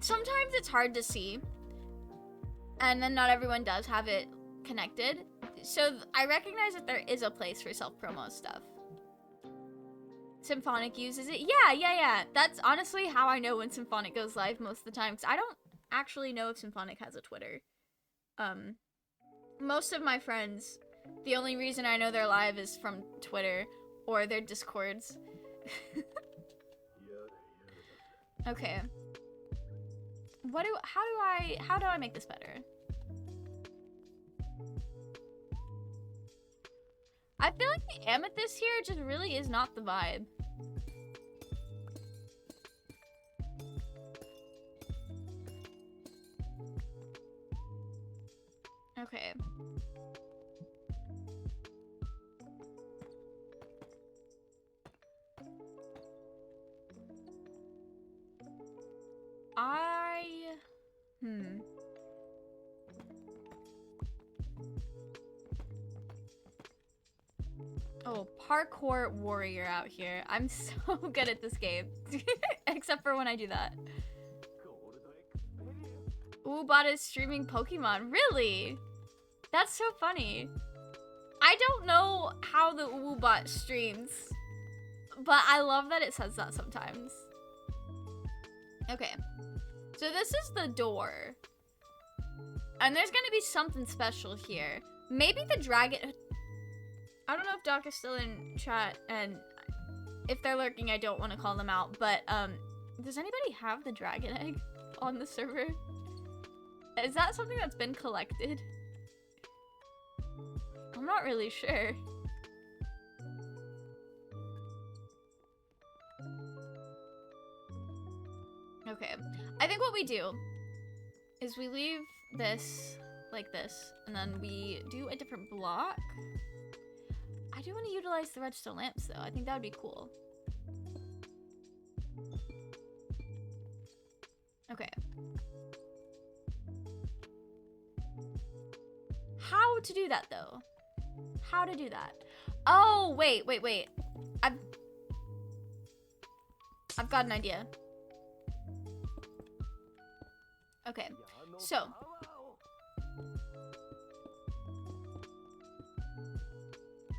Sometimes it's hard to see. And then not everyone does have it connected. So I recognize that there is a place for self-promo stuff. Symphonic uses it. Yeah. That's honestly how I know when Symphonic goes live most of the time. 'Cause I don't actually know if Symphonic has a Twitter. Most of my friends, the only reason I know they're live is from Twitter or their Discords. Okay. How do I make this better? I feel like the amethyst here just really is not the vibe. Okay. Oh, parkour warrior out here. I'm so good at this game. Except for when I do that. Woobot is streaming Pokemon. Really? That's so funny. I don't know how the Woobot streams, but I love that it says that sometimes. Okay. So this is the door. And there's gonna be something special here. Maybe the dragon... I don't know if Doc is still in chat, and if they're lurking, I don't want to call them out, but, does anybody have the dragon egg on the server? Is that something that's been collected? I'm not really sure. Okay, I think what we do is we leave this like this, and then we do a different block. I do want to utilize the redstone lamps, though. I think that would be cool. Okay. How to do that, though? How to do that? Oh, wait. I've got an idea. Okay, so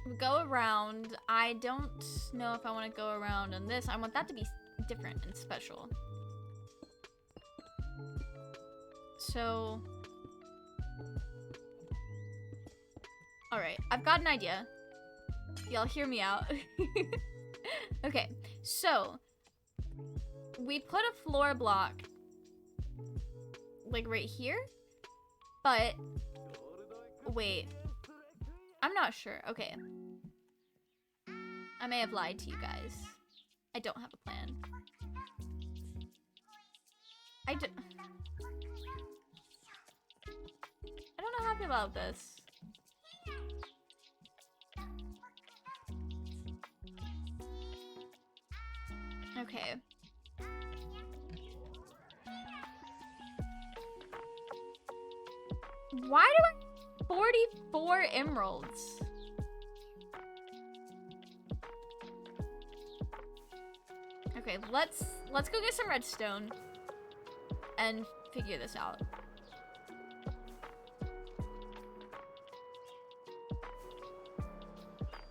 we go around. I don't know if I want to go around on this. I want that to be different and special. So... Alright, I've got an idea. Y'all hear me out. Okay, so... we put a floor block... like right here? But... wait. I'm not sure. Okay. I may have lied to you guys. I don't have a plan. I don't know how I feel about this. Okay. Why do I have 44 emeralds? Okay, let's go get some redstone and figure this out.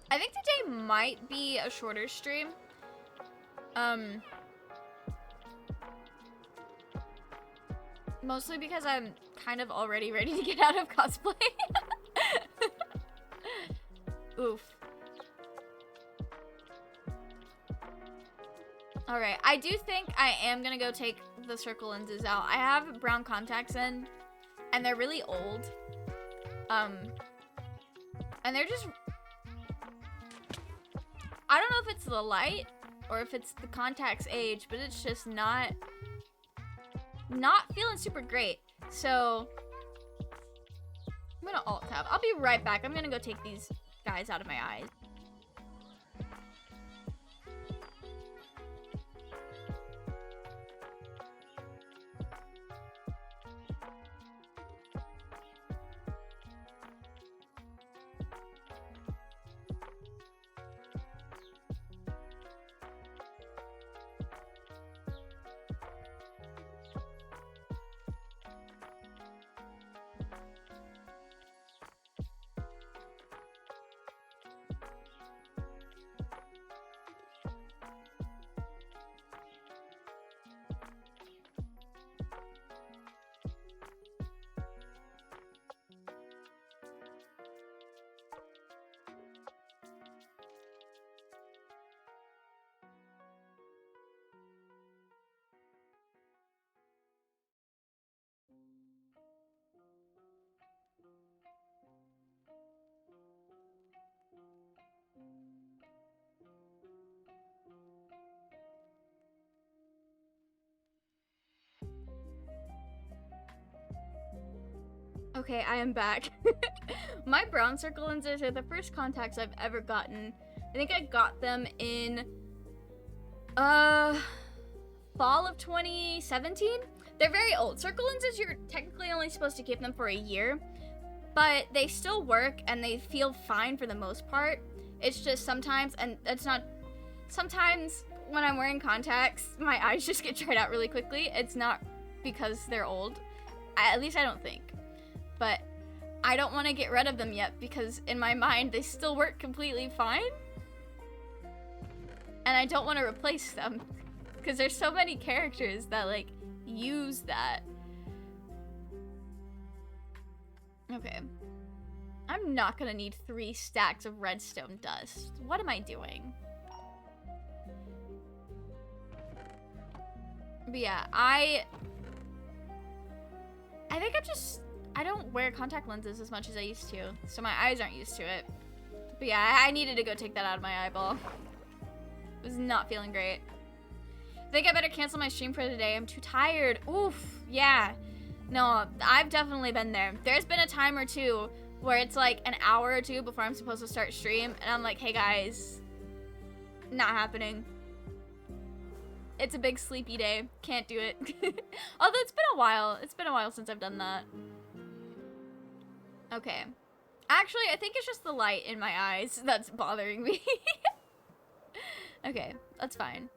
I think today might be a shorter stream. Mostly because I'm kind of already ready to get out of cosplay. Oof. Alright, I do think I am gonna go take the circle lenses out. I have brown contacts in, and they're really old. And they're just... I don't know if it's the light, or if it's the contacts age, but it's just not feeling super great. So, I'm gonna alt-tab. I'll be right back. I'm gonna go take these guys out of my eyes. Okay, I am back. My brown circle lenses are the first contacts I've ever gotten. I think I got them in fall of 2017. They're very old. Circle lenses, you're technically only supposed to keep them for a year, but they still work and they feel fine for the most part. It's just sometimes, and it's not, sometimes when I'm wearing contacts, my eyes just get dried out really quickly. It's not because they're old. At least I don't think. But I don't want to get rid of them yet because in my mind they still work completely fine. And I don't want to replace them because there's so many characters that like use that. Okay. I'm not gonna need 3 stacks of redstone dust. What am I doing? But yeah, I think I don't wear contact lenses as much as I used to, so my eyes aren't used to it. But yeah, I needed to go take that out of my eyeball. It was not feeling great. I think I better cancel my stream for today. I'm too tired. Oof, yeah. No, I've definitely been there. There's been a time or two where it's like an hour or two before I'm supposed to start stream, and I'm like, hey guys, not happening. It's a big sleepy day. Can't do it. Although it's been a while. It's been a while since I've done that. Okay. Actually, I think it's just the light in my eyes that's bothering me. Okay, that's fine.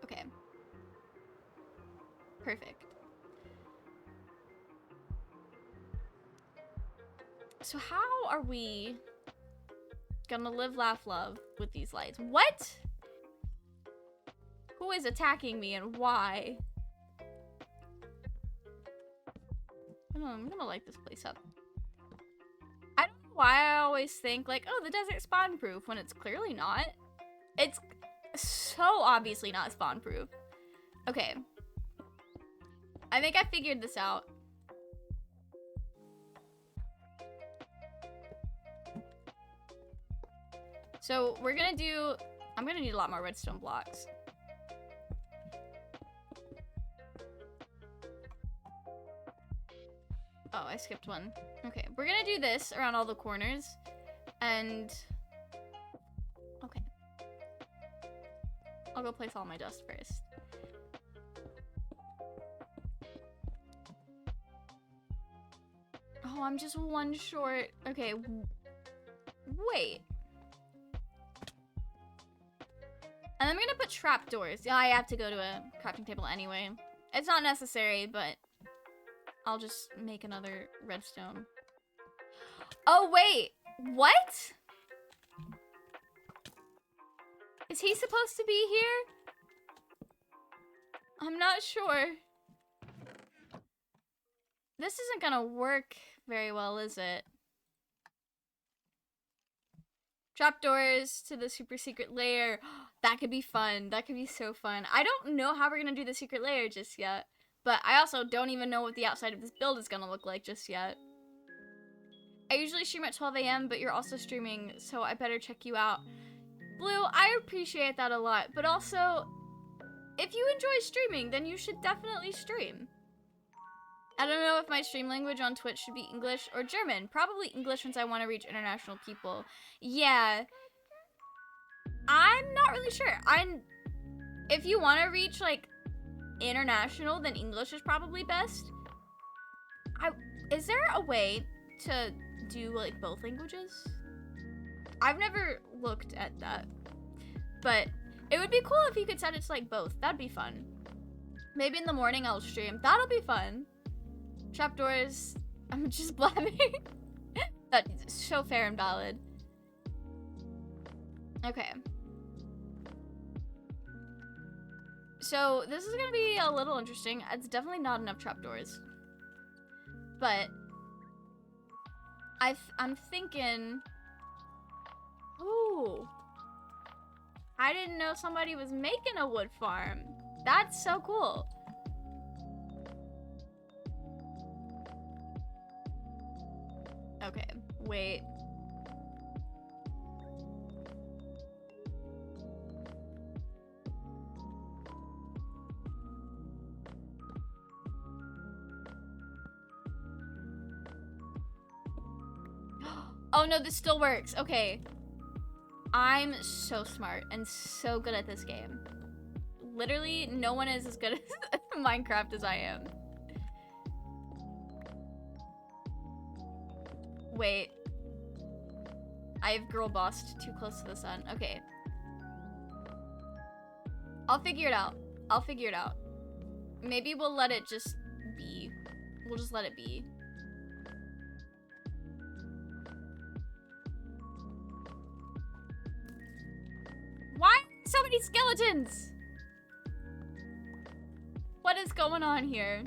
Okay. Perfect. So how are we gonna live, laugh, love with these lights? What? Who is attacking me and why? I'm gonna light this place up. I don't know why I always think like, oh, the desert's spawn proof when it's clearly not. It's so obviously not spawn proof. Okay. I think I figured this out. So we're gonna do, I'm gonna need a lot more redstone blocks. Oh, I skipped one. Okay, we're gonna do this around all the corners. And, okay. I'll go place all my dust first. Oh, I'm just one short. Okay, wait. And I'm gonna put trapdoors. Yeah, I have to go to a crafting table anyway. It's not necessary, but I'll just make another redstone. Oh, wait. What? Is he supposed to be here? I'm not sure. This isn't gonna work very well, is it? Trapdoors to the super secret lair. That could be fun. That could be so fun. I don't know how we're gonna do the secret lair just yet. But I also don't even know what the outside of this build is gonna look like just yet. I usually stream at 12 a.m., but you're also streaming, so I better check you out. Blue, I appreciate that a lot, but also, if you enjoy streaming, then you should definitely stream. I don't know if my stream language on Twitch should be English or German. Probably English since I want to reach international people. Yeah. I'm not really sure. If you want to reach, like, international, then English is probably best. Is there a way to do, like, both languages? I've never looked at that. But it would be cool if you could set it to, like, both. That'd be fun. Maybe in the morning I'll stream. That'll be fun. Trapdoors. I'm just blabbing. That's so fair and valid. Okay. So this is gonna be a little interesting. It's definitely not enough trapdoors. But I'm thinking, ooh, I didn't know somebody was making a wood farm. That's so cool. Okay, wait. Oh no, this still works. Okay. I'm so smart and so good at this game. Literally, no one is as good at Minecraft as I am. Wait. I've girl bossed too close to the sun. Okay. I'll figure it out. I'll figure it out. Maybe we'll let it just be. We'll just let it be. Why so many skeletons? What is going on here?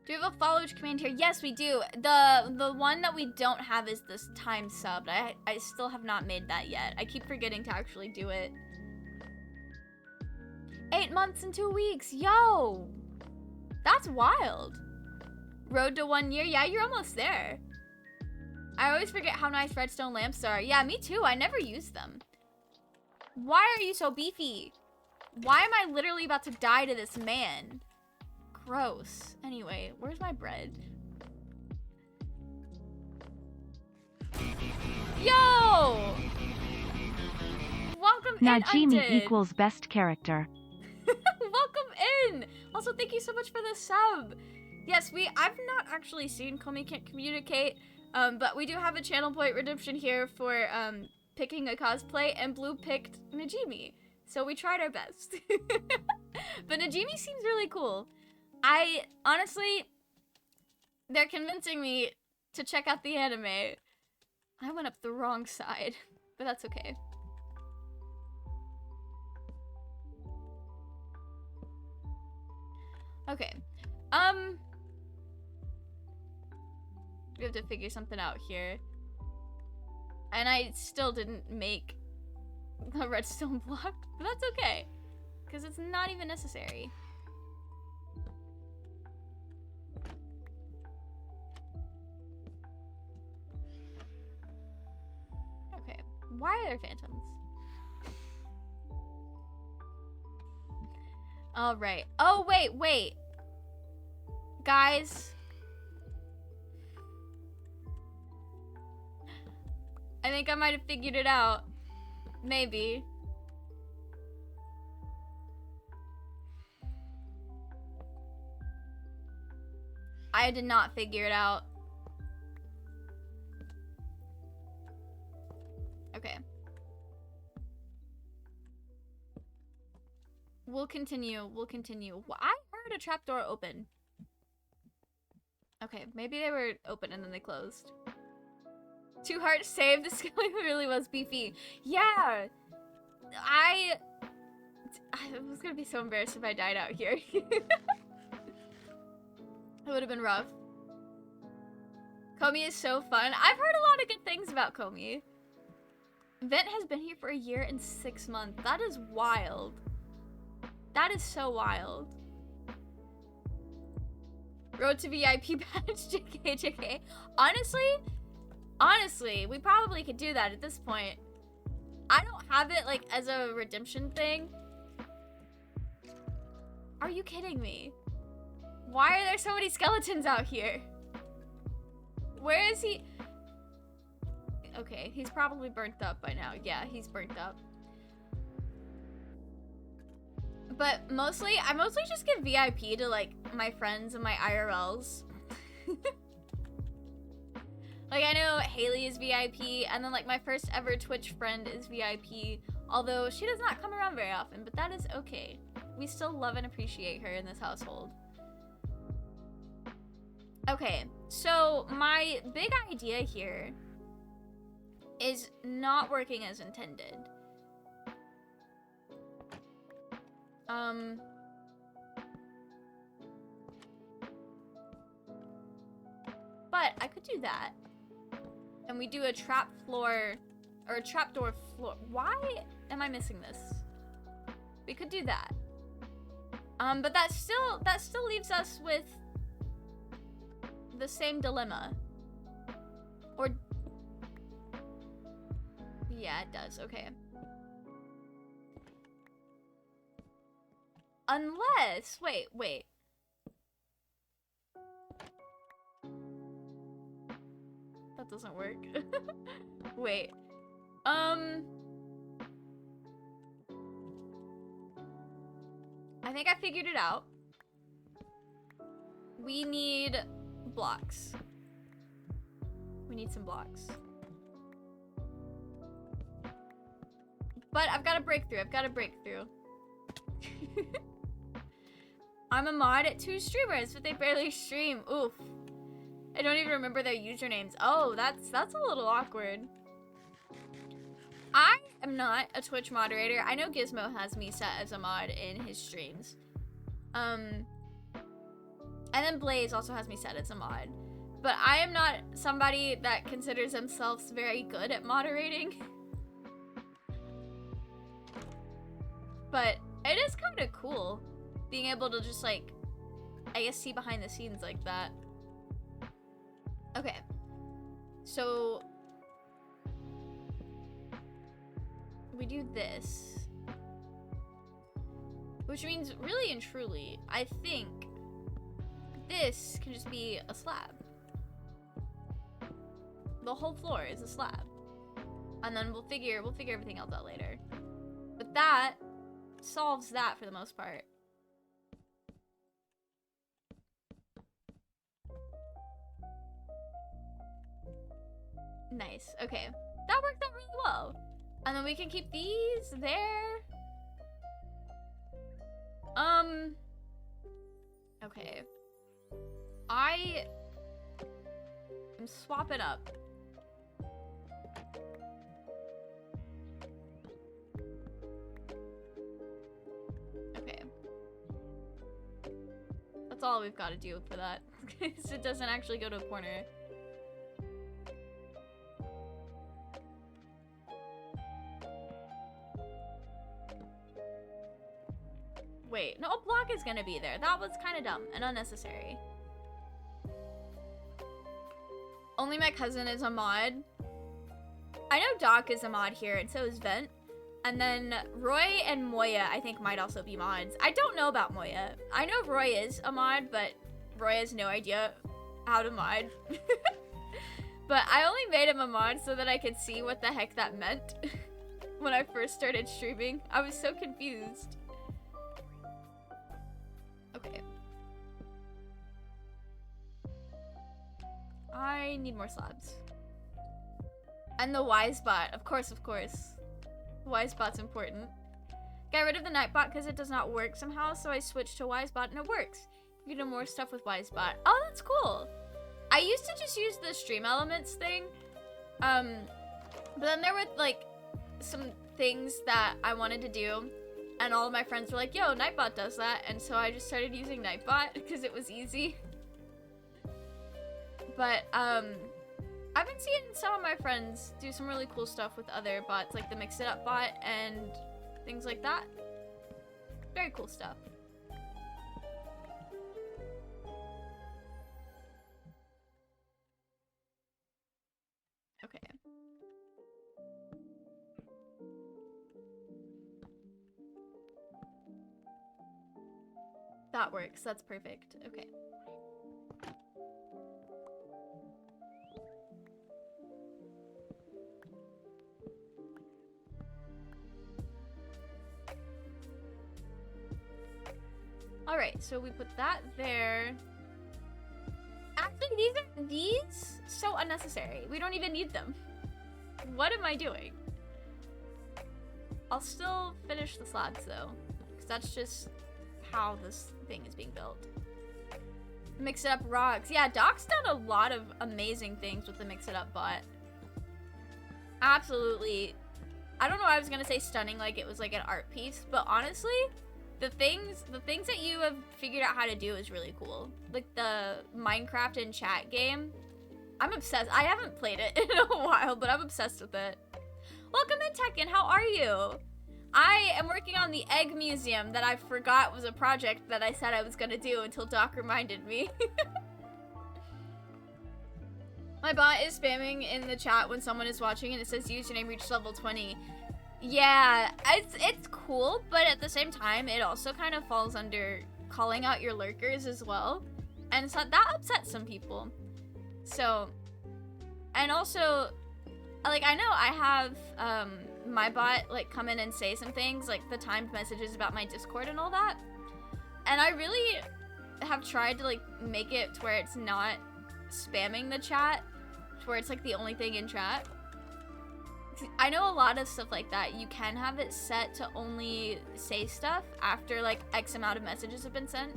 Do you have a follow command here? Yes, we do. The one that we don't have is this time subbed. I still have not made that yet. I keep forgetting to actually do it. 8 months and 2 weeks. Yo! That's wild. Road to 1 year. Yeah, you're almost there. I always forget how nice redstone lamps are. Yeah, me too. I never use them. Why are you so beefy? Why am I literally about to die to this man? Gross. Anyway, where's my bread? Yo! Welcome in, Najimi equals best character. Welcome in! Also, thank you so much for the sub. Yes, I've not actually seen Komi Can't Communicate, but we do have a channel point redemption here for picking a cosplay, and Blue picked Najimi. So we tried our best. But Najimi seems really cool. Honestly, they're convincing me to check out the anime. I went up the wrong side, but that's okay. Okay. We have to figure something out here. And I still didn't make the redstone block, but that's okay. Because it's not even necessary. Okay. Why are there phantoms? Alright. Oh, wait. Guys. I think I might have figured it out. Maybe. I did not figure it out. Okay. We'll continue. I heard a trapdoor open. Okay, maybe they were open and then they closed. 2 hearts saved. The skeleton really was beefy. Yeah! I was gonna be so embarrassed if I died out here. It would have been rough. Komi is so fun. I've heard a lot of good things about Komi. Vent has been here for a year and 6 months. That is wild. That is so wild. Road to VIP badge, JK. Honestly, we probably could do that at this point. I don't have it like as a redemption thing. Are you kidding me? Why are there so many skeletons out here? Where is he? Okay, he's probably burnt up by now. Yeah, he's burnt up. But I mostly just give VIP to like my friends and my IRLs. Like I know Haley is VIP, and then like my first ever Twitch friend is VIP, although she does not come around very often, but that is okay. We still love and appreciate her in this household. Okay, so my big idea here is not working as intended. But I could do that. And we do a trap floor, or a trapdoor floor. Why am I missing this? We could do that. But that still leaves us with the same dilemma. Or, yeah, it does, okay. Unless, wait. That doesn't work. Wait. I think I figured it out. We need blocks. We need some blocks. But I've got a breakthrough. I'm a mod at 2 streamers, but they barely stream. Oof. I don't even remember their usernames. Oh, that's a little awkward. I am not a Twitch moderator. I know Gizmo has me set as a mod in his streams. And then Blaze also has me set as a mod. But I am not somebody that considers themselves very good at moderating. But it is kind of cool being able to just like, I guess, see behind the scenes like that. Okay, so we do this, which means really and truly, I think this can just be a slab. The whole floor is a slab, and then we'll figure everything else out later. But that solves that for the most part. Nice. Okay. That worked out really well. And then we can keep these there. Okay. I am swapping up. Okay. That's all we've got to do for that. Because it doesn't actually go to a corner. Wait, no, a block is gonna be there. That was kind of dumb and unnecessary. Only my cousin is a mod. I know Doc is a mod here, and so is Vent. And then Roy and Moya, I think, might also be mods. I don't know about Moya. I know Roy is a mod, but Roy has no idea how to mod. But I only made him a mod so that I could see what the heck that meant when I first started streaming. I was so confused. Okay. I need more slabs. And the wise bot, of course, of course. Wise bot's important. Got rid of the night bot because it does not work somehow, so I switched to wise bot and it works. You can do more stuff with wise bot. Oh, that's cool. I used to just use the stream elements thing. But then there were like some things that I wanted to do, and all of my friends were like, yo, Nightbot does that, and so I just started using Nightbot because it was easy. But I've been seeing some of my friends do some really cool stuff with other bots, like the Mix It Up bot and things like that. Very cool stuff. Okay. That works. That's perfect. Okay. All right, so we put that there. Actually, these so unnecessary. We don't even need them. What am I doing? I'll still finish the slabs though, because that's just how this thing is being built. Mix It Up rocks. Yeah, Doc's done a lot of amazing things with the Mix It Up bot. Absolutely. I don't know why I was gonna say stunning like it was like an art piece, but honestly, the things that you have figured out how to do is really cool. Like the Minecraft in chat game. I'm obsessed. I haven't played it in a while, but I'm obsessed with it. Welcome in, Tekken. How are you? I am working on the egg museum that I forgot was a project that I said I was gonna do until Doc reminded me. My bot is spamming in the chat when someone is watching and it says username reached level 20. Yeah, it's cool, but at the same time, it also kind of falls under calling out your lurkers as well. And so that upsets some people. So, and also, like, I know I have my bot like come in and say some things, like the timed messages about my Discord and all that. And I really have tried to like make it to where it's not spamming the chat, to where it's like the only thing in chat. I know a lot of stuff like that, you can have it set to only say stuff after like X amount of messages have been sent.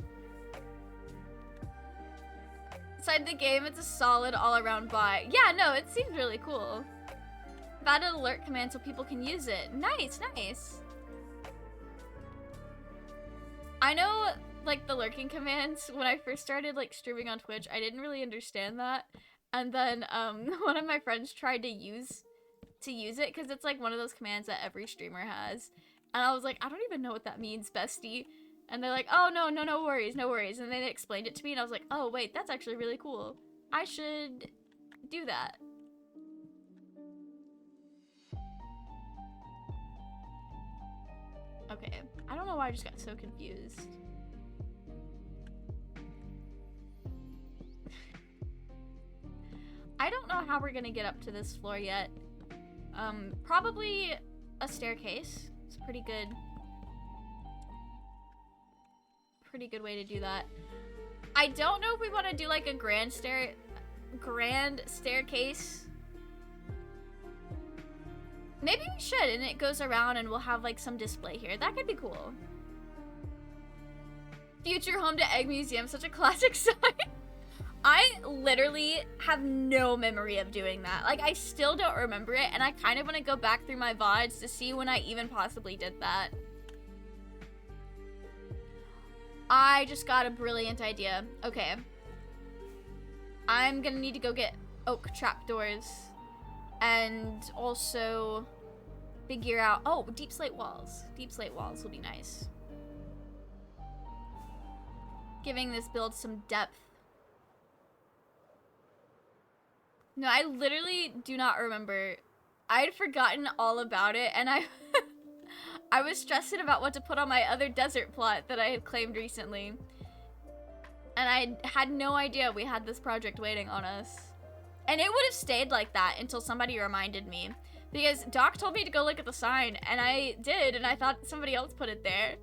Inside the game, it's a solid all-around bot. Yeah, no, it seems really cool. I've added alert command so people can use it. Nice, nice. I know, like, the lurking commands, when I first started, like, streaming on Twitch, I didn't really understand that. And then, one of my friends tried to use it, because it's, like, one of those commands that every streamer has. And I was like, I don't even know what that means, bestie. And they're like, oh, no worries, no worries. And then they explained it to me, and I was like, oh, wait, that's actually really cool. I should do that. Okay, I don't know why I just got so confused. I don't know how we're gonna get up to this floor yet. Probably a staircase. It's pretty good way to do that. I don't know if we want to do like a grand staircase. Maybe we should, and it goes around and we'll have like some display here. That could be cool. Future home to Egg Museum, such a classic sign. I literally have no memory of doing that. Like, I still don't remember it, and I kind of want to go back through my VODs to see when I even possibly did that. I just got a brilliant idea. Okay. I'm gonna need to go get oak trapdoors. And also figure out... Oh, deep slate walls. Deep slate walls will be nice. Giving this build some depth. No, I literally do not remember. I'd forgotten all about it, and I I was stressing about what to put on my other desert plot that I had claimed recently. And I had no idea we had this project waiting on us. And it would have stayed like that until somebody reminded me. Because Doc told me to go look at the sign, and I did, and I thought somebody else put it there.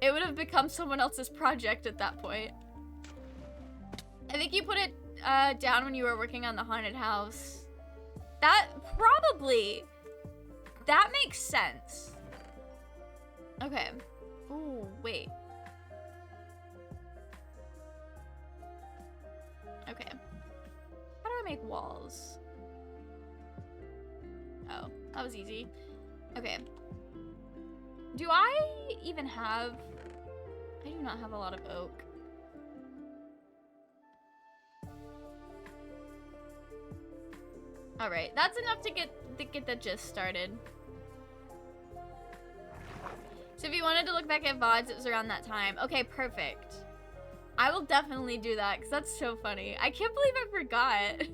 It would have become someone else's project at that point. I think you put it down when you were working on the haunted house. That probably... That makes sense. Okay. Ooh, wait. Okay. How do I make walls? Oh, that was easy. Okay. Do I even have... I do not have a lot of oak. Alright, that's enough to get the gist started. So if you wanted to look back at VODs, it was around that time. Okay, perfect. I will definitely do that, because that's so funny. I can't believe I forgot.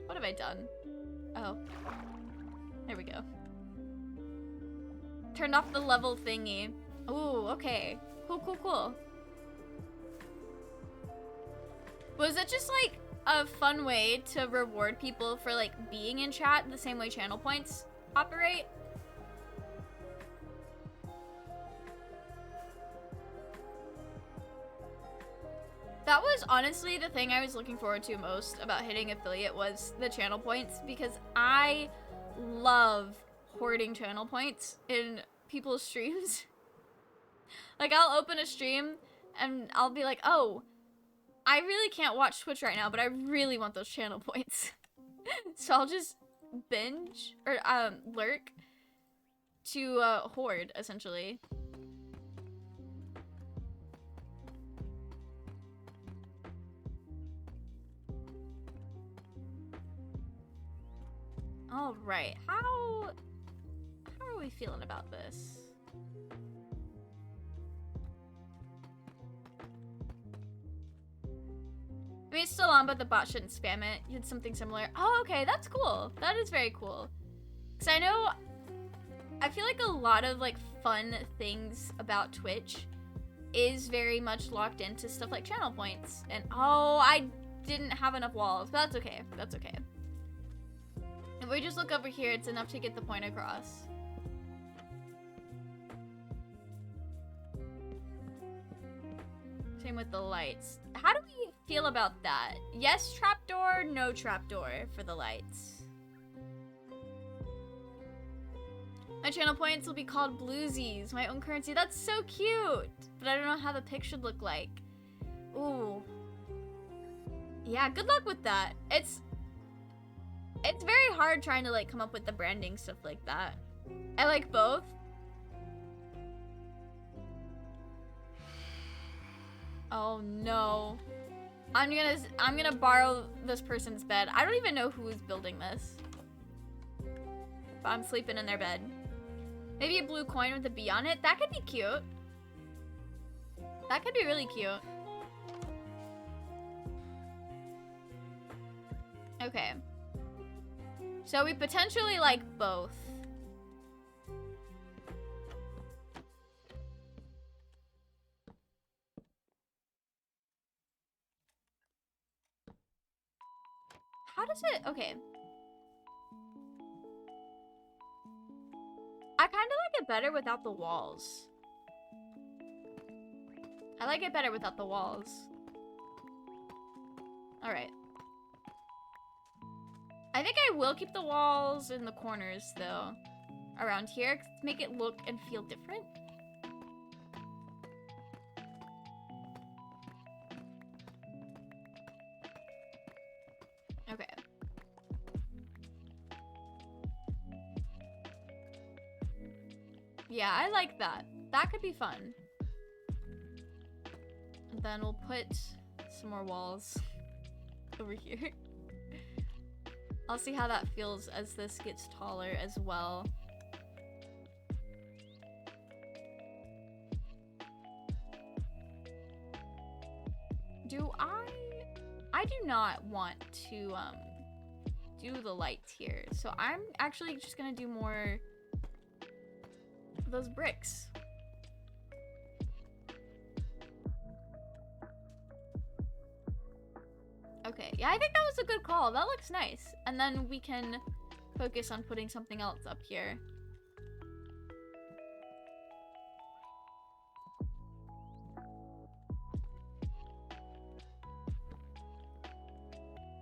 What have I done? Oh. There we go. Turned off the level thingy. Ooh, okay. Cool, cool, cool. Was it just, like, a fun way to reward people for, like, being in chat the same way channel points operate? That was honestly the thing I was looking forward to most about hitting affiliate was the channel points, because I love hoarding channel points in people's streams. Like, I'll open a stream and I'll be like, oh, I really can't watch Twitch right now, but I really want those channel points. So I'll just binge or lurk to hoard, essentially. All right, how are we feeling about this? I mean, it's still on, but the bot shouldn't spam it. You had something similar. Oh, okay, that's cool. That is very cool. Because I feel like a lot of, like, fun things about Twitch is very much locked into stuff like channel points. And, oh, I didn't have enough walls, but that's okay. That's okay. If we just look over here, it's enough to get the point across. Same with the lights. How do we feel about that? Yes trapdoor, no trapdoor for the lights. My channel points will be called Bluesies, my own currency. That's so cute! But I don't know how the pic should look like. Ooh. Yeah, good luck with that. It's very hard trying to, like, come up with the branding stuff like that. I like both. Oh no. I'm gonna borrow this person's bed. I don't even know who's building this. But I'm sleeping in their bed. Maybe a blue coin with a bee on it. That could be cute. That could be really cute. Okay. So we potentially like both. How does it... Okay. I kind of like it better without the walls. I like it better without the walls. Alright. I think I will keep the walls in the corners, though. Around here, to make it look and feel different. Okay. Yeah, I like that. That could be fun. And then we'll put some more walls over here. I'll see how that feels as this gets taller as well. I do not want to do the lights here. So I'm actually just gonna do more of those bricks. Okay, yeah, I think that was a good call. That looks nice. And then we can focus on putting something else up here.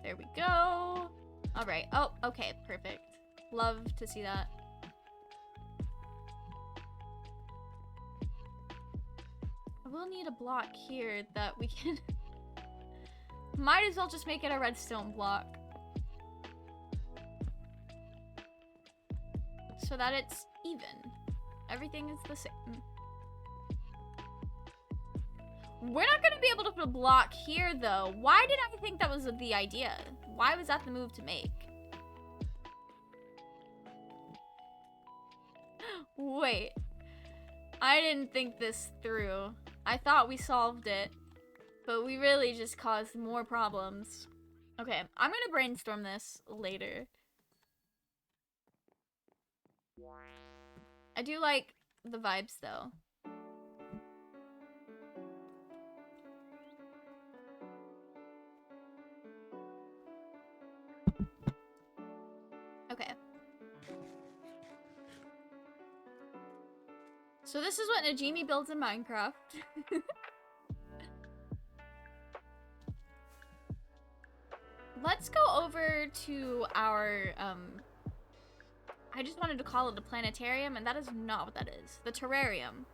There we go. All right. Oh, okay, perfect. Love to see that. I will need a block here that we can... Might as well just make it a redstone block. So that it's even. Everything is the same. We're not going to be able to put a block here, though. Why did I think that was the idea? Why was that the move to make? Wait. I didn't think this through. I thought we solved it. But we really just caused more problems. Okay, I'm gonna brainstorm this later. I do like the vibes, though. Okay. So this is what Najimi builds in Minecraft. Let's go over to our, I just wanted to call it a planetarium, and that is not what that is. The terrarium.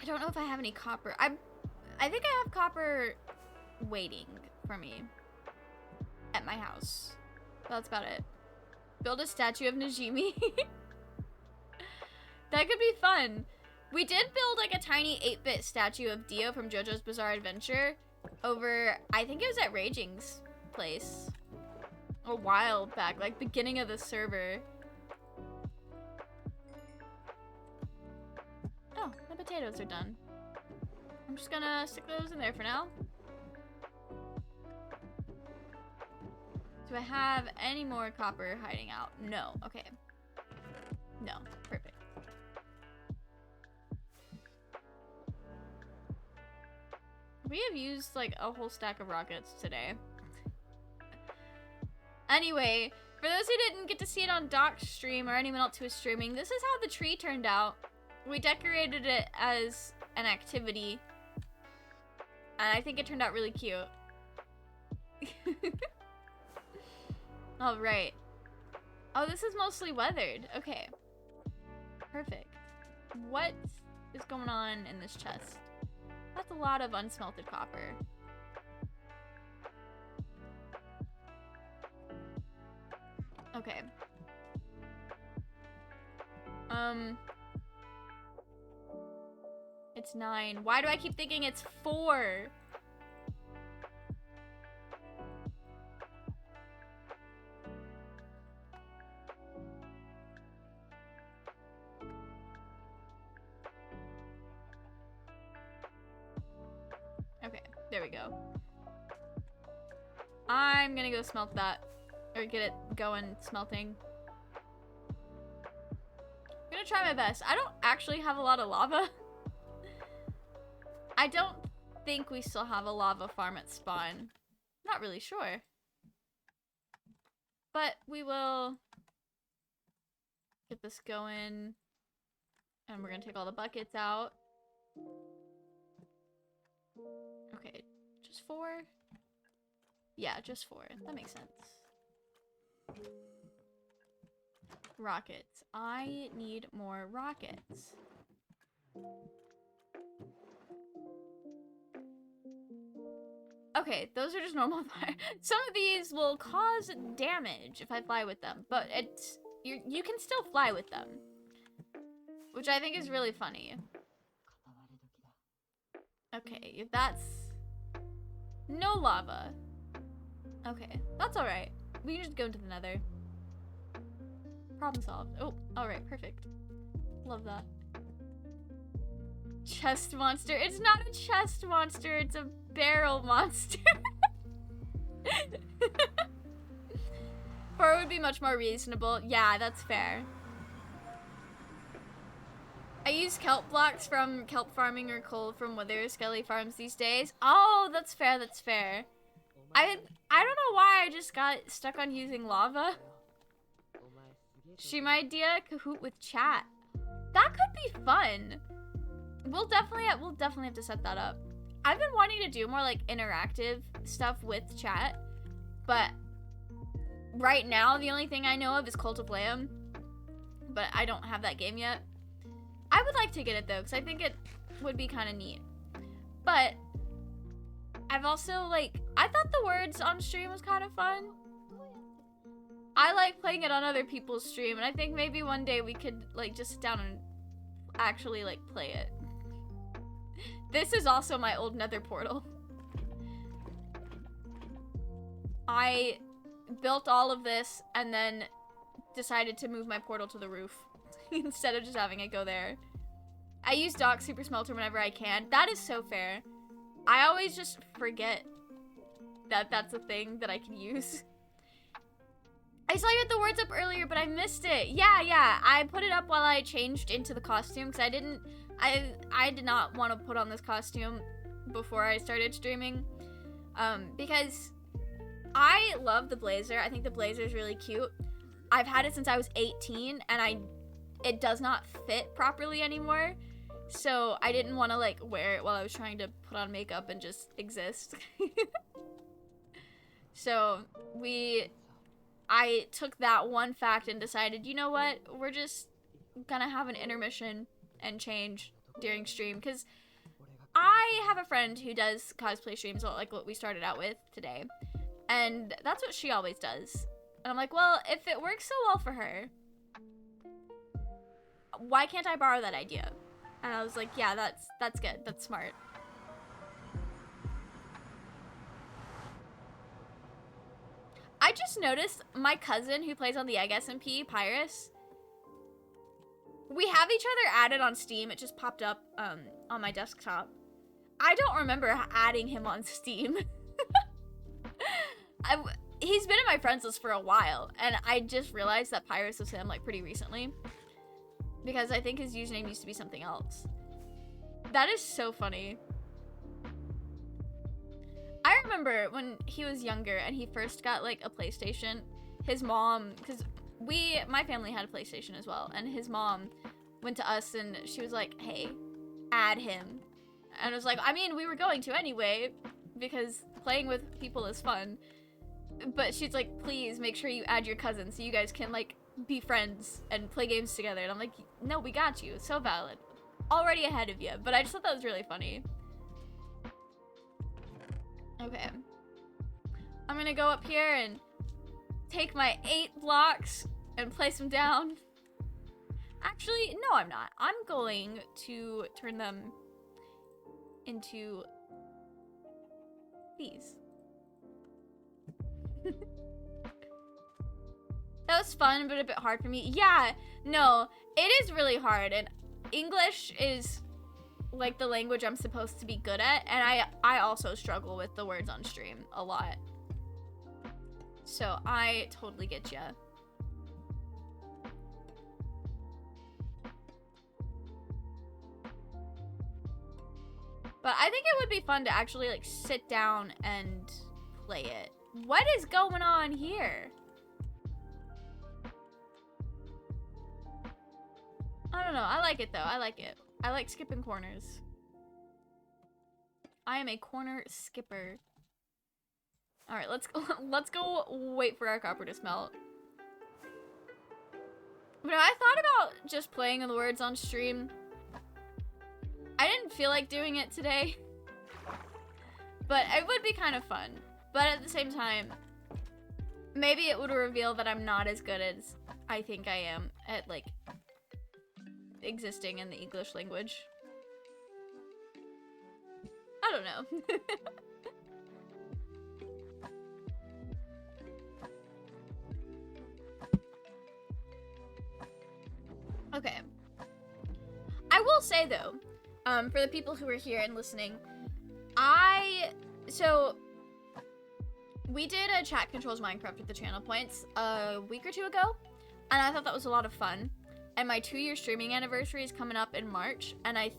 I don't know if I have any copper. I think I have copper waiting for me at my house. That's about it. Build a statue of Najimi. That could be fun. We did build like a tiny 8-bit statue of Dio from JoJo's Bizarre Adventure over, I think it was at Raging's place a while back, like beginning of the server. Oh, the potatoes are done. I'm just gonna stick those in there for now. Do I have any more copper hiding out? No. Okay. No. Perfect. We have used like a whole stack of rockets today. Anyway, for those who didn't get to see it on Doc's stream or anyone else who was streaming, this is how the tree turned out. We decorated it as an activity. And I think it turned out really cute. Alright. Oh, this is mostly weathered. Okay. Perfect. What is going on in this chest? That's a lot of unsmelted copper. Okay. It's 9. Why do I keep thinking it's 4? Okay, there we go. I'm gonna go smelt that. Or get it going, smelting. I'm gonna try my best. I don't actually have a lot of lava. I don't think we still have a lava farm at spawn. Not really sure. But we will get this going. And we're gonna take all the buckets out. Okay, just 4? Yeah, just 4. That makes sense. Rockets. I need more rockets. Okay, those are just normal fire. Some of these will cause damage if I fly with them, but you can still fly with them. Which I think is really funny. Okay, that's... No lava. Okay, that's alright. We can just go into the nether. Problem solved. Oh, alright, perfect. Love that. Chest monster. It's not a chest monster, it's a barrel monster. Or it would be much more reasonable. Yeah, that's fair. I use kelp blocks from kelp farming or coal from Wither Skelly farms these days. Oh, that's fair, that's fair. I don't know why I just got stuck on using lava. She my idea, Kahoot with chat. That could be fun. We'll definitely have to set that up. I've been wanting to do more like interactive stuff with chat, but right now the only thing I know of is Cult of Lamb, but I don't have that game yet. I would like to get it though, because I think it would be kind of neat. But I've also like, I thought the words on stream was kind of fun. I like playing it on other people's stream, and I think maybe one day we could like just sit down and actually like play it. This is also my old nether portal. I built all of this and then decided to move my portal to the roof instead of just having it go there. I use Dock Super Smelter whenever I can. That is so fair. I always just forget that that's a thing that I can use. I saw you had the words up earlier, but I missed it. Yeah. I put it up while I changed into the costume because I did not want to put on this costume before I started streaming. Because I love the blazer. I think the blazer is really cute. I've had it since I was 18 and it does not fit properly anymore. So I didn't want to like wear it while I was trying to put on makeup and just exist. So I took that one fact and decided, you know what? We're just gonna have an intermission and change during stream. Because I have a friend who does cosplay streams like what we started out with today. And that's what she always does. And I'm like, well, if it works so well for her, why can't I borrow that idea? And I was like, yeah, that's good. That's smart. I just noticed my cousin who plays on the Egg SMP, Pyrus, we have each other added on Steam. It just popped up on my desktop. I don't remember adding him on Steam. He's been in my friends list for a while, and I just realized that Pyrus was him like pretty recently. Because I think his username used to be something else. That is so funny. I remember when he was younger and he first got like a PlayStation, his mom, because my family had a PlayStation as well, and his mom went to us and she was like, hey, add him. And I was like, I mean, we were going to anyway, because playing with people is fun. But she's like, please make sure you add your cousin so you guys can like be friends and play games together. And I'm like, no, we got you. It's so valid. Already ahead of you. But I just thought that was really funny. Okay. I'm gonna go up here and take my 8 blocks and place them down. Actually, no, I'm not. I'm going to turn them into these. That was fun, but a bit hard for me. Yeah, no, it is really hard, and English is like the language I'm supposed to be good at, and I also struggle with the words on stream a lot. So I totally get ya. But I think it would be fun to actually like sit down and play it. What is going on here? I don't know. I like it though. I like it. I like skipping corners. I am a corner skipper. All right, let's go wait for our copper to smelt. But I thought about just playing the words on stream. I didn't feel like doing it today, but it would be kind of fun. But at the same time, maybe it would reveal that I'm not as good I think I am at, like, existing in the English language. I don't know. Okay. I will say, though, for the people who are here and listening, so, we did a Chat Controls Minecraft with the channel points a week or two ago, and I thought that was a lot of fun. And my 2-year streaming anniversary is coming up in March, and I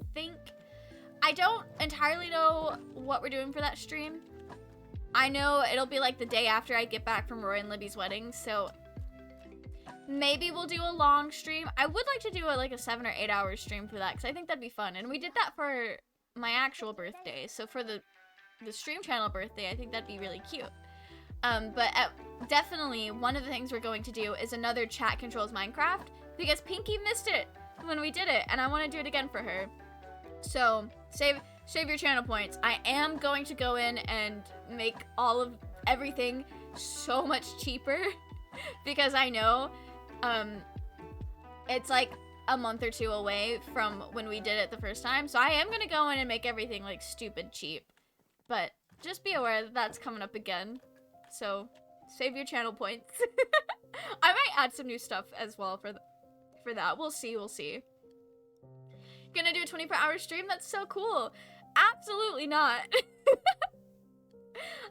don't entirely know what we're doing for that stream. I know it'll be like the day after I get back from Roy and Libby's wedding, so maybe we'll do a long stream. I would like to do like a 7 or 8 hour stream for that, because I think that'd be fun. And we did that for my actual birthday, so for the stream channel birthday, I think that'd be really cute. Definitely one of the things we're going to do is another Chat Controls Minecraft, because Pinky missed it when we did it, and I want to do it again for her. So save your channel points. I am going to go in and make all of everything so much cheaper because I know it's like a month or 2 away from when we did it the first time. So I am going to go in and make everything like stupid cheap. But just be aware that that's coming up again. So save your channel points. I might add some new stuff as well for that. We'll see. Gonna do a 24-hour stream? That's so cool. Absolutely not.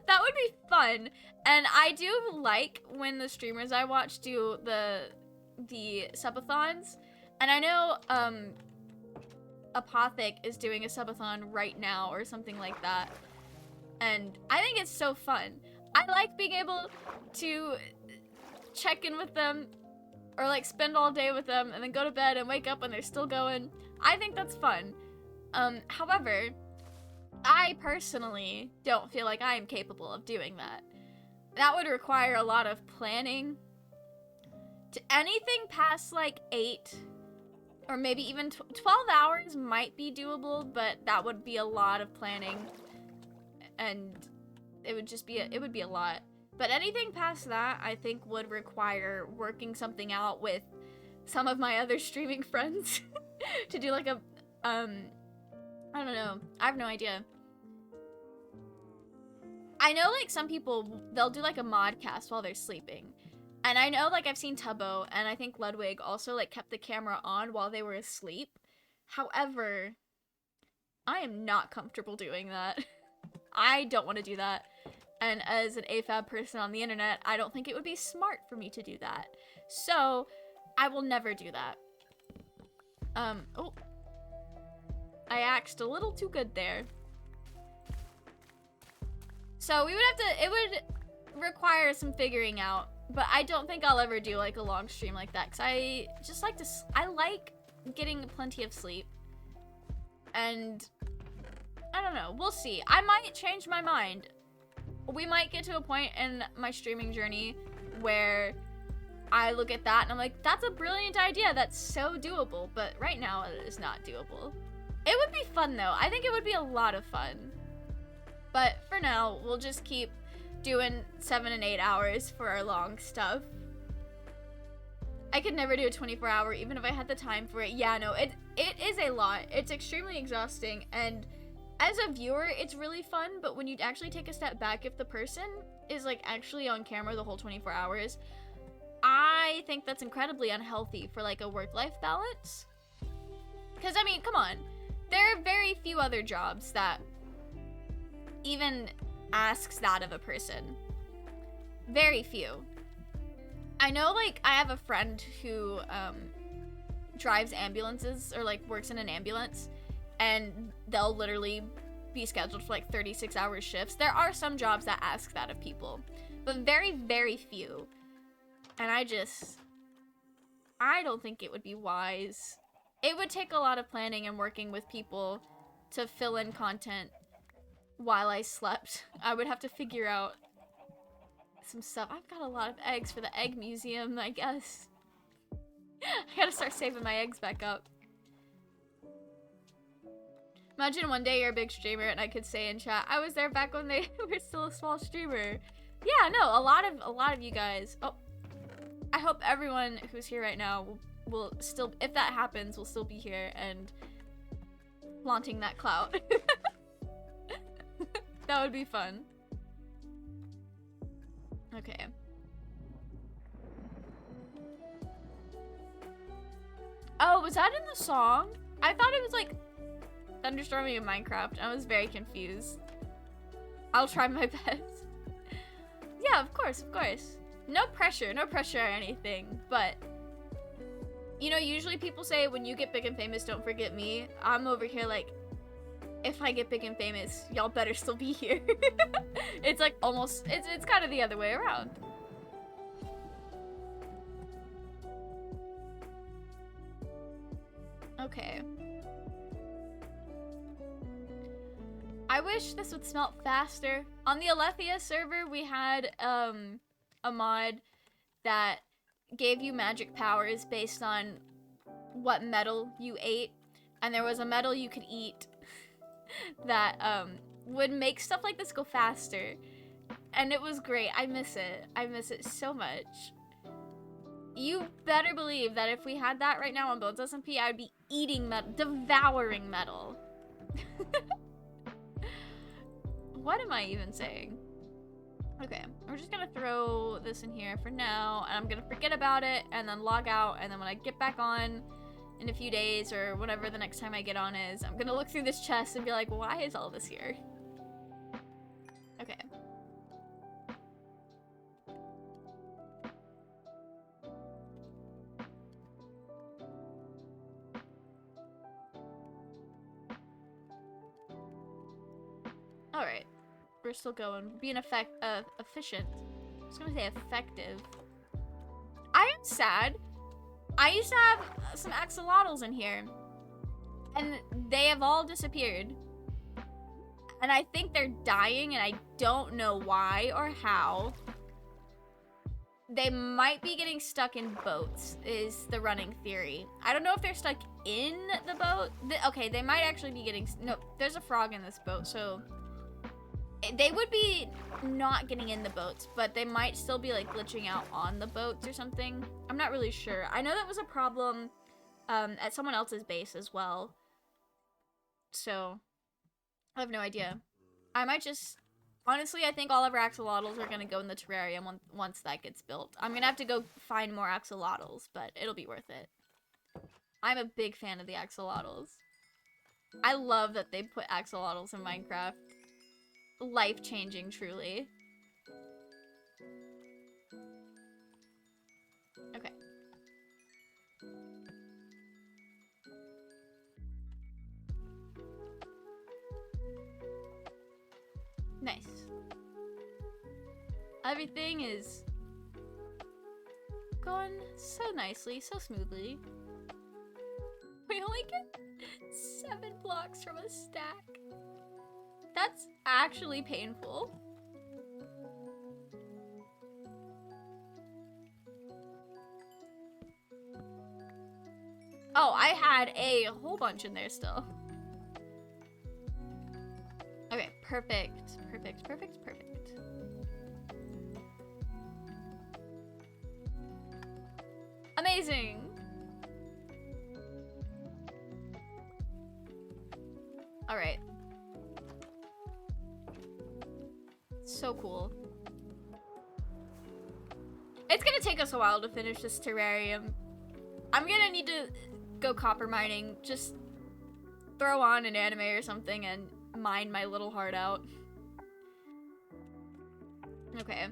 That would be fun. And I do like when the streamers I watch do the subathons. And I know Apothic is doing a subathon right now or something like that. And I think it's so fun. I like being able to check in with them or like spend all day with them and then go to bed and wake up when they're still going. I think that's fun. However, I personally don't feel like I am capable of doing that. That would require a lot of planning. Anything past like 8 or maybe even 12 hours might be doable, but that would be a lot of planning and it would be a lot. But anything past that, I think would require working something out with some of my other streaming friends to do like a, I don't know. I have no idea. I know like some people, they'll do like a modcast while they're sleeping. And I know like I've seen Tubbo and I think Ludwig also like kept the camera on while they were asleep. However, I am not comfortable doing that. I don't want to do that. And as an AFAB person on the internet, I don't think it would be smart for me to do that. So, I will never do that. Oh. I axed a little too good there. So, we would have to, it would require some figuring out. But I don't think I'll ever do like a long stream like that. Because I just like I like getting plenty of sleep. And, I don't know, we'll see. I might change my mind. We might get to a point in my streaming journey where I look at that and I'm like, that's a brilliant idea. That's so doable. But right now it is not doable. It would be fun though. I think it would be a lot of fun. But for now, we'll just keep doing 7 and 8 hours for our long stuff. I could never do a 24-hour even if I had the time for it. Yeah, no, it is a lot. It's extremely exhausting and as a viewer, it's really fun, but when you actually take a step back, if the person is like actually on camera the whole 24 hours, I think that's incredibly unhealthy for like a work-life balance. Because, I mean, come on. There are very few other jobs that even asks that of a person. Very few. I know, like, I have a friend who drives ambulances or like works in an ambulance. And they'll literally be scheduled for like 36-hour shifts. There are some jobs that ask that of people, but very, very few. And I don't think it would be wise. It would take a lot of planning and working with people to fill in content while I slept. I would have to figure out some stuff. I've got a lot of eggs for the egg museum, I guess. I gotta start saving my eggs back up. Imagine one day you're a big streamer and I could say in chat, I was there back when they were still a small streamer. Yeah, no, a lot of you guys. Oh, I I hope everyone who's here right now will still, if that happens, will still be here and flaunting that clout. That would be fun. Okay. Oh, was that in the song? I thought it was like thunderstorming in Minecraft. I was very confused. I'll try my best. Yeah, of course, of course. No pressure or anything, but you know, usually people say when you get big and famous, don't forget me. I'm over here like, if I get big and famous, y'all better still be here. It's like almost, it's kind of the other way around. Okay. I wish this would smelt faster. On the Alethea server, we had a mod that gave you magic powers based on what metal you ate, and there was a metal you could eat that would make stuff like this go faster, and it was great. I miss it so much. You better believe that if we had that right now on Bones SMP, I'd be eating metal, devouring metal. What am I even saying? Okay, we're just gonna throw this in here for now, and I'm gonna forget about it, and then log out, and then when I get back on in a few days, or whatever the next time I get on is, I'm gonna look through this chest and be like, why is all this here? Okay. Alright. We're still going. Being efficient. I was gonna say effective. I am sad. I used to have some axolotls in here, and they have all disappeared. And I think they're dying, and I don't know why or how. They might be getting stuck in boats, is the running theory. I don't know if they're stuck in the boat. Okay, they might actually be getting... No, there's a frog in this boat, so... They would be not getting in the boats, but they might still be like glitching out on the boats or something. I'm not really sure. I know that was a problem at someone else's base as well. So, I have no idea. I might just... Honestly, I think all of our axolotls are going to go in the terrarium once that gets built. I'm going to have to go find more axolotls, but it'll be worth it. I'm a big fan of the axolotls. I love that they put axolotls in Minecraft. Life-changing, truly. Okay. Nice. Everything is going so nicely, so smoothly. We only get 7 blocks from a stack. That's actually painful. Oh, I had a whole bunch in there still. Okay, perfect. Perfect, perfect, perfect. Amazing! Alright. So cool. It's gonna take us a while to finish this terrarium. I'm gonna need to go copper mining. Just throw on an anime or something and mine my little heart out. Okay.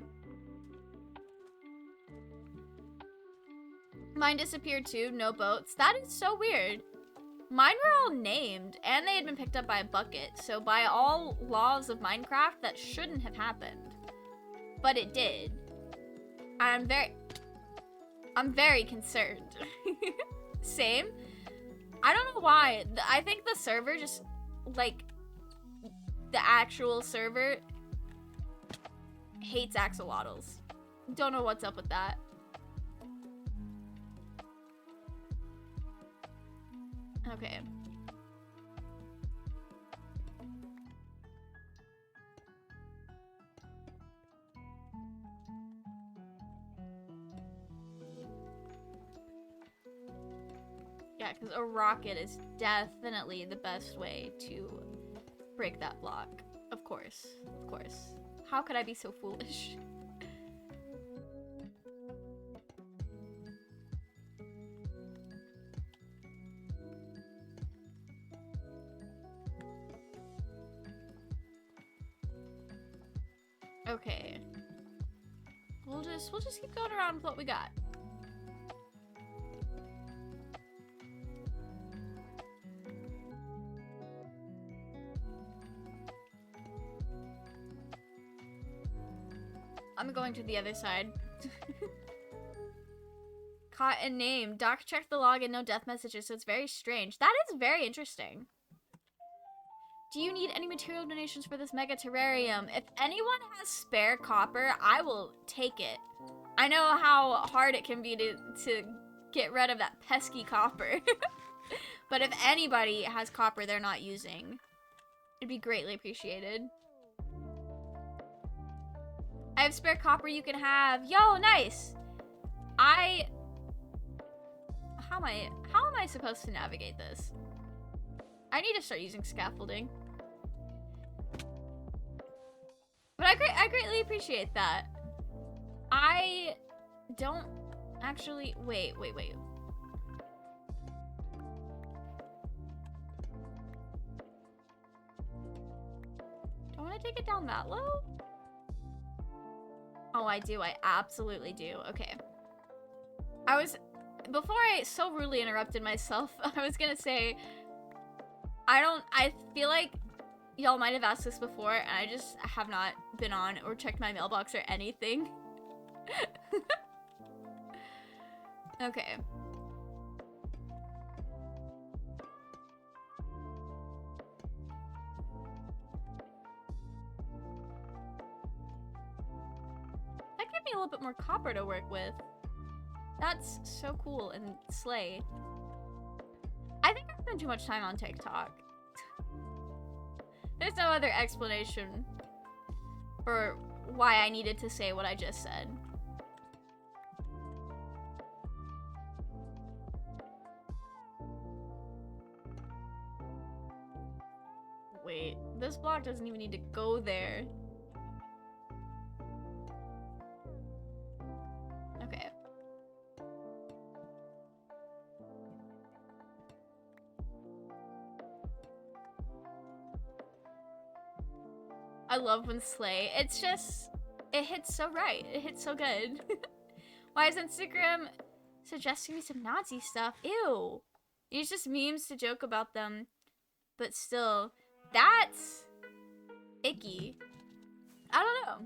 Mine disappeared too, no boats. That is so weird. Mine were all named, and they had been picked up by a bucket, so by all laws of Minecraft, that shouldn't have happened. But it did. I'm very concerned. Same. I don't know why. I think the server just, like, the actual server hates axolotls. Don't know what's up with that. Okay. Yeah, because a rocket is definitely the best way to break that block. Of course. Of course. How could I be so foolish? Okay. We'll just keep going around with what we got. I'm going to the other side. Caught and named. Doc checked the log and no death messages, so it's very strange. That is very interesting. Do you need any material donations for this mega terrarium? If anyone has spare copper, I will take it. I know how hard it can be to get rid of that pesky copper. But if anybody has copper they're not using, it'd be greatly appreciated. I have spare copper you can have. Yo, nice. How am I supposed to navigate this? I need to start using scaffolding. But I greatly appreciate that. I don't actually... Wait. Don't want to take it down that low? Oh, I do. I absolutely do. Okay. Before I so rudely interrupted myself, I was gonna say, I feel like y'all might have asked this before, and I just have not been on or checked my mailbox or anything. Okay. That gave me a little bit more copper to work with. That's so cool and slay. I think I spend too much time on TikTok. There's no other explanation for why I needed to say what I just said. Wait, this block doesn't even need to go there. Okay. I love when slay. It's just, it hits so right. It hits so good. Why is Instagram suggesting me some Nazi stuff? Ew. It's just memes to joke about them. But still, that's icky. I don't know.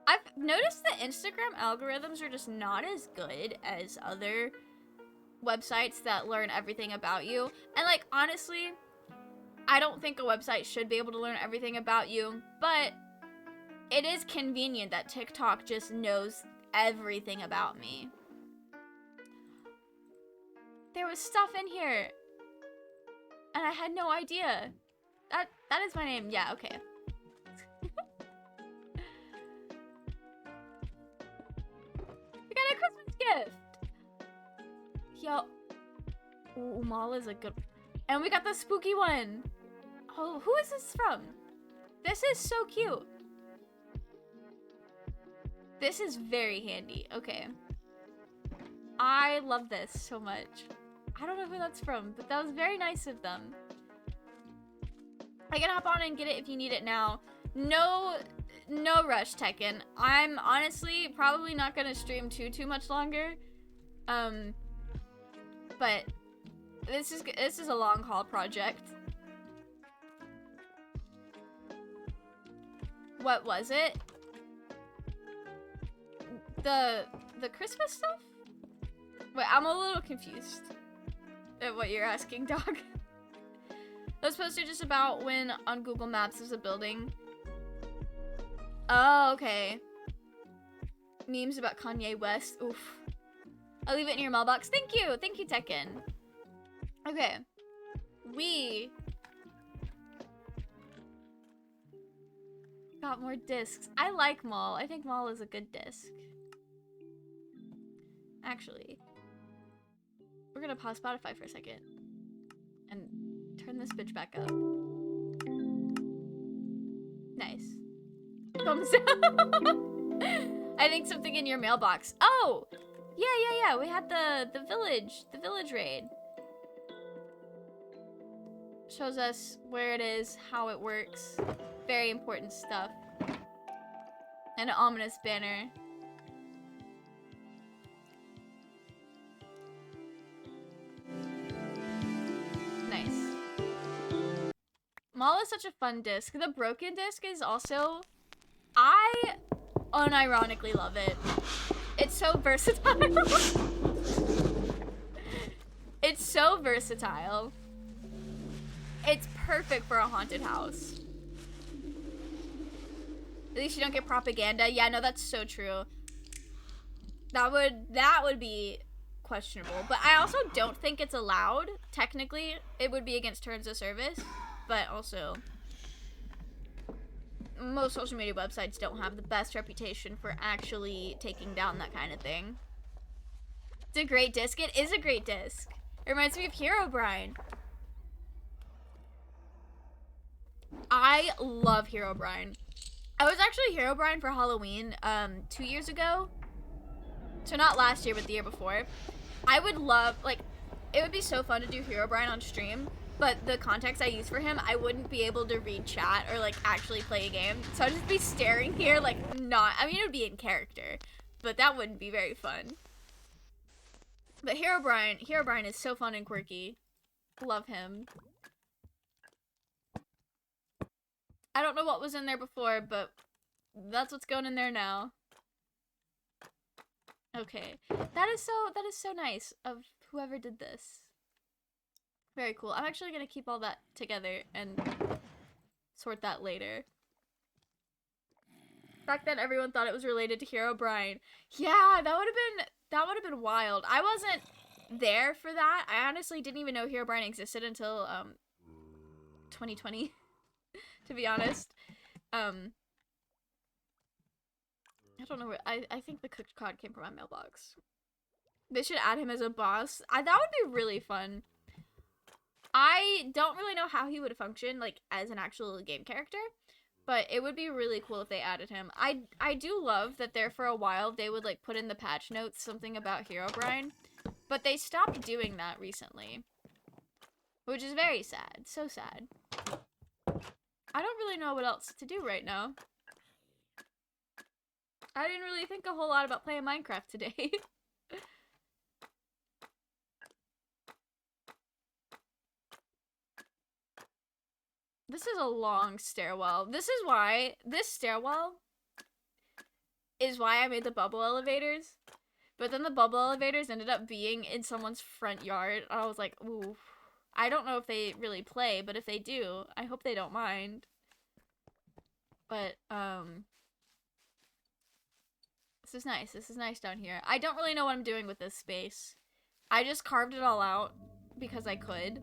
I've noticed that Instagram algorithms are just not as good as other websites that learn everything about you. And like, honestly, I don't think a website should be able to learn everything about you, but it is convenient that TikTok just knows everything about me. There was stuff in here, and I had no idea. That is my name. Yeah, okay. We got a Christmas gift! Yo. Ooh, Mal is a good... And we got the spooky one! Oh, who is this from? This is so cute. This is very handy. Okay. I love this so much. I don't know who that's from, but that was very nice of them. I can hop on and get it if you need it now. No rush, Tekken. I'm honestly probably not gonna stream too much longer. But this is a long haul project. What was it? The Christmas stuff? Wait, I'm a little confused at what you're asking, dog. Those posts are just about when on Google Maps there's a building. Oh, okay. Memes about Kanye West. Oof. I'll leave it in your mailbox. Thank you, Tekken. Okay. We got more discs. I like Maul. I think Maul is a good disc. Actually. We're gonna pause Spotify for a second and turn this bitch back up. Nice. Thumbs down. I think something in your mailbox. Oh, yeah. We had the village raid. Shows us where it is, how it works. Very important stuff. And an ominous banner. Nice. Mall is such a fun disc. The broken disc is also... I unironically love it. It's so versatile. It's so versatile. It's perfect for a haunted house. At least you don't get propaganda. Yeah, no, that's so true. That would be questionable. But I also don't think it's allowed. Technically, it would be against terms of service. But also, most social media websites don't have the best reputation for actually taking down that kind of thing. It's a great disc. It is a great disc. It reminds me of Herobrine. I love Herobrine. I was actually Herobrine for Halloween 2 years ago. So not last year, but the year before. I would love, like, it would be so fun to do Herobrine on stream, but the context I use for him, I wouldn't be able to read chat or, like, actually play a game. So I'd just be staring here, like, not, I mean, it would be in character, but that wouldn't be very fun. But Herobrine is so fun and quirky. Love him. I don't know what was in there before, but that's what's going in there now. Okay. That is so nice of whoever did this. Very cool. I'm actually gonna keep all that together and sort that later. Back then everyone thought it was related to Herobrine. Yeah, that would have been wild. I wasn't there for that. I honestly didn't even know Herobrine existed until 2020. To be honest. I don't know where, I think the cooked cod came from my mailbox. They should add him as a boss. That would be really fun. I don't really know how he would function, like, as an actual game character, but it would be really cool if they added him. I do love that there for a while they would, like, put in the patch notes something about Herobrine, but they stopped doing that recently, which is very sad. So sad. I don't really know what else to do right now. I didn't really think a whole lot about playing Minecraft today. This is a long stairwell. This stairwell is why I made the bubble elevators. But then the bubble elevators ended up being in someone's front yard. I was like, ooh. I don't know if they really play, but if they do, I hope they don't mind. But, this is nice. This is nice down here. I don't really know what I'm doing with this space. I just carved it all out because I could.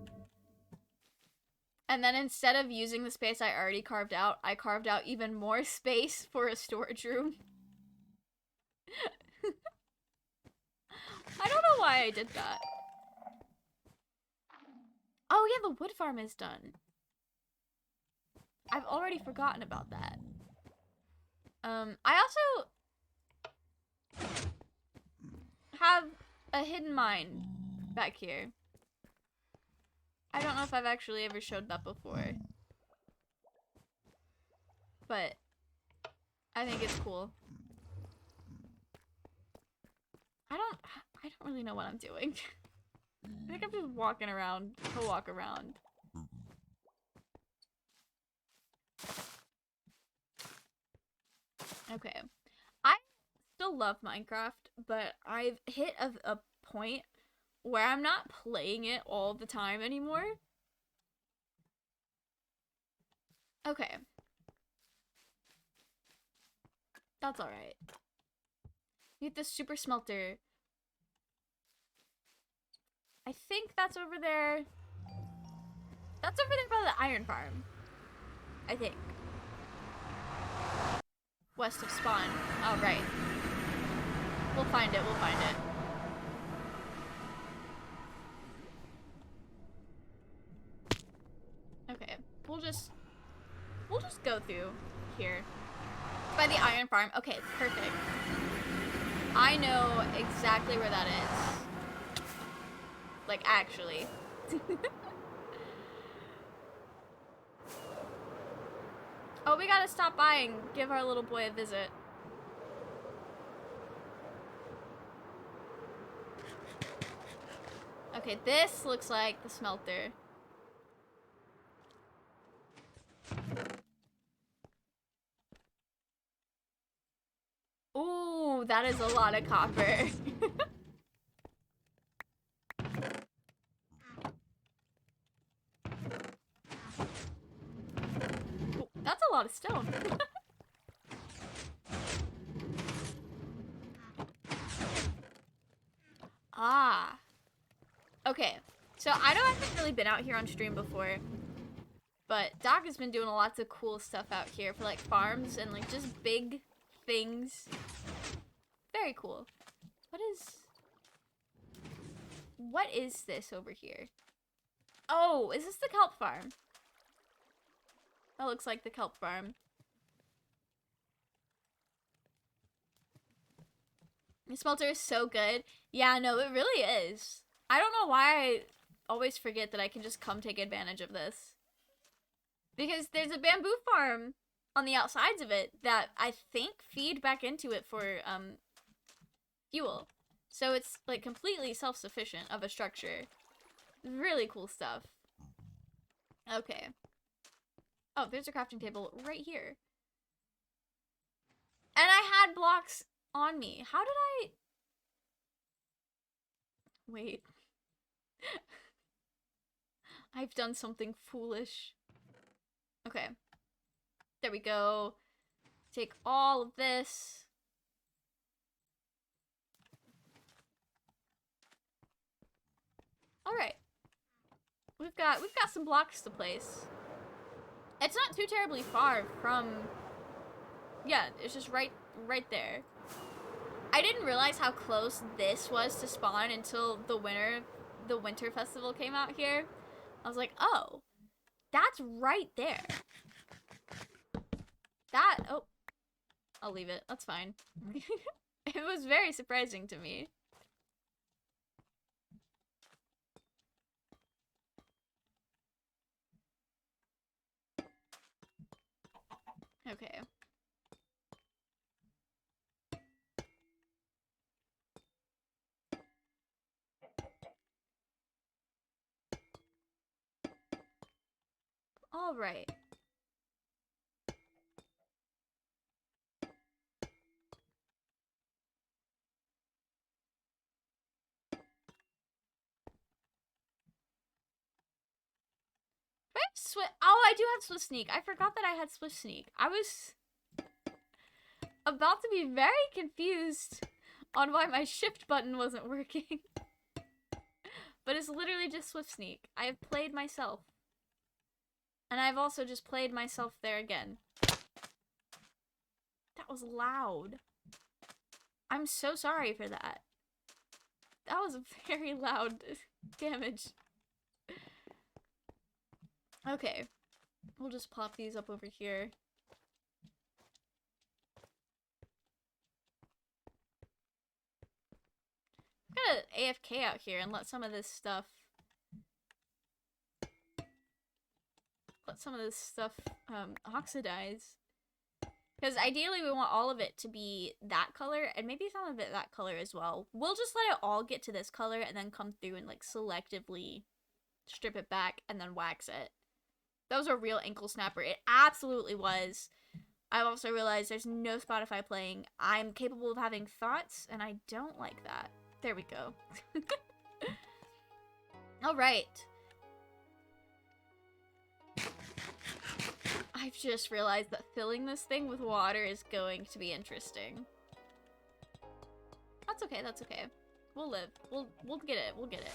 And then instead of using the space I already carved out, I carved out even more space for a storage room. I don't know why I did that. Oh yeah, the wood farm is done. I've already forgotten about that. I also have a hidden mine back here. I don't know if I've actually ever showed that before. But I think it's cool. I don't really know what I'm doing. I think I'm just walking around to walk around. Okay. I still love Minecraft, but I've hit a point where I'm not playing it all the time anymore. Okay. That's alright. Get this super smelter. I think that's over there. That's over there by the iron farm. I think. West of spawn. Oh, right. We'll find it, we'll find it. just go through here. By the iron farm. Okay, perfect. I know exactly where that is. Like, actually. Oh, we gotta stop by and give our little boy a visit. Okay, this looks like the smelter. Ooh, that is a lot of copper. Ooh, that's a lot of stone. Ah. Okay, so I haven't really been out here on stream before, but Doc has been doing lots of cool stuff out here for like farms and like just big things. Very cool. What is this over here? Oh, is this the kelp farm? That looks like the kelp farm. The smelter is so good. Yeah, no, it really is. I don't know why I always forget that I can just come take advantage of this. Because there's a bamboo farm on the outsides of it that I think feed back into it for fuel. So it's like completely self-sufficient of a structure. Really cool stuff. Okay. Oh, there's a crafting table right here. And I had blocks on me. How did I... Wait. I've done something foolish. Okay. There we go. Take all of this. Alright. We've got some blocks to place. It's not too terribly far from... Yeah, it's just right there. I didn't realize how close this was to spawn until the winter festival came out here. I was like, oh, that's right there. Oh, I'll leave it. That's fine. It was very surprising to me. Okay. All right. Oh, I do have Swift Sneak. I forgot that I had Swift Sneak. I was about to be very confused on why my shift button wasn't working. But it's literally just Swift Sneak. I have played myself. And I've also just played myself there again. That was loud. I'm so sorry for that. That was a very loud damage. Okay. We'll just pop these up over here. I'm gonna AFK out here and let some of this stuff oxidize. Because ideally we want all of it to be that color, and maybe some of it that color as well. We'll just let it all get to this color and then come through and like selectively strip it back and then wax it. That was a real ankle snapper. It absolutely was. I've also realized there's no Spotify playing. I'm capable of having thoughts, and I don't like that. There we go. Alright. I've just realized that filling this thing with water is going to be interesting. That's okay, that's okay. We'll live. We'll get it. We'll get it.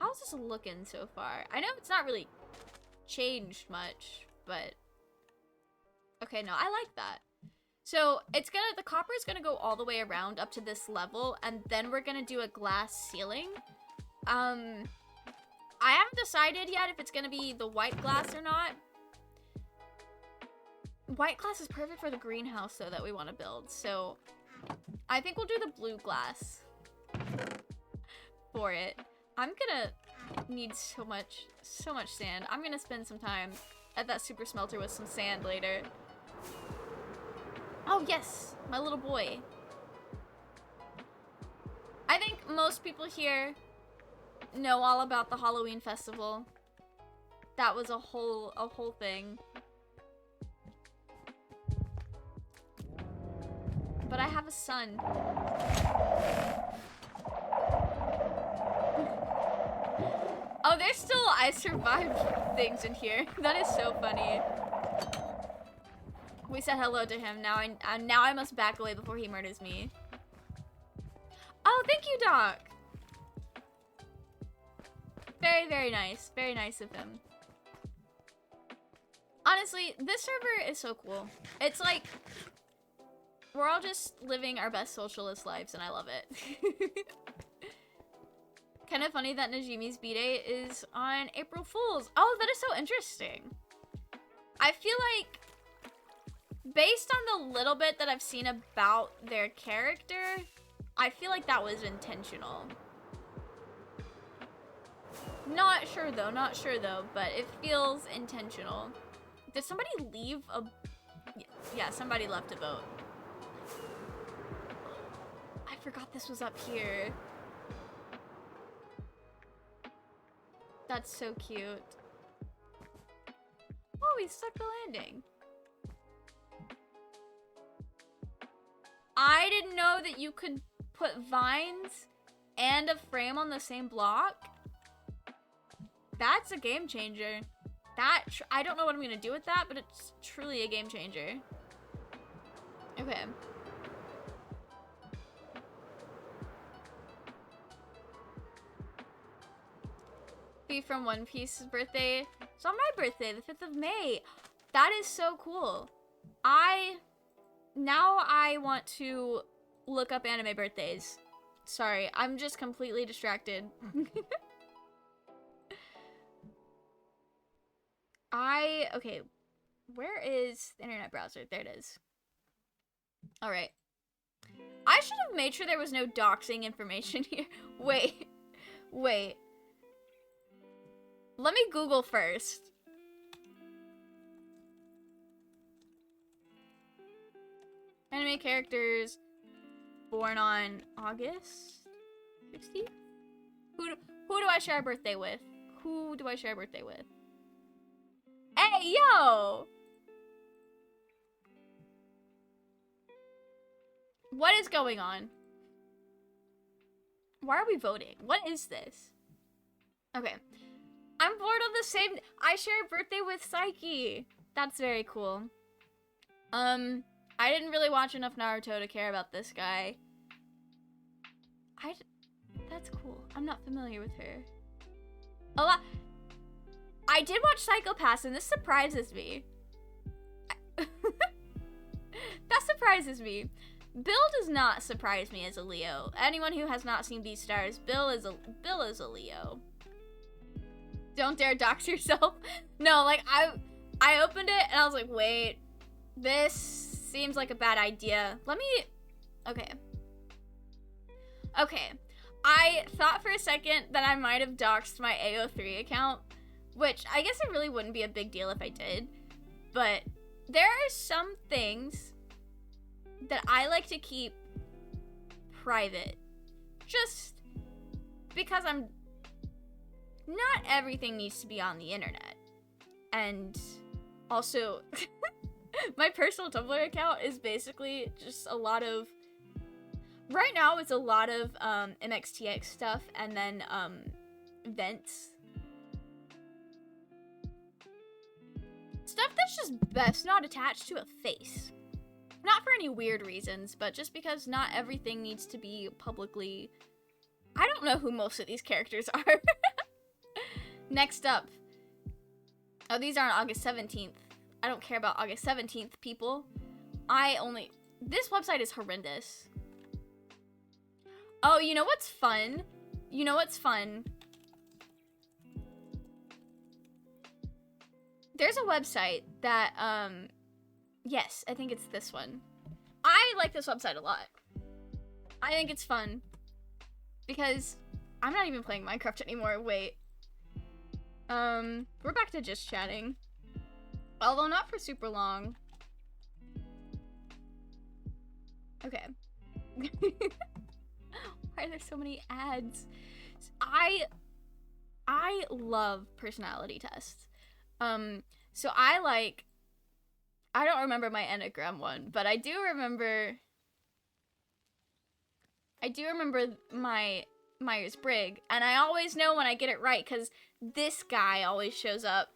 How's this looking so far? I know it's not really changed much, but... Okay, no, I like that. So, the copper is gonna go all the way around up to this level, and then we're gonna do a glass ceiling. I haven't decided yet if it's gonna be the white glass or not. White glass is perfect for the greenhouse, though, that we want to build. So I think we'll do the blue glass for it. I'm gonna need so much sand. I'm gonna spend some time at that super smelter with some sand later. Oh, yes, my little boy. I think most people here know all about the Halloween festival. That was a whole thing. But I have a son. Oh, there's still I survived things in here. That is so funny. We said hello to him. Now I must back away before he murders me. Oh, thank you, Doc. Very, very nice. Very nice of him. Honestly, this server is so cool. It's like we're all just living our best socialist lives, and I love it. Kind of funny that Najimi's B-Day is on April Fool's. Oh, that is so interesting. I feel like, based on the little bit that I've seen about their character, I feel like that was intentional. Not sure though, but it feels intentional. Did somebody leave a... Yeah, somebody left a vote. I forgot this was up here. That's so cute. Oh, we stuck the landing. I didn't know that you could put vines and a frame on the same block. That's a game changer. I don't know what I'm gonna do with that, but it's truly a game changer. Okay. Be from One Piece's birthday. It's on my birthday, the 5th of May. That is so cool. Now I want to look up anime birthdays. Sorry, I'm just completely distracted. Okay, where is the internet browser? There it is. All right. I should have made sure there was no doxing information here. Wait. Let me Google first. Anime characters born on August 16th? Who do I share a birthday with? Who do I share a birthday with? Hey, yo! What is going on? Why are we voting? What is this? Okay. I'm bored of the same... I share a birthday with Psyche. That's very cool. I didn't really watch enough Naruto to care about this guy. That's cool. I'm not familiar with her. I did watch Psycho Pass, and this surprises me. That surprises me. Bill does not surprise me as a Leo. Anyone who has not seen Beastars, Bill is a Leo. Don't dare dox yourself. No, like I opened it and I was like, wait, this seems like a bad idea. Okay. I thought for a second that I might have doxed my AO3 account, which I guess it really wouldn't be a big deal if I did. But there are some things that I like to keep private. Just because not everything needs to be on the internet. And also, my personal Tumblr account is basically just a lot of... Right now, it's a lot of MXTX stuff and then events. Stuff that's just best not attached to a face. Not for any weird reasons, but just because not everything needs to be publicly... I don't know who most of these characters are. Next up. Oh, these are on August 17th. I don't care about August 17th, people. This website is horrendous. Oh, you know what's fun? there's a website that, yes, I think it's this one. I like this website a lot. I think it's fun. Because I'm not even playing Minecraft anymore. Wait. We're back to just chatting. Although not for super long. Okay. Why are there so many ads? I love personality tests. So I don't remember my Enneagram one, but I do remember my Myers-Briggs, and I always know when I get it right, because this guy always shows up.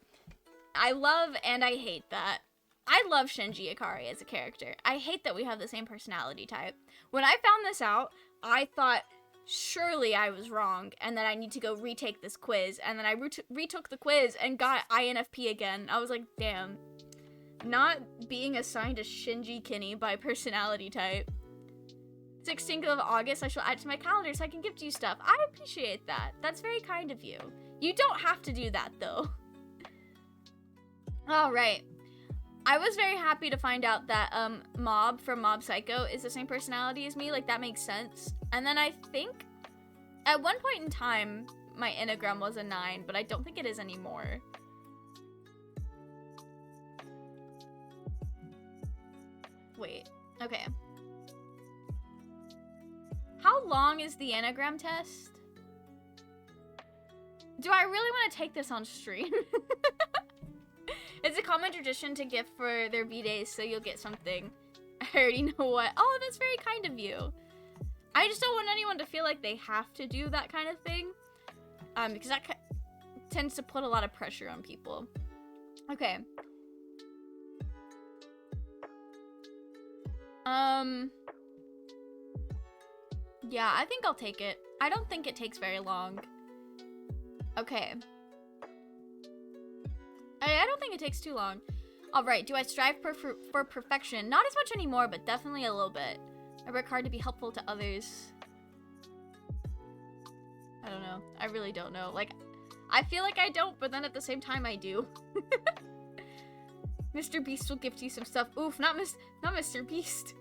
I love and I hate that. I love Shinji Ikari as a character. I hate that we have the same personality type. When I found this out, I thought, surely I was wrong, and that I need to go retake this quiz, and then I retook the quiz and got INFP again. I was like, damn. Not being assigned a Shinji Kinney by personality type. 16th of August, I shall add to my calendar so I can gift you stuff. I appreciate that. That's very kind of you. You don't have to do that, though. Alright. I was very happy to find out that Mob from Mob Psycho is the same personality as me. Like, that makes sense. And then I think at one point in time, my Enneagram was a 9, but I don't think it is anymore. Wait. Okay. How long is the Enneagram test? Do I really want to take this on stream? It's a common tradition to gift for their B-days, so you'll get something. I already know what. Oh, that's very kind of you. I just don't want anyone to feel like they have to do that kind of thing. Because that tends to put a lot of pressure on people. Okay. Yeah, I think I'll take it. I don't think it takes very long. Okay. I don't think it takes too long. Alright, do I strive for perfection? Not as much anymore, but definitely a little bit. I work hard to be helpful to others. I don't know. I really don't know. Like, I feel like I don't, but then at the same time I do. Mr. Beast will gift you some stuff. Oof, not Mr. Beast.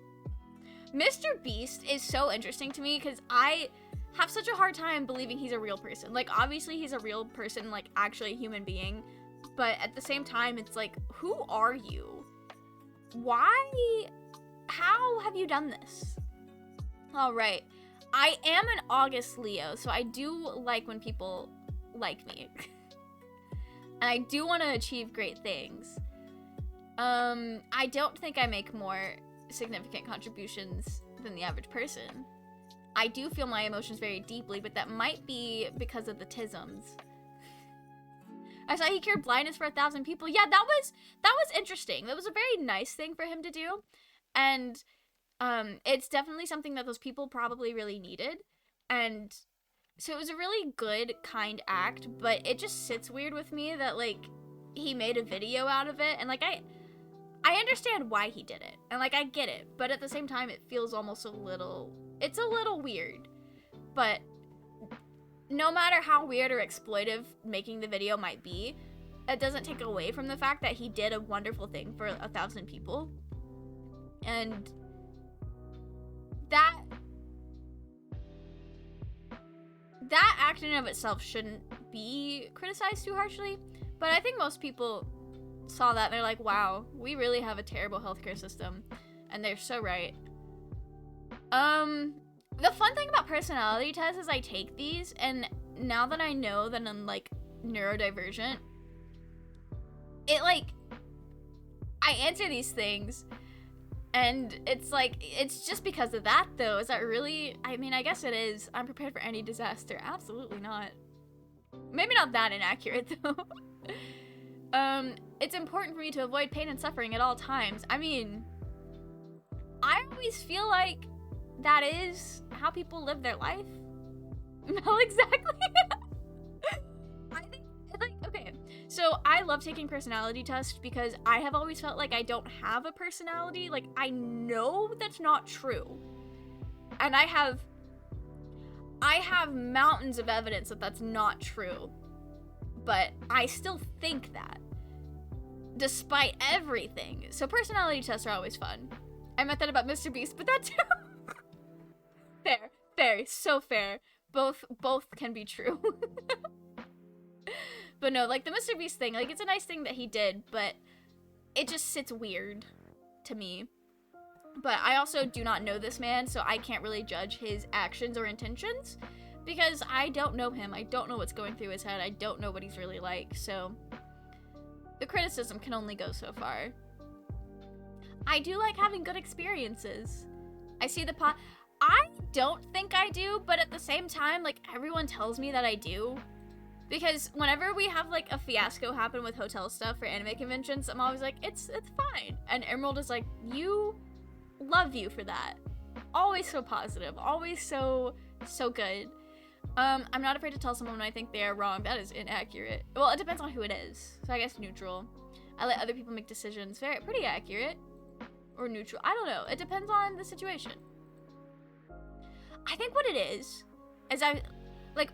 Mr. Beast is so interesting to me because I have such a hard time believing he's a real person. Like, obviously he's a real person, like, actually a human being. But at the same time, it's like, who are you? Why? How have you done this? All right. I am an August Leo, so I do like when people like me. And I do want to achieve great things. I don't think I make more significant contributions than the average person. I do feel my emotions very deeply, but that might be because of the tisms. I saw he cured blindness for 1,000 people. Yeah, that was interesting. That was a very nice thing for him to do. And it's definitely something that those people probably really needed. And so it was a really good, kind act, but it just sits weird with me that, like, he made a video out of it. And, like, I understand why he did it. And, like, I get it. But at the same time, it feels almost it's a little weird. But no matter how weird or exploitive making the video might be, it doesn't take away from the fact that he did a wonderful thing for 1,000 people. And that act in and of itself shouldn't be criticized too harshly. But I think most people saw that and they're like, wow, we really have a terrible healthcare system. And they're so right. The fun thing about personality tests is I take these, and now that I know that I'm, like, neurodivergent, it, like, I answer these things, and it's like, it's just because of that, though. Is that really? I mean, I guess it is. I'm prepared for any disaster. Absolutely not. Maybe not that inaccurate, though. It's important for me to avoid pain and suffering at all times. I mean, I always feel like that is how people live their life. Not exactly. I think, like, okay. So I love taking personality tests because I have always felt like I don't have a personality. Like, I know that's not true. And I have mountains of evidence that that's not true. But I still think that. despite everything. So personality tests are always fun. I meant that about Mr. Beast, but that too. Fair, so fair. Both can be true. But no, like the Mr. Beast thing, like it's a nice thing that he did, but it just sits weird to me. But I also do not know this man, so I can't really judge his actions or intentions because I don't know him. I don't know what's going through his head. I don't know what he's really like, so the criticism can only go so far. I do like having good experiences. I see the I don't think I do, but at the same time, like, everyone tells me that I do. Because whenever we have, like, a fiasco happen with hotel stuff for anime conventions, I'm always like, it's fine. And Emerald is like, love you for that. Always so positive. Always so good. I'm not afraid to tell someone when I think they are wrong. That is inaccurate. Well, it depends on who it is. So I guess neutral. I let other people make decisions. Pretty accurate. Or neutral. I don't know. It depends on the situation. I think what it is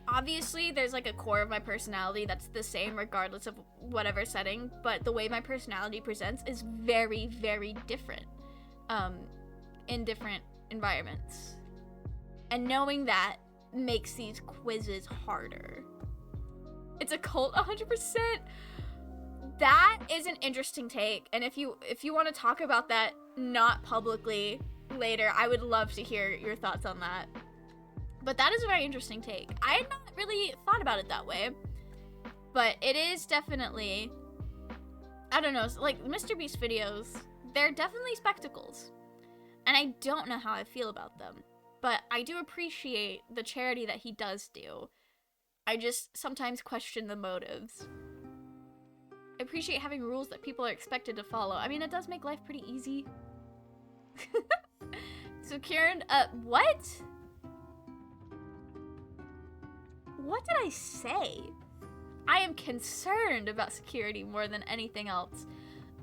obviously there's like a core of my personality that's the same regardless of whatever setting, but the way my personality presents is very, very different in different environments. And knowing that makes these quizzes harder. It's a cult 100%. That is an interesting take, and if you want to talk about that not publicly later, I would love to hear your thoughts on that. But that is a very interesting take. I had not really thought about it that way, but it is definitely, I don't know, like Mr. Beast videos, they're definitely spectacles, and I don't know how I feel about them, but I do appreciate the charity that he does do. I just sometimes question the motives. I appreciate having rules that people are expected to follow. I mean, it does make life pretty easy. So Kieran, what? What did I say? I am concerned about security more than anything else.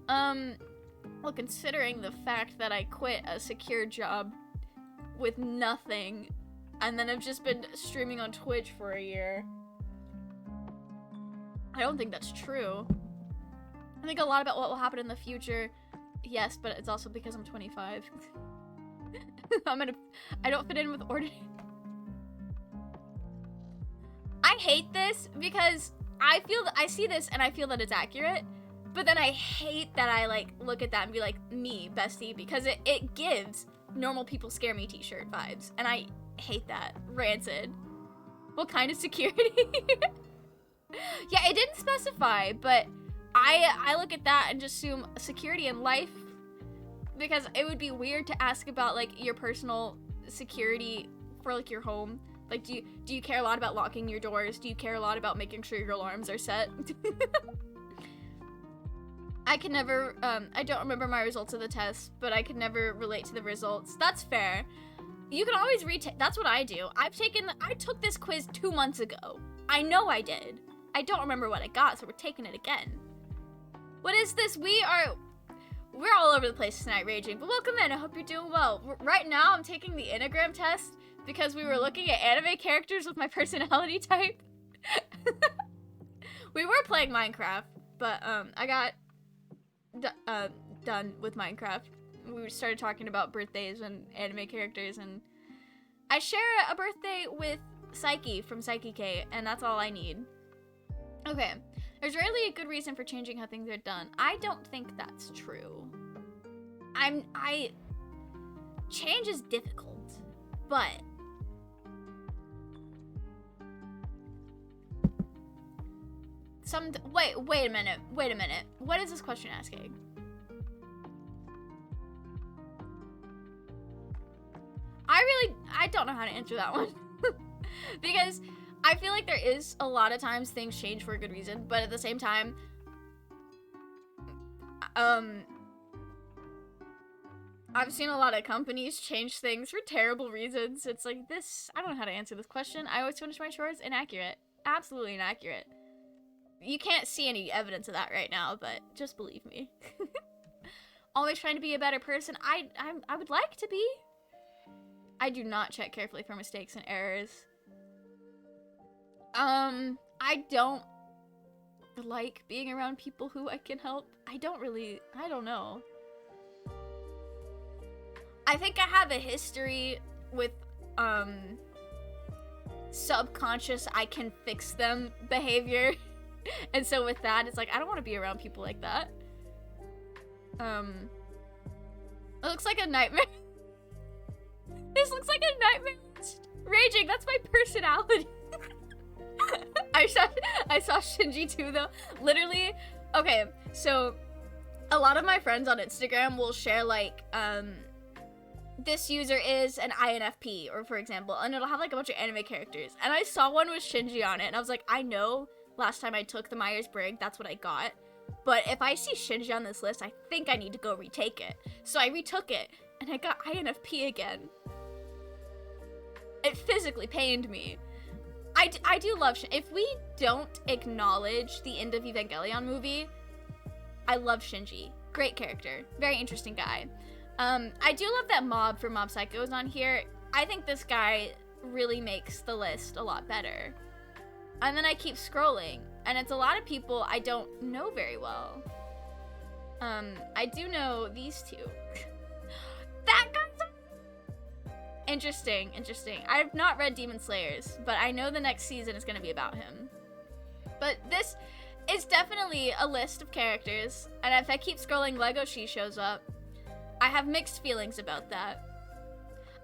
Well, considering the fact that I quit a secure job with nothing, and then I've just been streaming on Twitch for a year. I don't think that's true. I think a lot about what will happen in the future. Yes, but it's also because I'm 25. I don't fit in with ordinary. I hate this because I see this and I feel that it's accurate, but then I hate that I like look at that and be like, me, bestie, because it gives normal people scare me t-shirt vibes, and I hate that. Rancid. What kind of security? Yeah, it didn't specify, but I look at that and just assume security in life, because it would be weird to ask about like your personal security for like your home. Like, do you care a lot about locking your doors? Do you care a lot about making sure your alarms are set? I can never, I don't remember my results of the test, but I could never relate to the results. That's fair. You can always retake. That's what I do. I took this quiz 2 months ago. I know I did. I don't remember what I got, so we're taking it again. What is this? We're all over the place tonight, raging, but welcome in. I hope you're doing well. Right now, I'm taking the Enneagram test because we were looking at anime characters with my personality type. We were playing Minecraft, but I got done with Minecraft. We started talking about birthdays and anime characters, and I share a birthday with Psyche from Psyche K, and that's all I need. Okay, there's rarely a good reason for changing how things are done. I don't think that's true. Change is difficult, but wait a minute. What is this question asking? I don't know how to answer that one. Because I feel like there is a lot of times things change for a good reason, but at the same time, I've seen a lot of companies change things for terrible reasons. It's like this, I don't know how to answer this question. I always finish my chores inaccurate. Absolutely inaccurate. You can't see any evidence of that right now, but just believe me. Always trying to be a better person. I would like to be. I do not check carefully for mistakes and errors. I don't like being around people who I can help. I don't know. I think I have a history with, subconscious I can fix them behavior. And so with that, it's like, I don't want to be around people like that. It looks like a nightmare. This looks like a nightmare. Raging, that's my personality. I saw Shinji too, though. Literally, okay, so a lot of my friends on Instagram will share, like, this user is an INFP, or for example, and it'll have, like, a bunch of anime characters. And I saw one with Shinji on it, and I was like, I know last time I took the Myers-Briggs, that's what I got. But if I see Shinji on this list, I think I need to go retake it. So I retook it, and I got INFP again. It physically pained me. I do love Shinji. If we don't acknowledge the end of Evangelion movie, I love Shinji. Great character. Very interesting guy. I do love that Mob from Mob Psycho is on here. I think this guy really makes the list a lot better. And then I keep scrolling, and it's a lot of people I don't know very well. I do know these two. That guy's interesting. I've not read Demon Slayers, but I know the next season is going to be about him. But this is definitely a list of characters, and if I keep scrolling, Legoshi shows up. I have mixed feelings about that.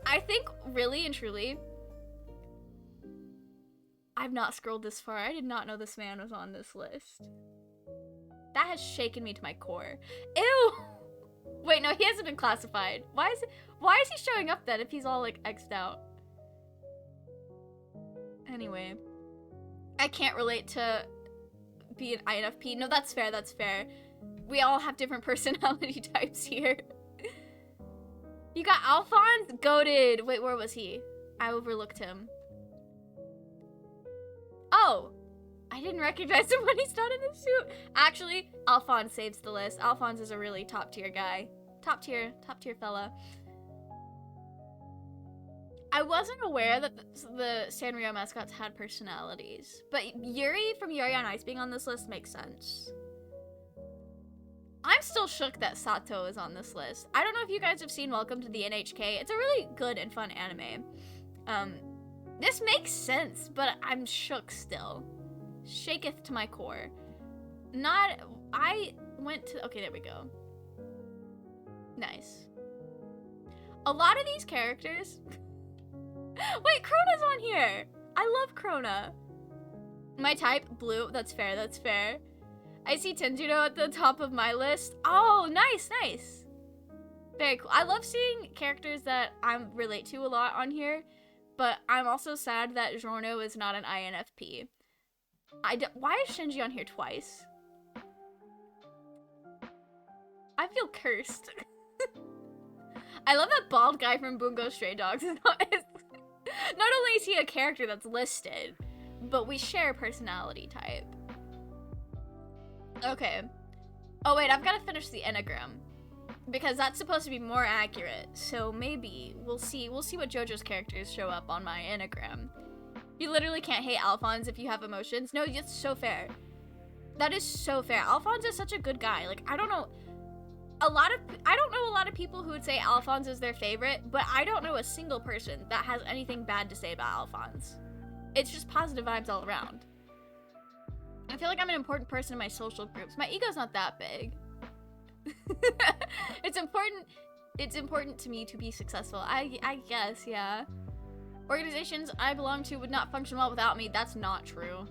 I think, really and truly, I've not scrolled this far. I did not know this man was on this list. That has shaken me to my core. Ew! Wait, no, he hasn't been classified. Why is he showing up then if he's all, like, X'd out? Anyway. I can't relate to be an INFP. No, that's fair, that's fair. We all have different personality types here. You got Alphonse? Goated. Wait, where was he? I overlooked him. Oh! I didn't recognize him when he's not in the suit. Actually, Alphonse saves the list. Alphonse is a really top tier guy. Top tier fella. I wasn't aware that the Sanrio mascots had personalities, but Yuri from Yuri on Ice being on this list makes sense. I'm still shook that Sato is on this list. I don't know if you guys have seen Welcome to the NHK. It's a really good and fun anime. This makes sense, but I'm shook still. Shaketh to my core. Okay, there we go. Nice. A lot of these characters... Wait, Krona's on here! I love Krona. My type, blue. That's fair, that's fair. I see Tenjiro at the top of my list. Oh, nice. Very cool. I love seeing characters that I relate to a lot on here, but I'm also sad that Giorno is not an INFP. Why is Shinji on here twice? I feel cursed. I love that bald guy from Bungo Stray Dogs. Not only is he a character that's listed, but we share personality type. Okay. Oh wait, I've got to finish the Enneagram, because that's supposed to be more accurate. So maybe we'll see what JoJo's characters show up on my Enneagram. You literally can't hate Alphonse if you have emotions. No, it's so fair. That is so fair. Alphonse is such a good guy. Like, I don't know a lot of people who would say Alphonse is their favorite, but I don't know a single person that has anything bad to say about Alphonse. It's just positive vibes all around. I feel like I'm an important person in my social groups. My ego's not that big. It's important to me to be successful. I guess, yeah. Organizations I belong to would not function well without me. That's not true.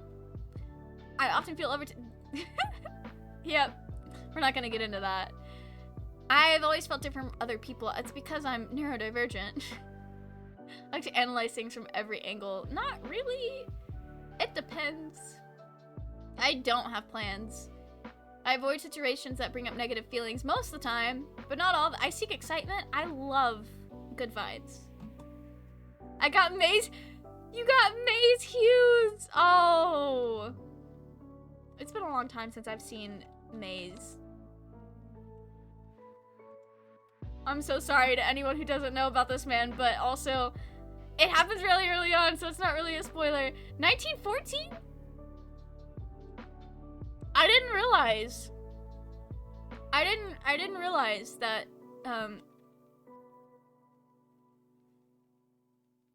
I often feel Yep. We're not gonna get into that. I've always felt different from other people. It's because I'm neurodivergent. I like to analyze things from every angle. Not really. It depends. I don't have plans. I avoid situations that bring up negative feelings most of the time, but not all. I seek excitement. I love good vibes. I got Maze. You got Maze Hughes. Oh. It's been a long time since I've seen Maze. I'm so sorry to anyone who doesn't know about this man, but also, it happens really early on, so it's not really a spoiler. 1914? I didn't realize. I didn't realize that, I didn't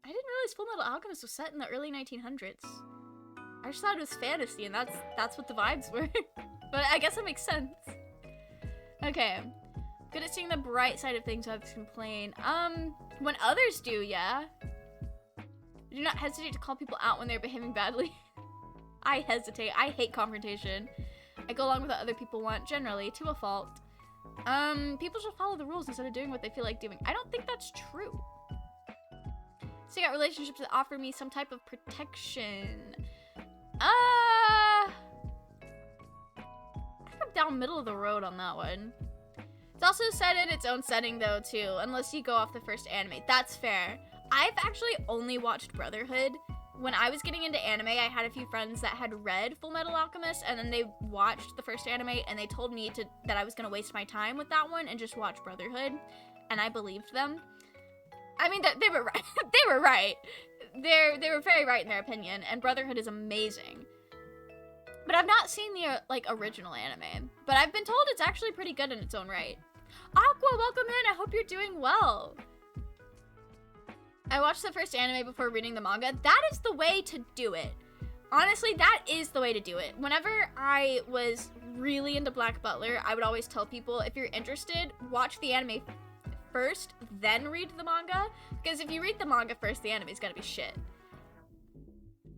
realize Full Metal Alchemist was set in the early 1900s. I just thought it was fantasy, and that's what the vibes were. But I guess that makes sense. Okay. Good at seeing the bright side of things, I have to complain. When others do, yeah. Do not hesitate to call people out when they're behaving badly. I hesitate. I hate confrontation. I go along with what other people want, generally, to a fault. People should follow the rules instead of doing what they feel like doing. I don't think that's true. Seek out relationships that offer me some type of protection. I think I'm down middle of the road on that one. It's also set in its own setting, though, too, unless you go off the first anime. That's fair. I've actually only watched Brotherhood. When I was getting into anime, I had a few friends that had read Full Metal Alchemist, and then they watched the first anime, and they told me that I was going to waste my time with that one and just watch Brotherhood, and I believed them. I mean, they were right. They were right. They were very right in their opinion, and Brotherhood is amazing. But I've not seen the, original anime. But I've been told it's actually pretty good in its own right. Aqua, welcome in. I hope you're doing well. I watched the first anime before reading the manga. That is the way to do it. Honestly, that is the way to do it. Whenever I was really into Black Butler, I would always tell people, if you're interested, watch the anime first, then read the manga. Because if you read the manga first, the anime's gonna be shit.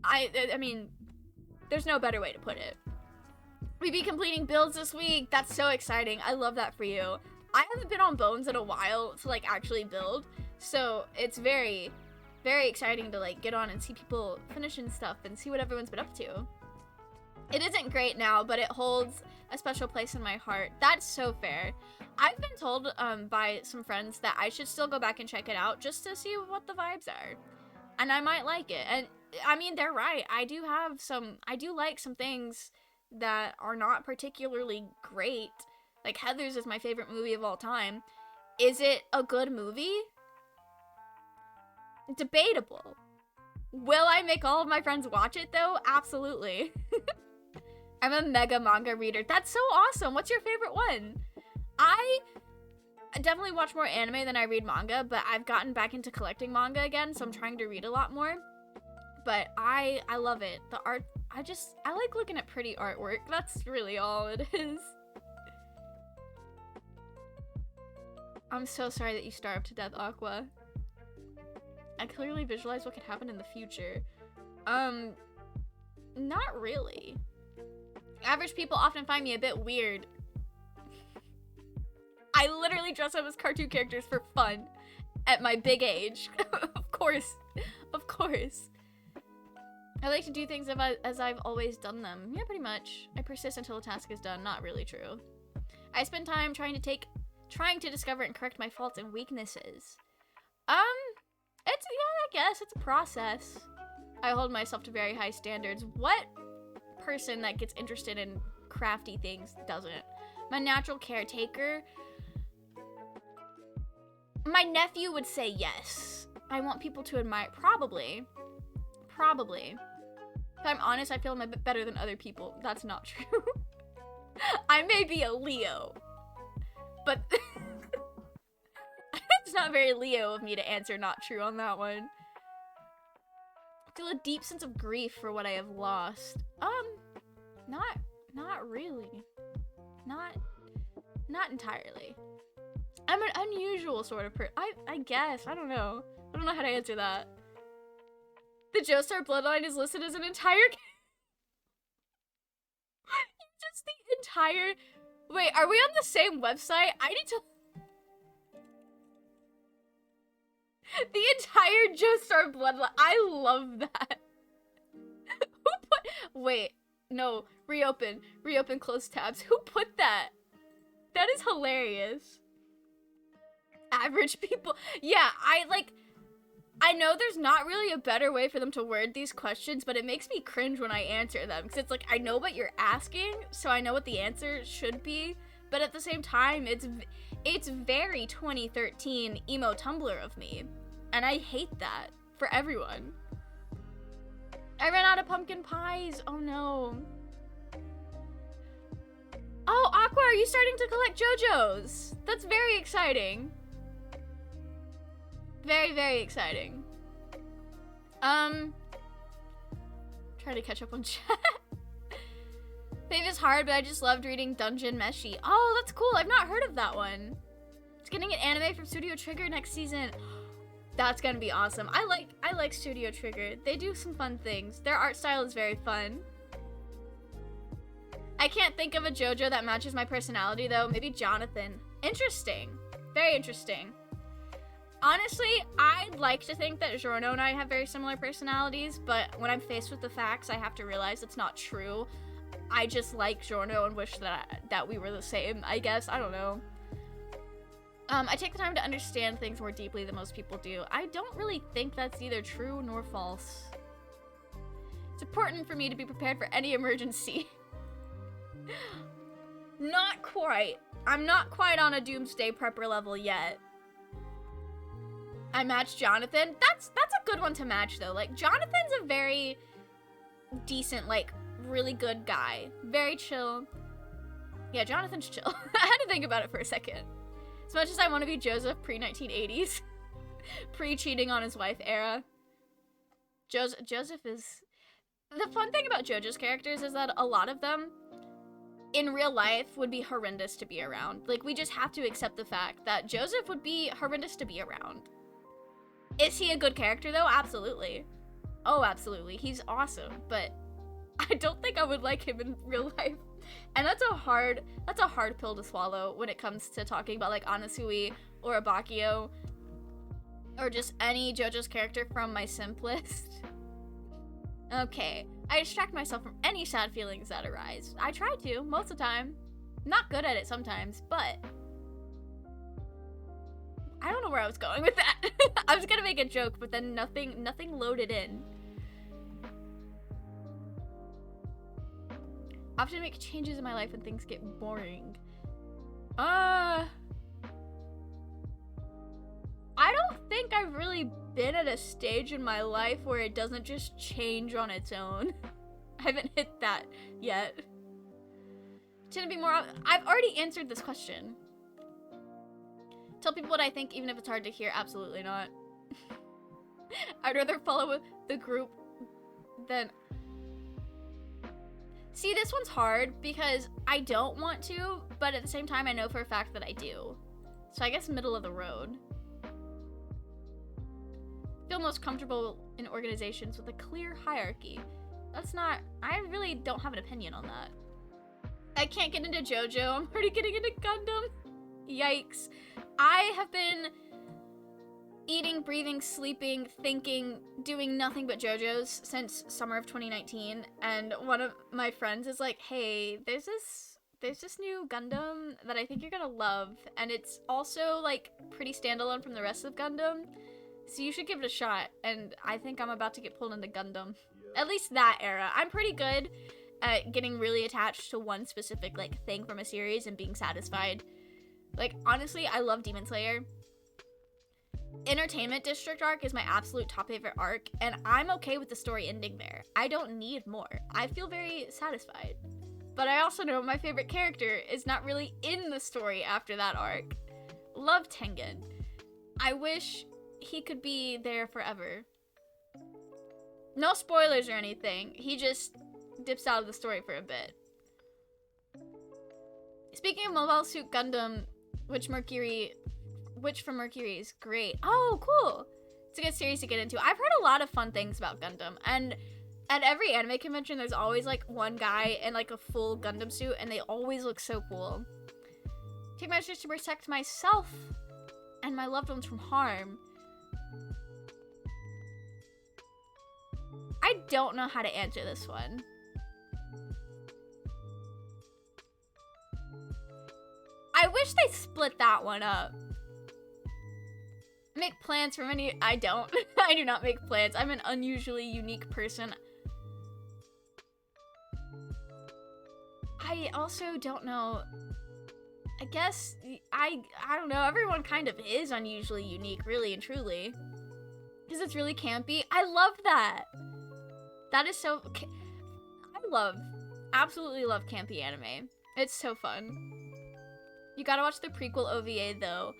I mean, there's no better way to put it. We be completing builds this week. That's so exciting. I love that for you. I haven't been on Bones in a while to, actually build. So it's very, very exciting to, get on and see people finishing stuff and see what everyone's been up to. It isn't great now, but it holds a special place in my heart. That's so fair. I've been told by some friends that I should still go back and check it out just to see what the vibes are. And I might like it. And, I mean, they're right. I do like some things that are not particularly great. Like, Heathers is my favorite movie of all time. Is it a good movie? Debatable. Will I make all of my friends watch it, though? Absolutely. I'm a mega manga reader. That's so awesome. What's your favorite one? I definitely watch more anime than I read manga, but I've gotten back into collecting manga again, so I'm trying to read a lot more. But I love it. The art, I like looking at pretty artwork. That's really all it is. I'm so sorry that you starved to death, Aqua. I clearly visualize what could happen in the future. Not really. Average people often find me a bit weird. I literally dress up as cartoon characters for fun at my big age. Of course. Of course. I like to do things as I've always done them. Yeah, pretty much. I persist until a task is done. Not really true. I spend time trying to discover and correct my faults and weaknesses. I guess it's a process. I hold myself to very high standards. What person that gets interested in crafty things doesn't? My natural caretaker. My nephew would say yes. I want people to admire. Probably. If I'm honest, I feel I'm a bit better than other people. That's not true. I may be a Leo, but it's not very Leo of me to answer not true on that one. I feel a deep sense of grief for what I have lost. Not really. Not entirely. I'm an unusual sort of person. I guess. I don't know. I don't know how to answer that. The Joestar bloodline is listed as an entire... Just the entire... Wait, are we on the same website? I need to... The entire Joestar bloodline. I love that. Who put... Wait. No. Reopen. Reopen close tabs. Who put that? That is hilarious. Average people. Yeah, I know there's not really a better way for them to word these questions, but it makes me cringe when I answer them. Because it's like, I know what you're asking, so I know what the answer should be. But at the same time, it's very 2013 emo Tumblr of me. And I hate that for everyone. I ran out of pumpkin pies. Oh no. Oh, Aqua, are you starting to collect JoJo's? That's very exciting. Very, very exciting. Try to catch up on chat. Fave is hard, but I just loved reading Dungeon Meshi. Oh, that's cool. I've not heard of that one. It's getting an anime from Studio Trigger next season. That's gonna be awesome. I like Studio Trigger. They do some fun things. Their art style is very fun. I can't think of a JoJo that matches my personality though. Maybe Jonathan. Interesting. Very interesting. Honestly, I'd like to think that Giorno and I have very similar personalities, but when I'm faced with the facts, I have to realize it's not true. I just like Giorno and wish that we were the same, I guess. I don't know. I take the time to understand things more deeply than most people do. I don't really think that's either true nor false. It's important for me to be prepared for any emergency. Not quite. I'm not quite on a doomsday prepper level yet. I matched Jonathan. That's a good one to match though. Like, Jonathan's a very decent, like, really good guy. Very chill. Yeah, Jonathan's chill. I had to think about it for a second. As much as I want to be Joseph pre-1980s. Pre-cheating on his wife era. Joseph is... The fun thing about JoJo's characters is that a lot of them, in real life, would be horrendous to be around. Like, we just have to accept the fact that Joseph would be horrendous to be around. Is he a good character, though? Absolutely. Oh, absolutely. He's awesome, but I don't think I would like him in real life. And that's a hard pill to swallow when it comes to talking about, like, Anasui or Abakio or just any JoJo's character from my simplest. Okay, I distract myself from any sad feelings that arise. I try to, most of the time. I'm not good at it sometimes, but I don't know where I was going with that. I was gonna make a joke, but then nothing loaded in. I often make changes in my life when things get boring. I don't think I've really been at a stage in my life where it doesn't just change on its own. I haven't hit that yet. Tend to be more... I've already answered this question. Tell people what I think, even if it's hard to hear. Absolutely not. I'd rather follow the group than... See, this one's hard because I don't want to, but at the same time, I know for a fact that I do. So I guess middle of the road. Feel most comfortable in organizations with a clear hierarchy. That's not... I really don't have an opinion on that. I can't get into JoJo. I'm already getting into Gundam. Yikes. I have been eating, breathing, sleeping, thinking, doing nothing but JoJo's since summer of 2019, and one of my friends is like, hey, there's this new Gundam that I think you're gonna love, and it's also, like, pretty standalone from the rest of Gundam, so you should give it a shot, and I think I'm about to get pulled into Gundam. At least that era. I'm pretty good at getting really attached to one specific, like, thing from a series and being satisfied. Like, honestly, I love Demon Slayer. Entertainment District arc is my absolute top favorite arc, and I'm okay with the story ending there. I don't need more. I feel very satisfied. But I also know my favorite character is not really in the story after that arc. Love Tengen. I wish he could be there forever. No spoilers or anything. He just dips out of the story for a bit. Speaking of Mobile Suit Gundam, which from Mercury is great. Oh, cool. It's a good series to get into. I've heard a lot of fun things about Gundam, and at every anime convention, there's always, like, one guy in, like, a full Gundam suit, and they always look so cool. Take measures to protect myself and my loved ones from harm. I don't know how to answer this one. I wish they split that one up. Make plans for many... I don't. I do not make plans. I'm an unusually unique person. I also don't know. I guess... I don't know. Everyone kind of is unusually unique, really and truly. Because it's really campy. I love that. That is so... I absolutely love campy anime. It's so fun. You gotta watch the prequel OVA though.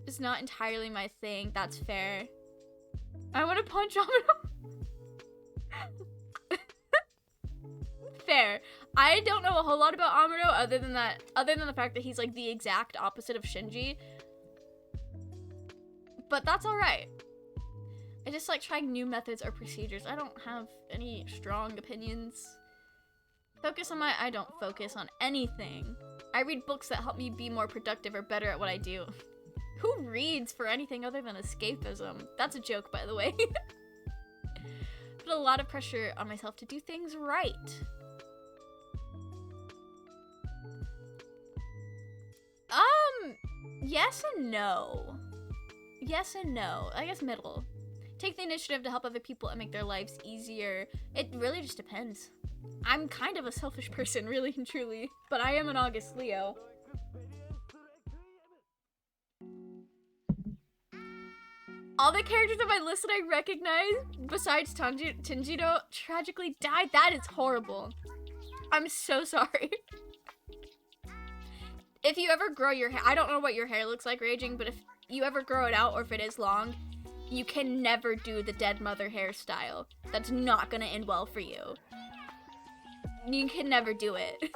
It's not entirely my thing. That's fair. I want to punch Amuro. Fair. I don't know a whole lot about Amuro other than the fact that he's like the exact opposite of Shinji. But that's alright. I just like trying new methods or procedures. I don't have any strong opinions. I don't focus on anything. I read books that help me be more productive or better at what I do. Who reads for anything other than escapism? That's a joke, by the way. Put a lot of pressure on myself to do things right. Yes and no. Yes and no. I guess middle. Take the initiative to help other people and make their lives easier. It really just depends. I'm kind of a selfish person, really and truly. But I am an August Leo. All the characters on my list that I recognize, besides Tanjiro, tragically died. That is horrible. I'm so sorry. If you ever grow your hair, I don't know what your hair looks like, Raging, but if you ever grow it out or if it is long, you can never do the dead mother hairstyle. That's not gonna end well for you. You can never do it.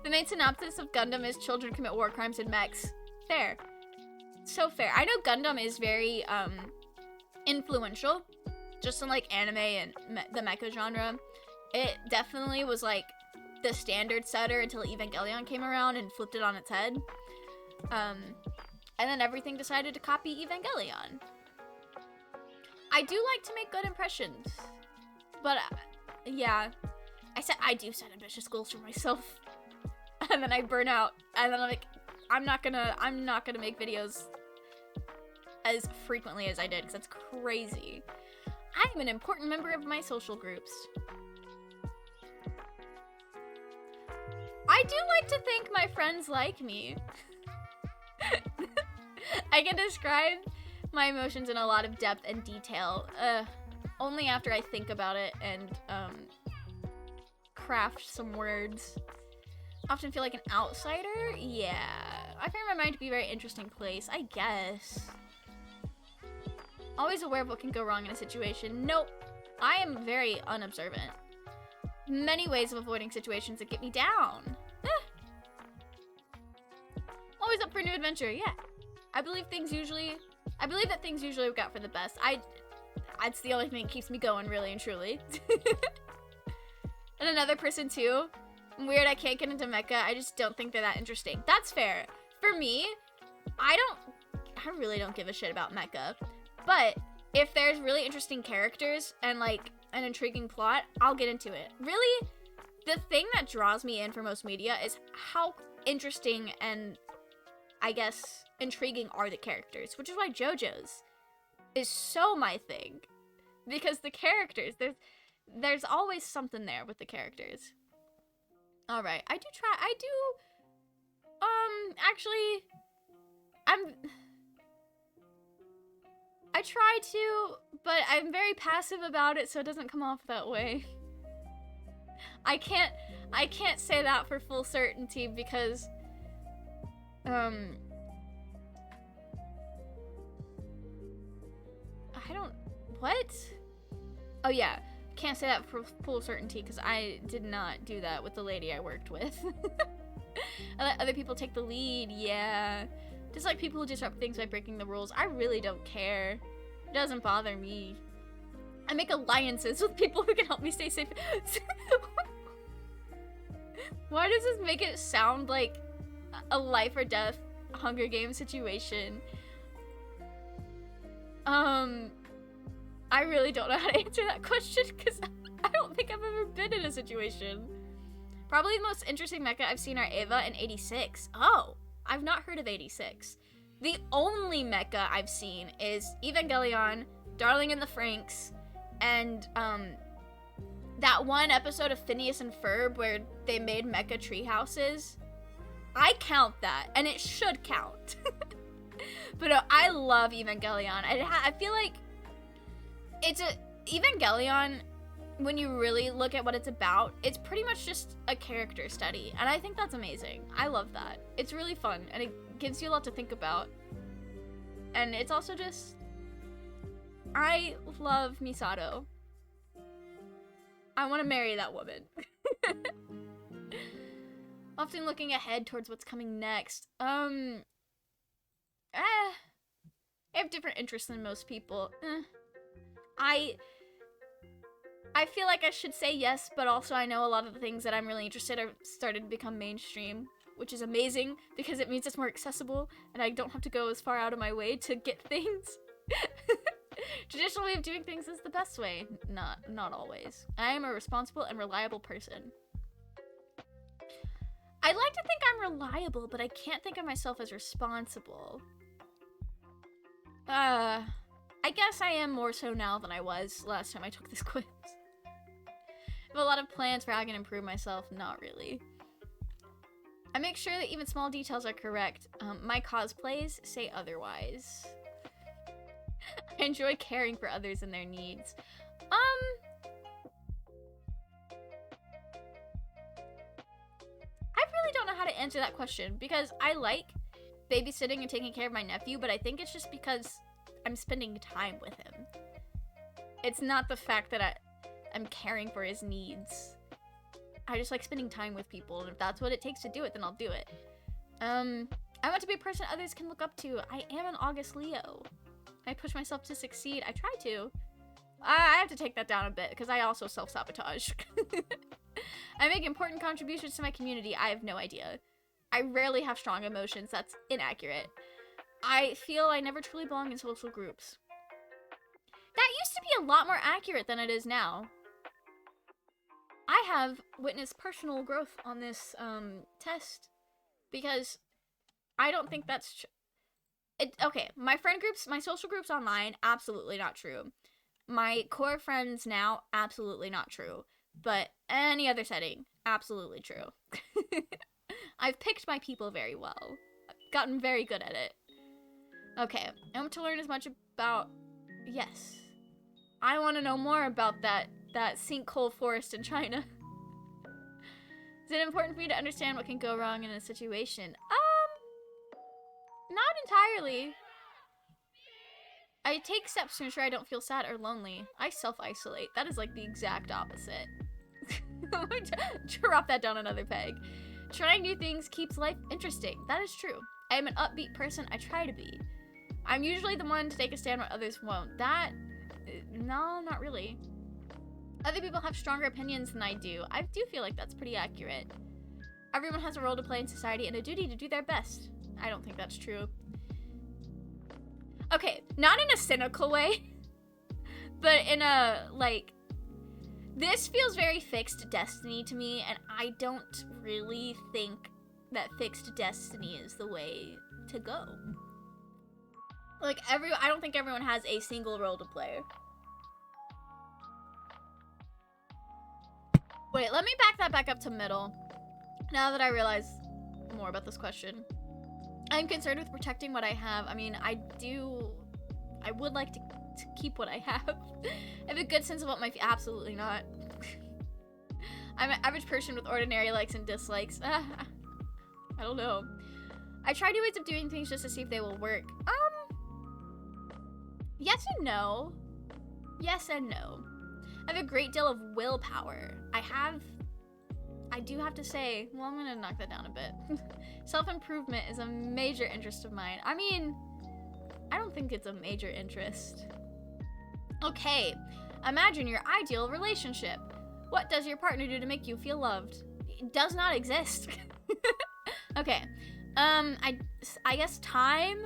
The main synopsis of Gundam is children commit war crimes in mechs. Fair. So fair. I know Gundam is very influential, just in like anime and the mecha genre. It definitely was like the standard setter until Evangelion came around and flipped it on its head. And then everything decided to copy Evangelion. I do like to make good impressions, but yeah, I do set ambitious goals for myself, and then I burn out, and then I'm like, I'm not gonna make videos as frequently as I did, because that's crazy. I'm an important member of my social groups. I do like to think my friends like me. I can describe my emotions in a lot of depth and detail, only after I think about it and craft some words. Often feel like an outsider? Yeah. I find my mind to be a very interesting place, I guess. Always aware of what can go wrong in a situation. Nope. I am very unobservant. Many ways of avoiding situations that get me down. Always up for a new adventure, yeah. I believe that things usually work out for the best. That's the only thing that keeps me going, really and truly. And another person too. Weird, I can't get into mecha. I just don't think they're that interesting. That's fair. For me, I really don't give a shit about mecha. But if there's really interesting characters and like an intriguing plot, I'll get into it. Really, the thing that draws me in for most media is how interesting and, I guess, intriguing are the characters, which is why JoJo's is so my thing. Because the characters, there's always something there with the characters. Alright, I try to, but I'm very passive about it, so it doesn't come off that way. I can't say that for full certainty because, what? Oh yeah, can't say that for full certainty because I did not do that with the lady I worked with. I let other people take the lead, yeah. Just like people who disrupt things by breaking the rules. I really don't care. It doesn't bother me. I make alliances with people who can help me stay safe. Why does this make it sound like a life or death Hunger Games situation? I really don't know how to answer that question because I don't think I've ever been in a situation. Probably the most interesting mecha I've seen are Eva and 86. Oh, I've not heard of 86. The only mecha I've seen is Evangelion, Darling in the Franxx, and that one episode of Phineas and Ferb where they made mecha tree houses. I count that, and it should count. But I love Evangelion. I feel like Evangelion when you really look at what it's about, it's pretty much just a character study, and I think that's amazing. I love that. It's really fun, and it gives you a lot to think about. And it's also just... I love Misato. I want to marry that woman. Often looking ahead towards what's coming next. I have different interests than most people. I feel like I should say yes, but also I know a lot of the things that I'm really interested in are started to become mainstream, which is amazing because it means it's more accessible and I don't have to go as far out of my way to get things. Traditional way of doing things is the best way. Not always. I am a responsible and reliable person. I like to think I'm reliable, but I can't think of myself as responsible. I guess I am more so now than I was last time I took this quiz. I have a lot of plans for how I can improve myself. Not really. I make sure that even small details are correct. My cosplays say otherwise. I enjoy caring for others and their needs. I really don't know how to answer that question because I like babysitting and taking care of my nephew, but I think it's just because I'm spending time with him. It's not the fact that I'm caring for his needs. I just like spending time with people, and if that's what it takes to do it, then I'll do it. I want to be a person others can look up to. I am an August Leo. I push myself to succeed. I try to. I have to take that down a bit, because I also self-sabotage. I make important contributions to my community. I have no idea. I rarely have strong emotions. That's inaccurate. I feel I never truly belong in social groups. That used to be a lot more accurate than it is now. I have witnessed personal growth on this test because I don't think that's okay, my friend groups, my social groups online, absolutely not true. My core friends now, absolutely not true. But any other setting, absolutely true. I've picked my people very well. I've gotten very good at it. Okay, I want to learn as much about... Yes. I want to know more about that sinkhole forest in China. Is it important for me to understand what can go wrong in a situation? Not entirely. I take steps to ensure I don't feel sad or lonely. I self-isolate. That is like the exact opposite. Drop that down another peg. Trying new things keeps life interesting. That is true. I am an upbeat person. I try to be. I'm usually the one to take a stand when others won't. No, not really. Other people have stronger opinions than I do. I do feel like that's pretty accurate. Everyone has a role to play in society and a duty to do their best. I don't think that's true. Okay, not in a cynical way, but in a, like, this feels very fixed destiny to me, and I don't really think that fixed destiny is the way to go. Like, I don't think everyone has a single role to play. Wait, let me back that back up to middle. Now that I realize more about this question. I'm concerned with protecting what I have. I mean, I would like to keep what I have. I have a good sense of what my, absolutely not. I'm an average person with ordinary likes and dislikes. I don't know. I try new ways of doing things just to see if they will work. Yes and no. Yes and no. I have a great deal of willpower. I do have to say, well, I'm gonna knock that down a bit. Self-improvement is a major interest of mine. I mean, I don't think it's a major interest. Okay, imagine your ideal relationship. What does your partner do to make you feel loved? It does not exist. Okay, I guess time.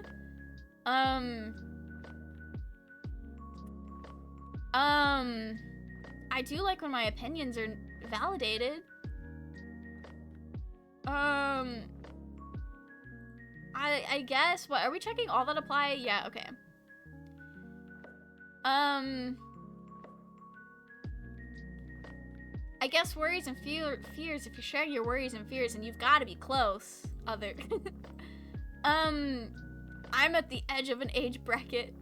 I do like when my opinions are validated. I guess, what, are we checking all that apply? Yeah, okay. I guess worries and fears, if you're sharing your worries and fears, and you've got to be close. I'm at the edge of an age bracket.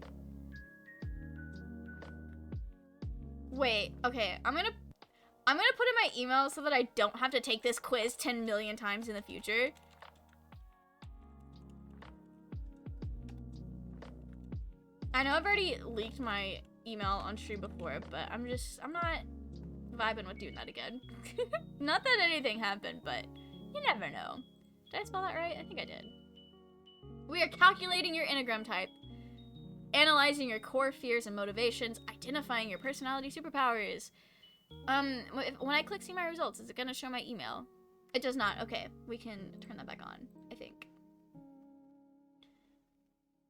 Wait, okay, I'm gonna I'm gonna put in my email so that I don't have to take this quiz 10 million times in the future. I know I've already leaked my email on stream before, but I'm not vibing with doing that again. Not that anything happened, but you never know. Did I spell that right? I think I did. We are calculating your Enneagram type, analyzing your core fears and motivations, identifying your personality superpowers. When I click see my results, is it gonna show my email? It does not. Okay, we can turn that back on, I think.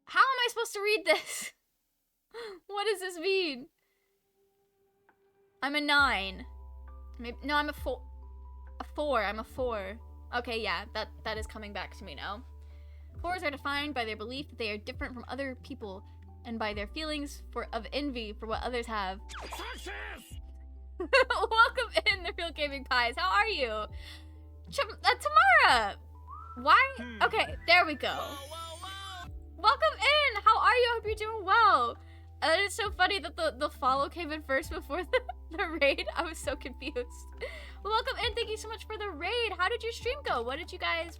How am I supposed to read this? What does this mean? I'm a 9. Maybe, no, I'm a 4. A 4. I'm a 4. Okay, yeah, that is coming back to me now. 4s are defined by their belief that they are different from other people and by their feelings of envy for what others have. Success! Welcome in, the Real Gaming Pies. How are you? Tamara! Why? Okay, there we go. Welcome in! How are you? I hope you're doing well. It's so funny that the follow came in first before the raid. I was so confused. Well, welcome in. Thank you so much for the raid. How did your stream go? What did you guys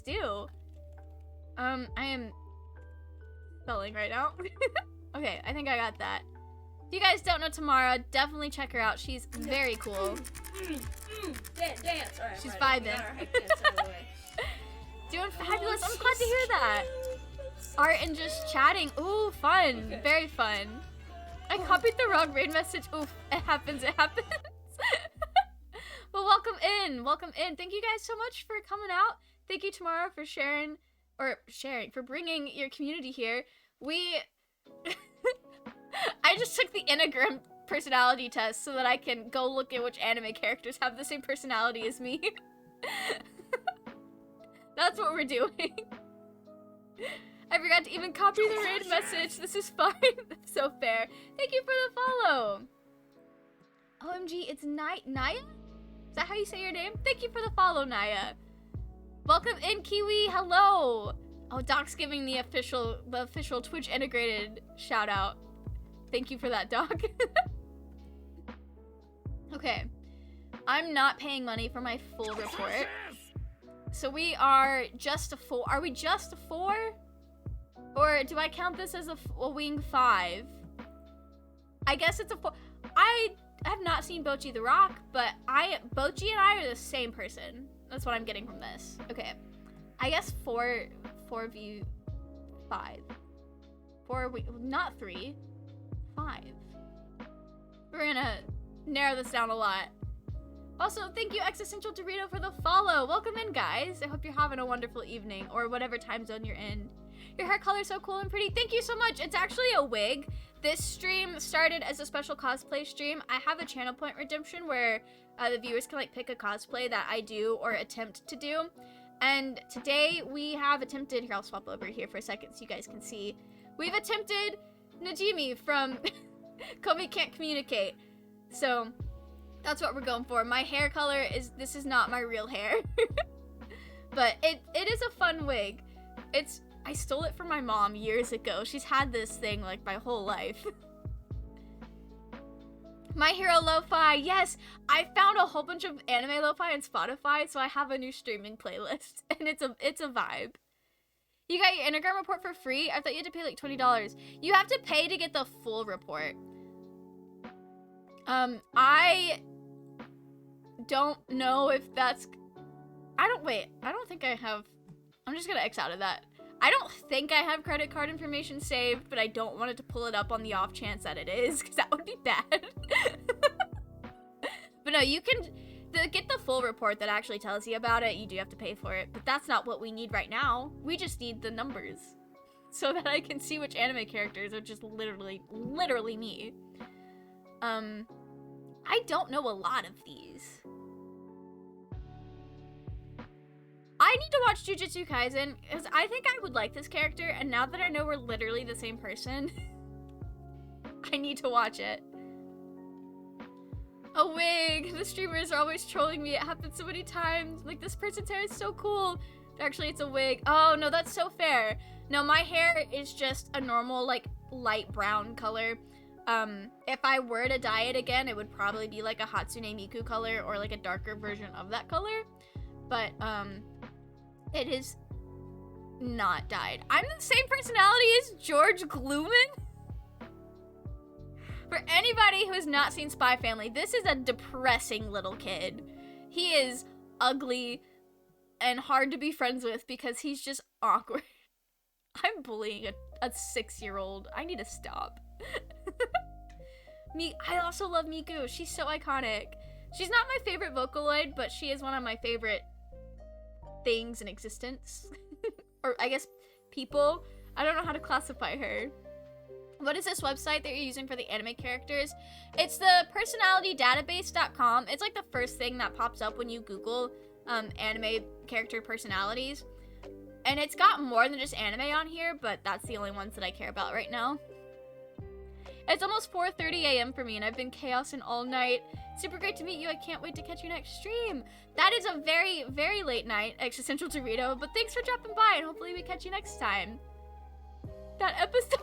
do? I am spelling right now. Okay, I think I got that. If you guys don't know Tamara, definitely check her out. She's very cool. Dance. All right, She's right, vibing. Doing Doing fabulous. I'm glad to hear that. Art and just chatting. Ooh, fun. Okay. Very fun. I copied the wrong raid message. Oof, it happens. Well, welcome in. Welcome in. Thank you guys so much for coming out. Thank you, Tamara, for for bringing your community here. I just took the Enneagram personality test so that I can go look at which anime characters have the same personality as me. That's what we're doing. I forgot to even copy the raid message. This is fine. So fair. Thank you for the follow. OMG, it's Naya? Is that how you say your name? Thank you for the follow, Naya. Welcome in, Kiwi. Hello. Oh, Doc's giving the official Twitch integrated shout out. Thank you for that, Doc. Okay. I'm not paying money for my full report. So we are just a 4. Are we just a 4? Or do I count this as a wing 5? I guess it's a 4. I have not seen Bochi the Rock, but Bochi and I are the same person. That's what I'm getting from this. Okay. I guess 4v5. 4, not 3. 5. We're gonna narrow this down a lot. Also, thank you, Existential Dorito, for the follow. Welcome in, guys. I hope you're having a wonderful evening, or whatever time zone you're in. Your hair color is so cool and pretty. Thank you so much. It's actually a wig. This stream started as a special cosplay stream. I have a channel point redemption where the viewers can like pick a cosplay that I do or attempt to do. And today we have attempted, here I'll swap over here for a second so you guys can see. We've attempted Najimi from Komi Can't Communicate. So that's what we're going for. My hair color this is not my real hair. But it is a fun wig. I stole it from my mom years ago. She's had this thing like my whole life. My Hero Lo-Fi, yes! I found a whole bunch of anime lo-fi on Spotify, so I have a new streaming playlist, and it's a vibe. You got your Enneagram report for free? I thought you had to pay like $20. You have to pay to get the full report. I don't know if that's... I don't think I have... I'm just gonna X out of that. I don't think I have credit card information saved, but I don't want it to pull it up on the off chance that it is, because that would be bad. But no, you can get the full report that actually tells you about it. You do have to pay for it, but that's not what we need right now. We just need the numbers so that I can see which anime characters are just literally me. I don't know a lot of these. I need to watch Jujutsu Kaisen, because I think I would like this character, and now that I know we're literally the same person, I need to watch it. A wig! The streamers are always trolling me. It happens so many times. Like, this person's hair is so cool. Actually, it's a wig. Oh, no, that's so fair. No, my hair is just a normal, like, light brown color. if I were to dye it again, it would probably be like a Hatsune Miku color or like a darker version of that color. But, it is not dyed. I'm the same personality as George Glooman. For anybody who has not seen Spy Family, this is a depressing little kid. He is ugly and hard to be friends with because he's just awkward. I'm bullying a 6-year-old. I need to stop. I also love Miku. She's so iconic. She's not my favorite Vocaloid, but she is one of my favorite things in existence. Or I guess people. I don't know how to classify her. What is this website that you're using for the anime characters? It's the personalitydatabase.com. It's like the first thing that pops up when you Google anime character personalities. And it's got more than just anime on here, but that's the only ones that I care about right now. It's almost 4:30 a.m. for me, and I've been chaosing all night. Super great to meet you. I can't wait to catch you next stream. That is a very, very late night, Existential Dorito, but thanks for dropping by, and hopefully we catch you next time. That episode...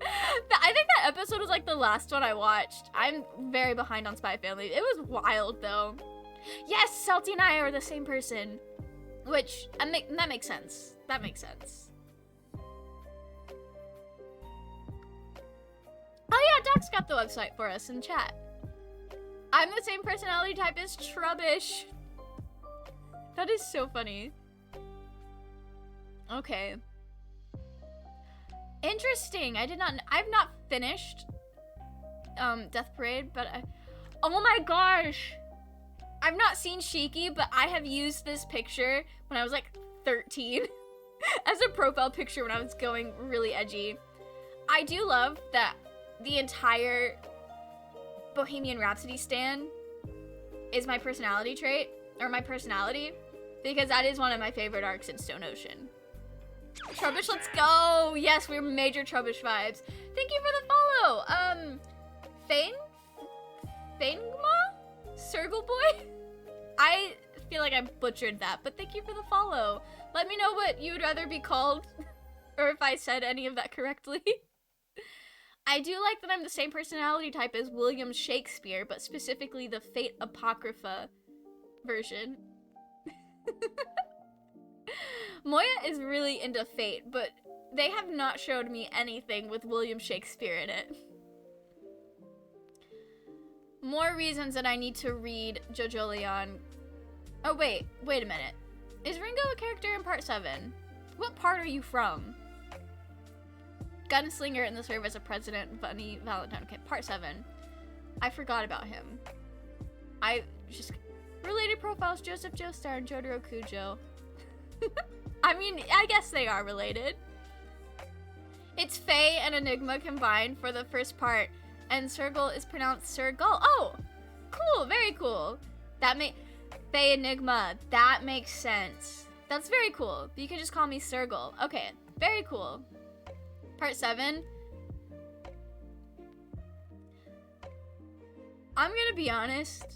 I think that episode was like the last one I watched. I'm very behind on Spy Family. It was wild, though. Yes, Salty and I are the same person. Which, that makes sense. That makes sense. Oh yeah, Doc's got the website for us in chat. I'm the same personality type as Trubbish. That is so funny. Okay. Interesting. I've not finished Death Parade, but oh my gosh. I've not seen Shiki, but I have used this picture when I was like 13 as a profile picture when I was going really edgy. I do love that the entire Bohemian Rhapsody stan is my personality trait, or my personality, because that is one of my favorite arcs in Stone Ocean. Trubbish, let's go! Yes, we're major Trubbish vibes. Thank you for the follow! Fangma? Circle Boy? I feel like I butchered that, but thank you for the follow. Let me know what you would rather be called, or if I said any of that correctly. I do like that I'm the same personality type as William Shakespeare, but specifically the Fate Apocrypha version. Moya is really into Fate, but they have not showed me anything with William Shakespeare in it. More reasons that I need to read JoJo Leon. Oh wait a minute. Is Ringo a character in part 7? What part are you from? Gunslinger in the service of President Bunny Valentine. Okay, part 7. I forgot about him. I just... Related profiles, Joseph Joestar and Jotaro Kujo. I mean, I guess they are related. It's Faye and Enigma combined for the first part, and Sergal is pronounced Sergal. Oh! Cool, very cool. Faye Enigma, that makes sense. That's very cool. You can just call me Sergal. Okay, very cool. Part 7. I'm gonna be honest.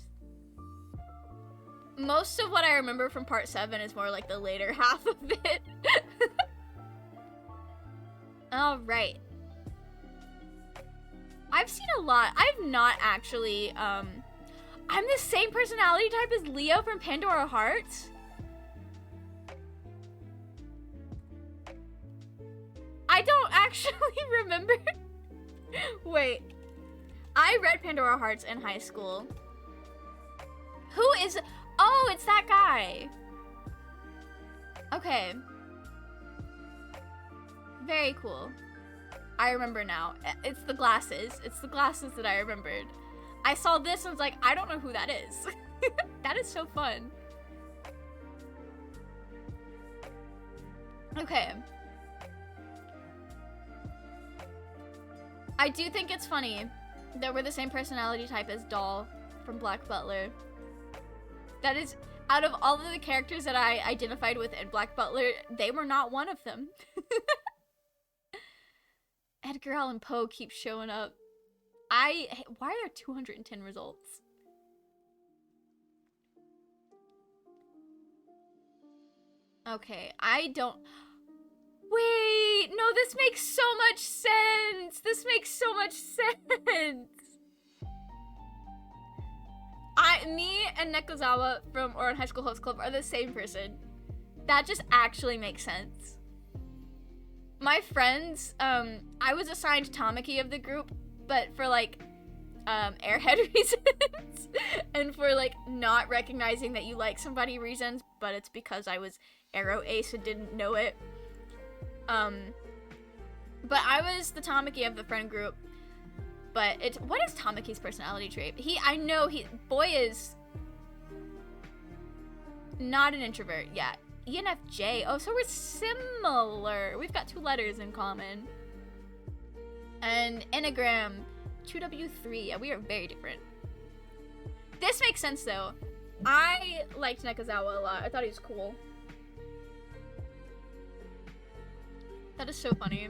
Most of what I remember from part 7 is more like the later half of it. Alright. I've seen a lot. I've not actually, I'm the same personality type as Leo from Pandora Hearts. I don't actually remember. Wait. I read Pandora Hearts in high school. Who is... Oh, it's that guy. Okay. Very cool. I remember now. It's the glasses. It's the glasses that I remembered. I saw this and was like, I don't know who that is. That is so fun. Okay. I do think it's funny that we're the same personality type as Doll from Black Butler. That is, out of all of the characters that I identified with in Black Butler, they were not one of them. Edgar Allan Poe keeps showing up. Why are 210 results? Okay, I don't... Wait! Wait, no, this makes so much sense. This makes so much sense. Me and Nekozawa from Ouran High School Host Club are the same person. That just actually makes sense. My friends, I was assigned Tamaki of the group, but for like, airhead reasons, and for like not recognizing that you like somebody reasons, but it's because I was Arrow Ace and didn't know it. But I was the Tamaki of the friend group. But what is Tamaki's personality trait? Boy is not an introvert. Yeah, ENFJ. Oh, so we're similar. We've got 2 letters in common. And Enneagram, 2W3. Yeah, we are very different. This makes sense though. I liked Nekozawa a lot. I thought he was cool. That is so funny.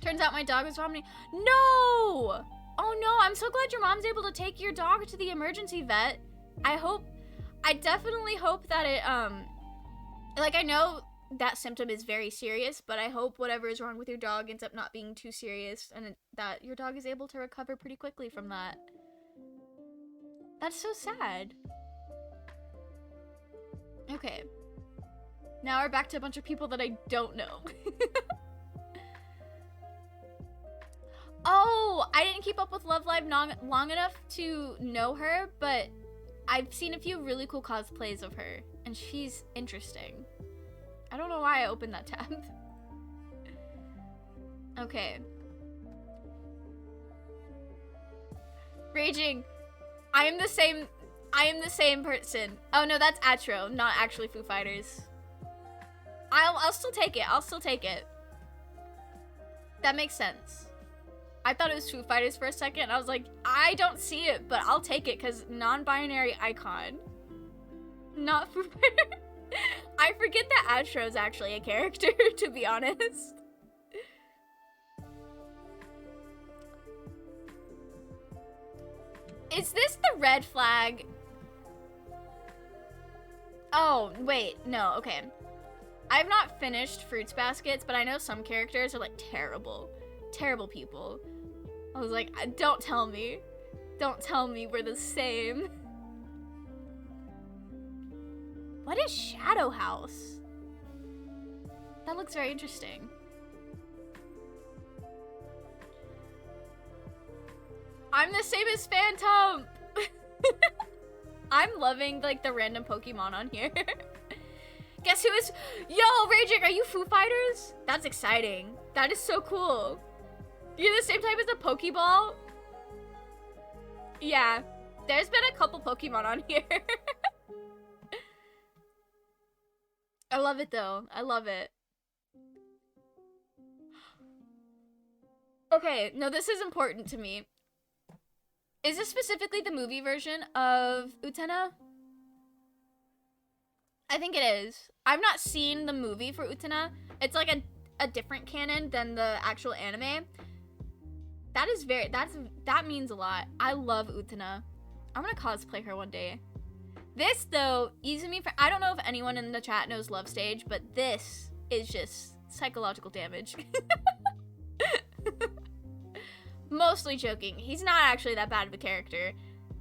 Turns out my dog was vomiting. No! Oh no, I'm so glad your mom's able to take your dog to the emergency vet. I definitely hope that it, like I know that symptom is very serious, but I hope whatever is wrong with your dog ends up not being too serious and that your dog is able to recover pretty quickly from that. That's so sad. Okay. Now we're back to a bunch of people that I don't know. Oh, I didn't keep up with Love Live long enough to know her, but I've seen a few really cool cosplays of her, and she's interesting. I don't know why I opened that tab. Okay. Raging. I am the same person. Oh no, that's Atro, not actually Foo Fighters. I'll still take it. I'll still take it. That makes sense. I thought it was Foo Fighters for a second. I was like, I don't see it, but I'll take it because non-binary icon. Not Foo Fighters. I forget that Astro is actually a character, to be honest. Is this the red flag? Oh, wait, no, okay. I've not finished Fruits Baskets, but I know some characters are like terrible. Terrible people. I was like, don't tell me. Don't tell me we're the same. What is Shadow House? That looks very interesting. I'm the same as Phantom! I'm loving like the random Pokemon on here. Guess who is- Yo, Raging, are you Foo Fighters? That's exciting. That is so cool. You're the same type as a Pokeball? Yeah, there's been a couple Pokemon on here. I love it though. I love it. Okay, no, this is important to me. Is this specifically the movie version of Utena? I think it is. I've not seen the movie for Utena. It's like a different canon than the actual anime. That means a lot. I love Utena. I'm gonna cosplay her one day. This though, Izumi, I don't know if anyone in the chat knows Love Stage, but this is just psychological damage. Mostly joking. He's not actually that bad of a character.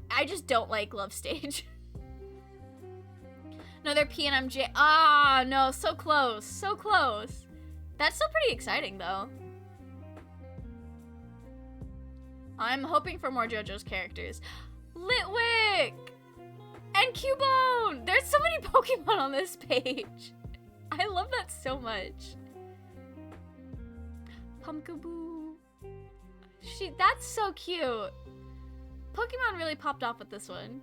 I just don't like Love Stage. No, they're P and I'm J. Ah, no, so close, so close. That's still pretty exciting though. I'm hoping for more JoJo's characters. Litwick! And Cubone! There's so many Pokemon on this page. I love that so much. Pumpkaboo. That's so cute. Pokemon really popped off with this one.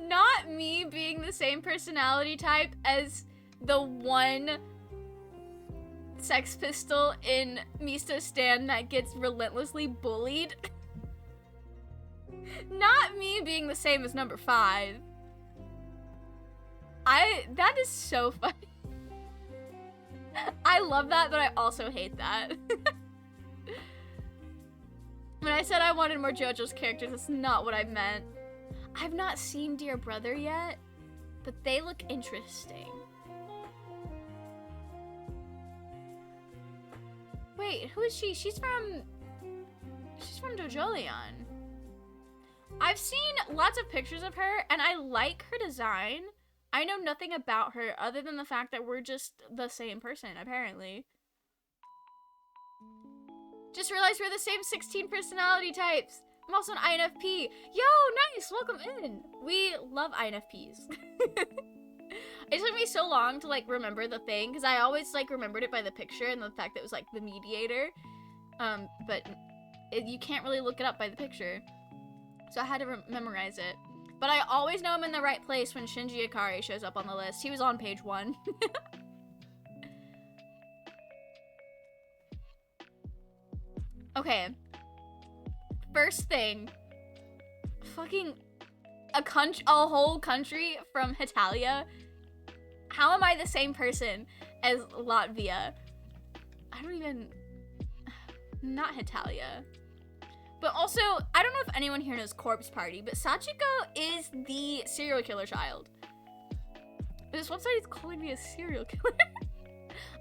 Not me being the same personality type as the one Sex Pistol in Misto Stan that gets relentlessly bullied. Not me being the same as number 5. That is so funny. I love that, but I also hate that. When I said I wanted more JoJo's characters, that's not what I meant. I've not seen Dear Brother yet. but they look interesting. Wait, who is she? She's from Dojolion. I've seen lots of pictures of her, and I like her design. I know nothing about her other than the fact that we're just the same person, apparently. Just realized we're the same 16 personality types. I'm also an INFP. Yo, nice, welcome in. We love INFPs. It took me so long to like remember the thing, because I always like remembered it by the picture and the fact that it was like the mediator. But you can't really look it up by the picture. So I had to memorize it. But I always know I'm in the right place when Shinji Ikari shows up on the list. He was on page 1. Okay. First thing. Fucking a whole country from Hitalia. How am I the same person as Latvia? I don't even... Not Hitalia. But also, I don't know if anyone here knows Corpse Party, but Sachiko is the serial killer child. This website is calling me a serial killer.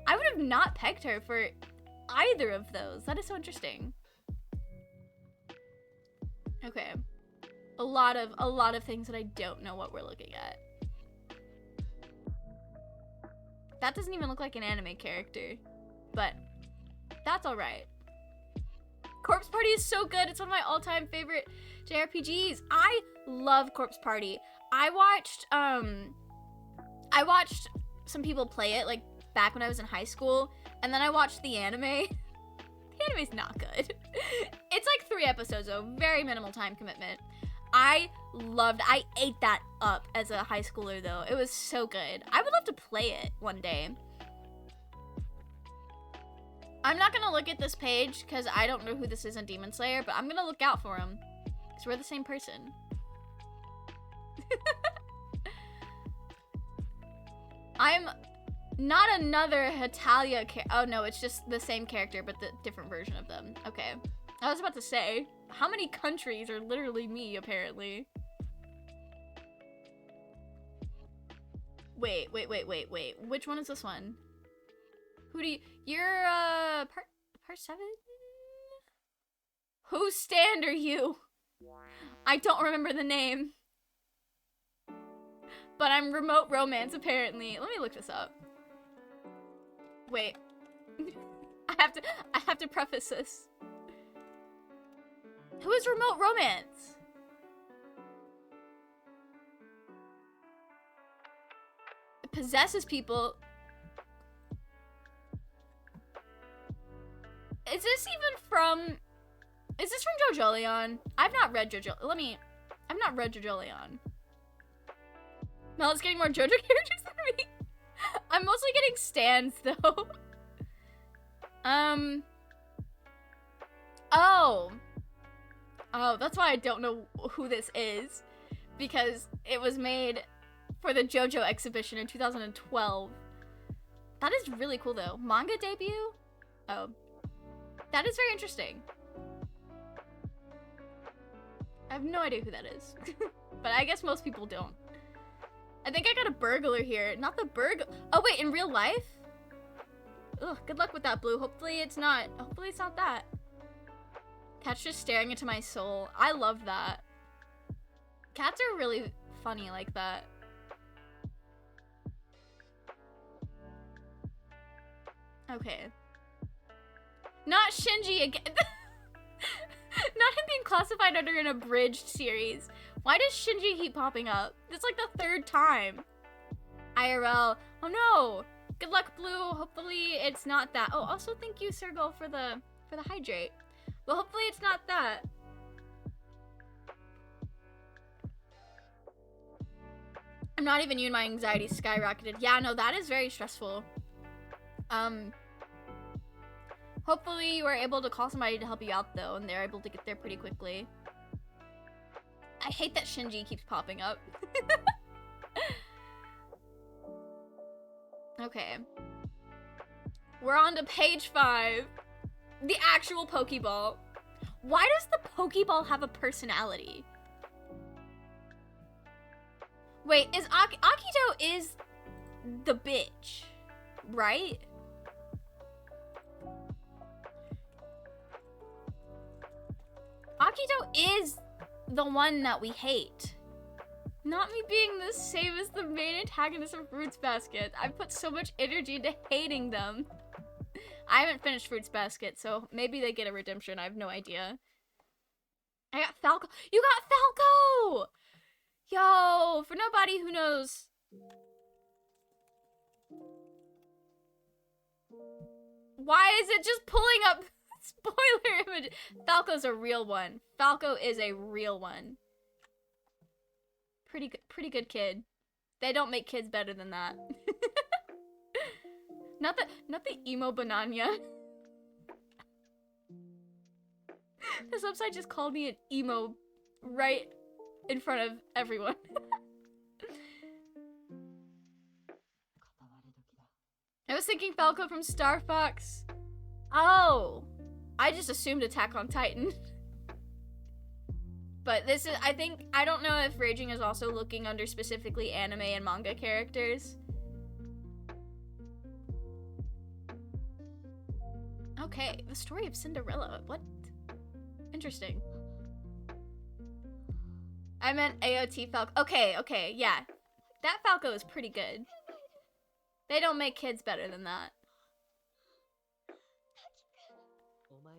I would have not pegged her for either of those. That is so interesting. Okay. A lot of things that I don't know what we're looking at. That doesn't even look like an anime character, but that's all right. Corpse Party is so good. It's one of my all-time favorite JRPGs. I love Corpse Party. I watched some people play it like back when I was in high school, and then I watched the anime. The anime's not good. It's like 3 episodes though, very minimal time commitment. I ate that up as a high schooler though. It was so good. I would love to play it one day. I'm not gonna look at this page because I don't know who this is in Demon Slayer, but I'm gonna look out for him because we're the same person. I'm not another Hitalia oh no, it's just the same character but the different version of them. Okay. I was about to say, how many countries are literally me, apparently? Wait. Which one is this one? Who do you... You're, part 7? Whose stand are you? I don't remember the name. But I'm remote romance, apparently. Let me look this up. Wait. I have to preface this. Who is remote romance? It possesses people. Is this from JoJolion? I've not read JoJolion. I've not read JoJolion. Mel's getting more JoJo characters than me. I'm mostly getting stands though. Oh, that's why I don't know who this is. Because it was made for the JoJo exhibition in 2012. That is really cool though. Manga debut? Oh. That is very interesting. I have no idea who that is. But I guess most people don't. I think I got a burglar here. Not the burglar. Oh wait, in real life? Ugh, good luck with that, Blue. Hopefully it's not that. Cat's just staring into my soul. I love that. Cats are really funny like that. Okay. Not Shinji again. Not him being classified under an abridged series. Why does Shinji keep popping up? It's like the 3rd time. IRL. Oh no. Good luck, Blue. Hopefully it's not that. Oh, also thank you, Sergal, for the hydrate. Well, hopefully it's not that. I'm not even you, my anxiety skyrocketed. Yeah, no, that is very stressful. Hopefully you were able to call somebody to help you out though, and they're able to get there pretty quickly. I hate that Shinji keeps popping up. Okay. We're on to page 5. The actual Pokeball. Why does the Pokeball have a personality? Wait, is Akito is the bitch, right? Akito is the one that we hate. Not me being the same as the main antagonist of Fruits Basket. I've put so much energy into hating them. I haven't finished Fruits Basket, so maybe they get a redemption. I have no idea. I got Falco. You got Falco! Yo, for nobody who knows. Why is it just pulling up spoiler image? Falco's a real one. Falco is a real one. Pretty good kid. They don't make kids better than that. Not the emo banana. This website just called me an emo right in front of everyone. I was thinking Falco from Star Fox. Oh, I just assumed Attack on Titan. But this is, I don't know if Raging is also looking under specifically anime and manga characters. Okay, the story of Cinderella. What? Interesting. I meant AOT Falco. Okay, yeah. That Falco is pretty good. They don't make kids better than that.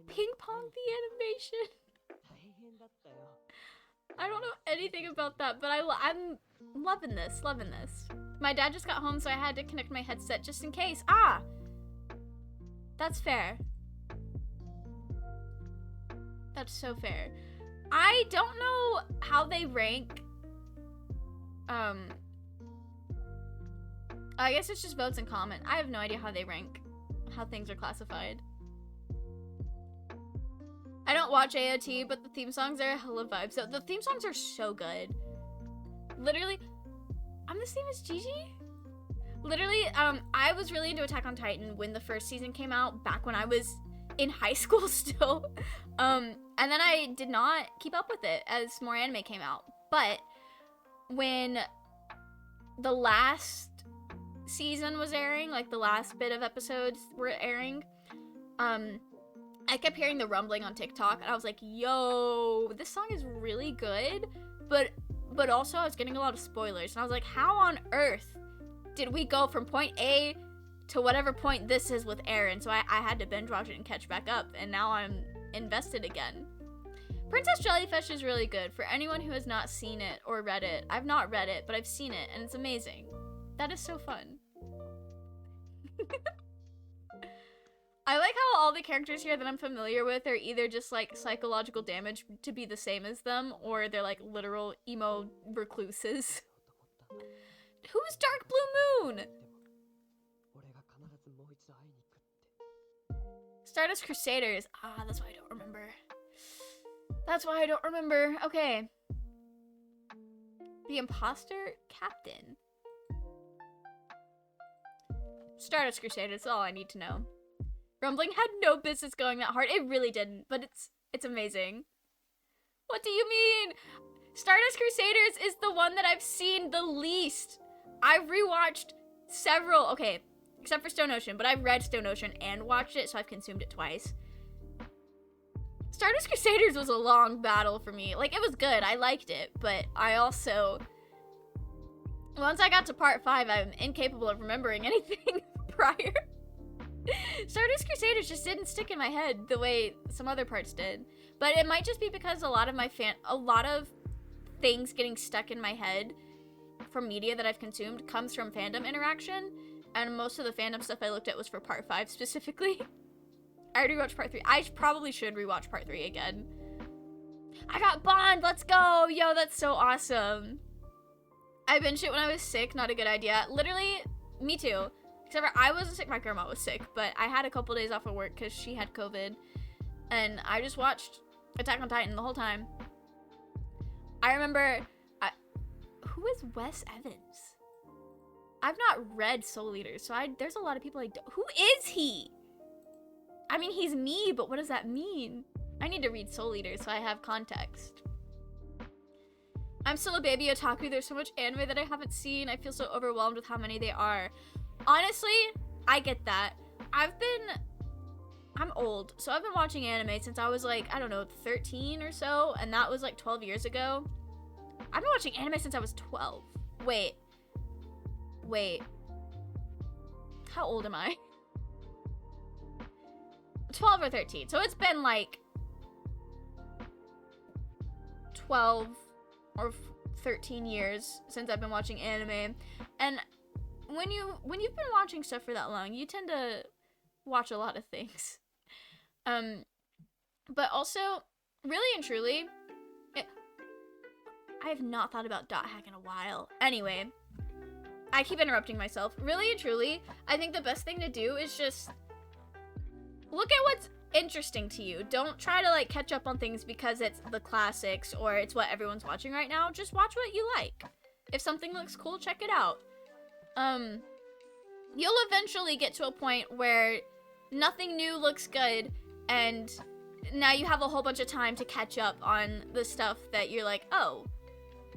Ping Pong the animation. I don't know anything about that, but I'm loving this, My dad just got home, so I had to connect my headset just in case. Ah! That's fair. That's so fair. I don't know how they rank. I guess it's just votes and comment. I have no idea how they rank, how things are classified. I don't watch AOT, but the theme songs are hella vibes. So the theme songs are so good. Literally, I'm the same as Gigi. Literally, I was really into Attack on Titan when the first season came out, back when I was in high school still. And then I did not keep up with it as more anime came out. But when the last season was airing, like the last bit of episodes were airing, I kept hearing the rumbling on TikTok, and I was like, yo, this song is really good, but also I was getting a lot of spoilers, and I was like, how on earth did we go from point A to whatever point this is with Eren? So I had to binge watch it and catch back up, and now I'm invested again. Princess Jellyfish is really good. For anyone who has not seen it or read it, I've not read it, but I've seen it, and it's amazing. That is so fun. I like how all the characters here that I'm familiar with are either just like psychological damage to be the same as them, or they're like literal emo recluses. Who's Dark Blue Moon? Stardust Crusaders. Ah, that's why I don't remember. That's why I don't remember. Okay. The Imposter Captain. Stardust Crusaders, that's all I need to know. Rumbling had no business going that hard. It really didn't, but it's amazing. What do you mean? Stardust Crusaders is the one that I've seen the least. I've rewatched several, okay, except for Stone Ocean, but I've read Stone Ocean and watched it, so I've consumed it twice. Stardust Crusaders was a long battle for me. Like, it was good. I liked it, but I also, once I got to part 5, I'm incapable of remembering anything prior. Stardust Crusaders just didn't stick in my head the way some other parts did. But it might just be because a lot of things getting stuck in my head from media that I've consumed comes from fandom interaction, and most of the fandom stuff I looked at was for part 5 specifically. I already watched part 3. I probably should rewatch part 3 again. I got Bond, let's go! Yo, that's so awesome. I binged it when I was sick, not a good idea. Literally, me too. Except for I wasn't sick, my grandma was sick, but I had a couple days off of work because she had COVID, and I just watched Attack on Titan the whole time. I remember, who is Wes Evans? I've not read Soul Eater, so there's a lot of people who is he? I mean, he's me, but what does that mean? I need to read Soul Eater so I have context. I'm still a baby otaku. There's so much anime that I haven't seen. I feel so overwhelmed with how many they are. Honestly, I get that. I'm old, so I've been watching anime since I was like, I don't know, 13 or so, and that was like 12 years ago. I've been watching anime since I was 12. Wait. How old am I? 12 or 13. So it's been like 12 or 13 years since I've been watching anime. And when you've been watching stuff for that long, you tend to watch a lot of things. But also, really and truly, I have not thought about dot hack in a while. Anyway, I keep interrupting myself. Really and truly, I think the best thing to do is just look at what's interesting to you. Don't try to like catch up on things because it's the classics or it's what everyone's watching right now. Just watch what you like. If something looks cool, check it out. You'll eventually get to a point where nothing new looks good and now you have a whole bunch of time to catch up on the stuff that you're like, oh,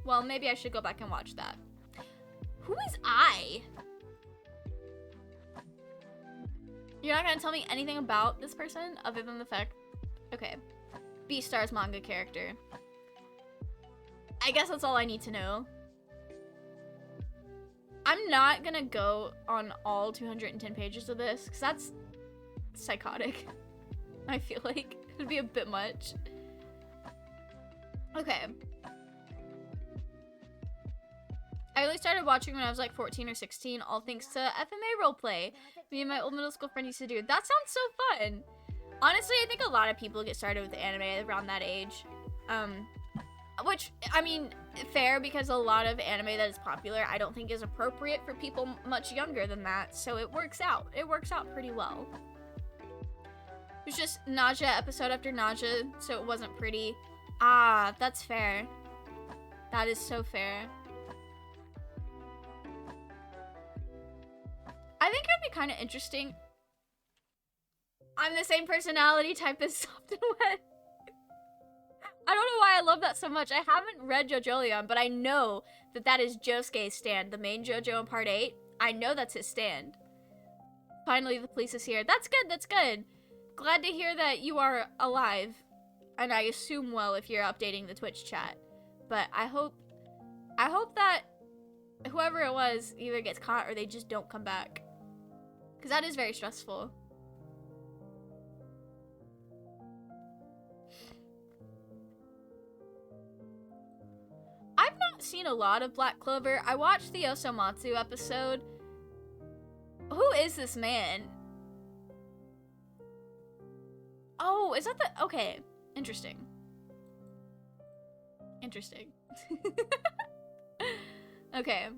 well, maybe I should go back and watch that. Who is I? You're not gonna tell me anything about this person other than the fact... Okay. Beastar's manga character. I guess that's all I need to know. I'm not gonna go on all 210 pages of this, because that's psychotic. I feel like it'd be a bit much. Okay. I really started watching when I was like 14 or 16, all thanks to FMA roleplay. Me and my old middle school friend used to do. That sounds so fun. Honestly, I think a lot of people get started with anime around that age. Which, I mean, fair, because a lot of anime that is popular I don't think is appropriate for people much younger than that, so it works out. It works out pretty well. It was just nausea episode after nausea, so it wasn't pretty. Ah, that's fair. That is so fair. I think it'd be kind of interesting. I'm the same personality type as Soft and Wet. I don't know why I love that so much. I haven't read JoJolion, but I know that that is Josuke's stand, the main JoJo in part 8. I know that's his stand. Finally, the police is here. That's good, that's good. Glad to hear that you are alive. And I assume well if you're updating the Twitch chat. But I hope that whoever it was either gets caught or they just don't come back. Because that is very stressful. I've not seen a lot of Black Clover. I watched the Osomatsu episode. Who is this man? Oh, is that the... Okay. Interesting. Interesting. Okay.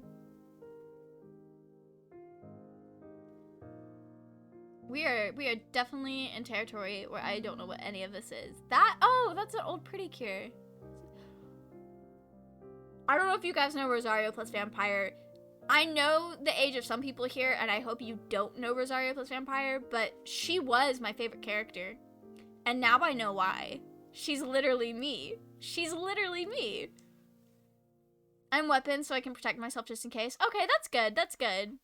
We are definitely in territory where I don't know what any of this is. Oh, that's an old Pretty Cure. I don't know if you guys know Rosario plus Vampire. I know the age of some people here, and I hope you don't know Rosario plus Vampire, but she was my favorite character. And now I know why. She's literally me. She's literally me. I'm weapons so I can protect myself just in case. Okay, that's good. That's good.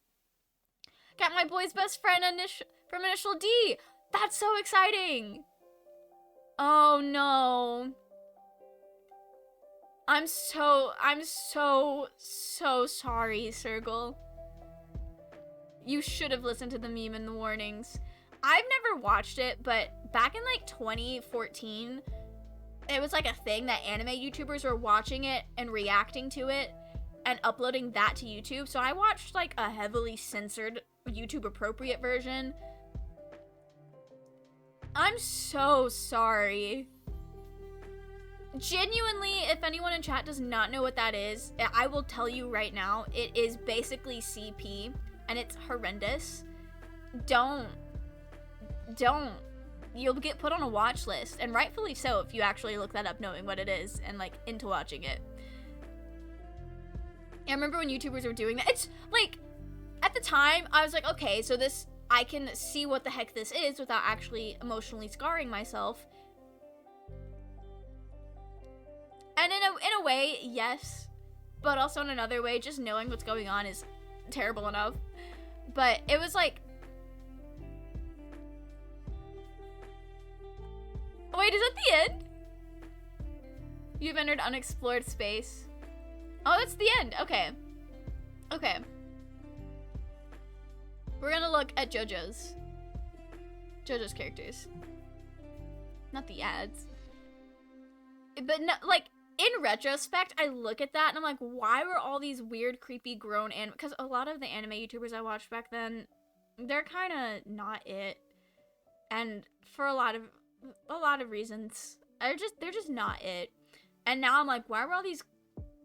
Got my boy's best friend from Initial D. That's so exciting. Oh no. I'm so sorry, Sergal. You should have listened to the meme in the warnings. I've never watched it, but back in like 2014, it was like a thing that anime YouTubers were watching it and reacting to it and uploading that to YouTube. So I watched like a heavily censored YouTube appropriate version. I'm so sorry. Genuinely, if anyone in chat does not know what that is, I will tell you right now, it is basically CP and it's horrendous. Don't. You'll get put on a watch list, and rightfully so if you actually look that up knowing what it is and like into watching it. I remember when YouTubers were doing that. It's like, at the time, I was like, okay, so this, I can see what the heck this is without actually emotionally scarring myself. And in a way, yes. But also in another way, just knowing what's going on is terrible enough. But it was like... Wait, is that the end? You've entered unexplored space. Oh, that's the end. Okay. Okay. We're gonna look at JoJo's characters. Not the ads. But no, like, in retrospect, I look at that and I'm like, why were all these weird, creepy, grown anime? Because a lot of the anime YouTubers I watched back then, they're kind of not it. And for a lot of reasons, they're just not it. And now I'm like, why were all these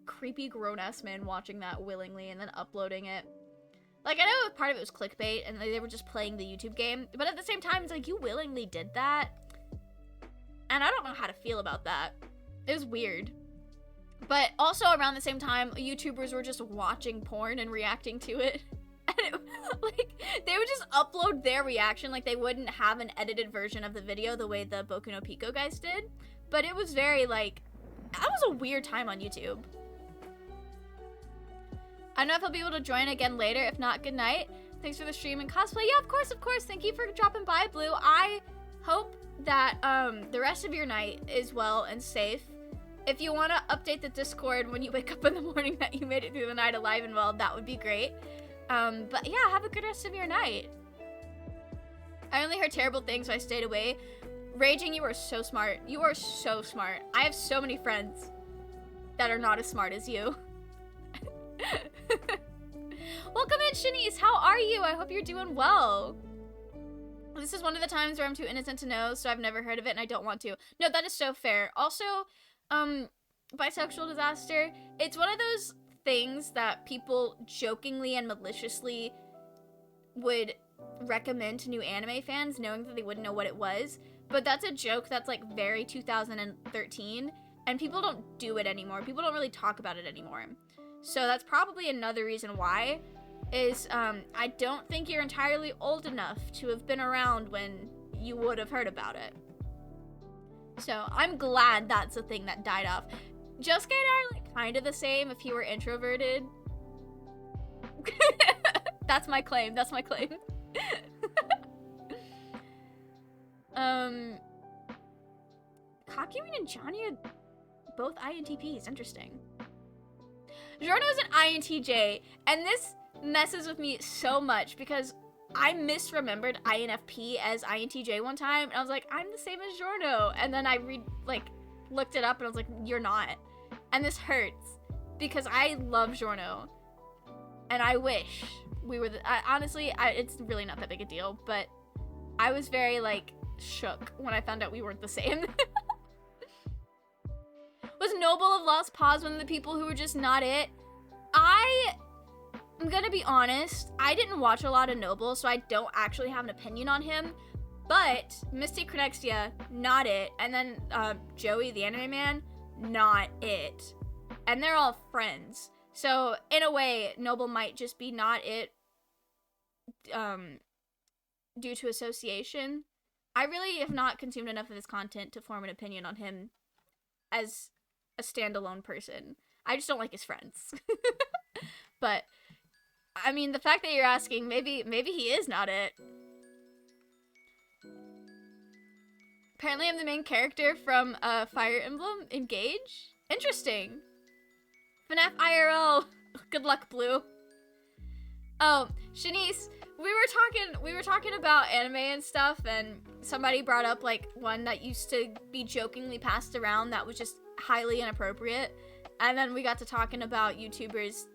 creepy, grown-ass men watching that willingly and then uploading it? Like, I know part of it was clickbait and they were just playing the YouTube game, but at the same time, it's like, you willingly did that. And I don't know how to feel about that. It was weird. But also around the same time, YouTubers were just watching porn and reacting to it. And it, like, they would just upload their reaction, like they wouldn't have an edited version of the video the way the Boku no Pico guys did. But it was very, like, that was a weird time on YouTube. I don't know if I'll be able to join again later. If not, good night. Thanks for the stream and cosplay. Yeah, of course, of course. Thank you for dropping by, Blue. I hope that the rest of your night is well and safe. If you want to update the Discord when you wake up in the morning that you made it through the night alive and well, that would be great. But yeah, have a good rest of your night. I only heard terrible things, so I stayed away. Raging, you are so smart. You are so smart. I have so many friends that are not as smart as you. Welcome in, Shanice. How are you? I hope you're doing well. This is one of the times where I'm too innocent to know, so I've never heard of it and I don't want to. No, that is so fair. Also, bisexual disaster, it's one of those things that people jokingly and maliciously would recommend to new anime fans, knowing that they wouldn't know what it was. But that's a joke that's like very 2013, and people don't do it anymore. People don't really talk about it anymore. So that's probably another reason why, is I don't think you're entirely old enough to have been around when you would have heard about it. So I'm glad that's a thing that died off. Josuke and I are like kind of the same if he were introverted. That's my claim, that's my claim. Kakumin and Johnny are both INTPs, interesting. Giorno is an INTJ, and this messes with me so much because I misremembered INFP as INTJ one time, and I was like, I'm the same as Giorno, and then I looked it up, and I was like, you're not. And this hurts, because I love Giorno, and I wish we were honestly, it's really not that big a deal, but I was very, like, shook when I found out we weren't the same. Was Noble of Lost Paws one of the people who were just not it? I'm gonna be honest, I didn't watch a lot of Noble, so I don't actually have an opinion on him, but Misty Connexia, not it, and then Joey, the anime man, not it. And they're all friends. So, in a way, Noble might just be not it due to association. I really have not consumed enough of his content to form an opinion on him as a standalone person. I just don't like his friends. But, I mean, the fact that you're asking, maybe he is not it. Apparently I'm the main character from Fire Emblem Engage. Interesting. FNAF IRL. Good luck, Blue. Oh, Shanice, we were talking about anime and stuff, and somebody brought up like one that used to be jokingly passed around that was just highly inappropriate, and then we got to talking about YouTubers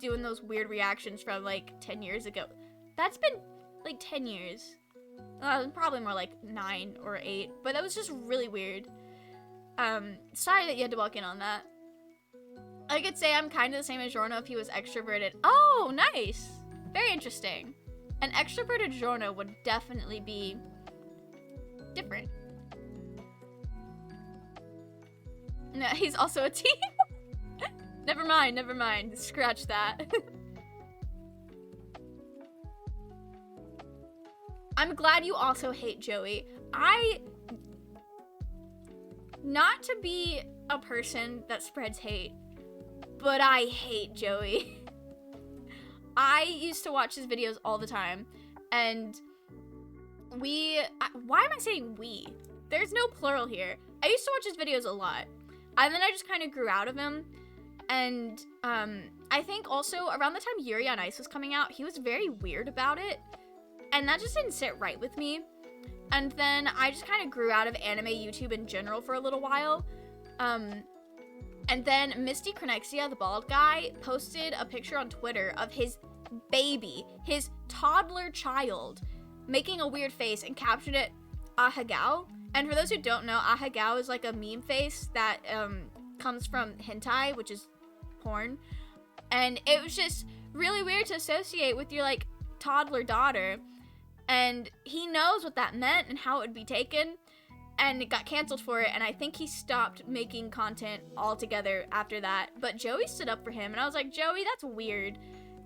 doing those weird reactions from like 10 years ago. That's been like 10 years. Probably more like 9 or 8, but that was just really weird. Sorry that you had to walk in on that. I could say I'm kind of the same as Giorno if he was extroverted. Oh, nice! Very interesting. An extroverted Giorno would definitely be different. No, he's also a T. Never mind. Scratch that. I'm glad you also hate Joey. Not to be a person that spreads hate, but I hate Joey. I used to watch his videos all the time, and why am I saying we? There's no plural here. I used to watch his videos a lot, and then I just kind of grew out of him, and I think also around the time Yuri on Ice was coming out, he was very weird about it, and that just didn't sit right with me. And then I just kind of grew out of anime YouTube in general for a little while. And then Misty Cronexia, the bald guy, posted a picture on Twitter of his baby, his toddler child, making a weird face and captioned it Ahagao. And for those who don't know, Ahagao is like a meme face that comes from hentai, which is porn. And it was just really weird to associate with your like toddler daughter. And he knows what that meant and how it would be taken, and it got canceled for it, and I think he stopped making content altogether after that. But Joey stood up for him, and I was like, Joey, that's weird.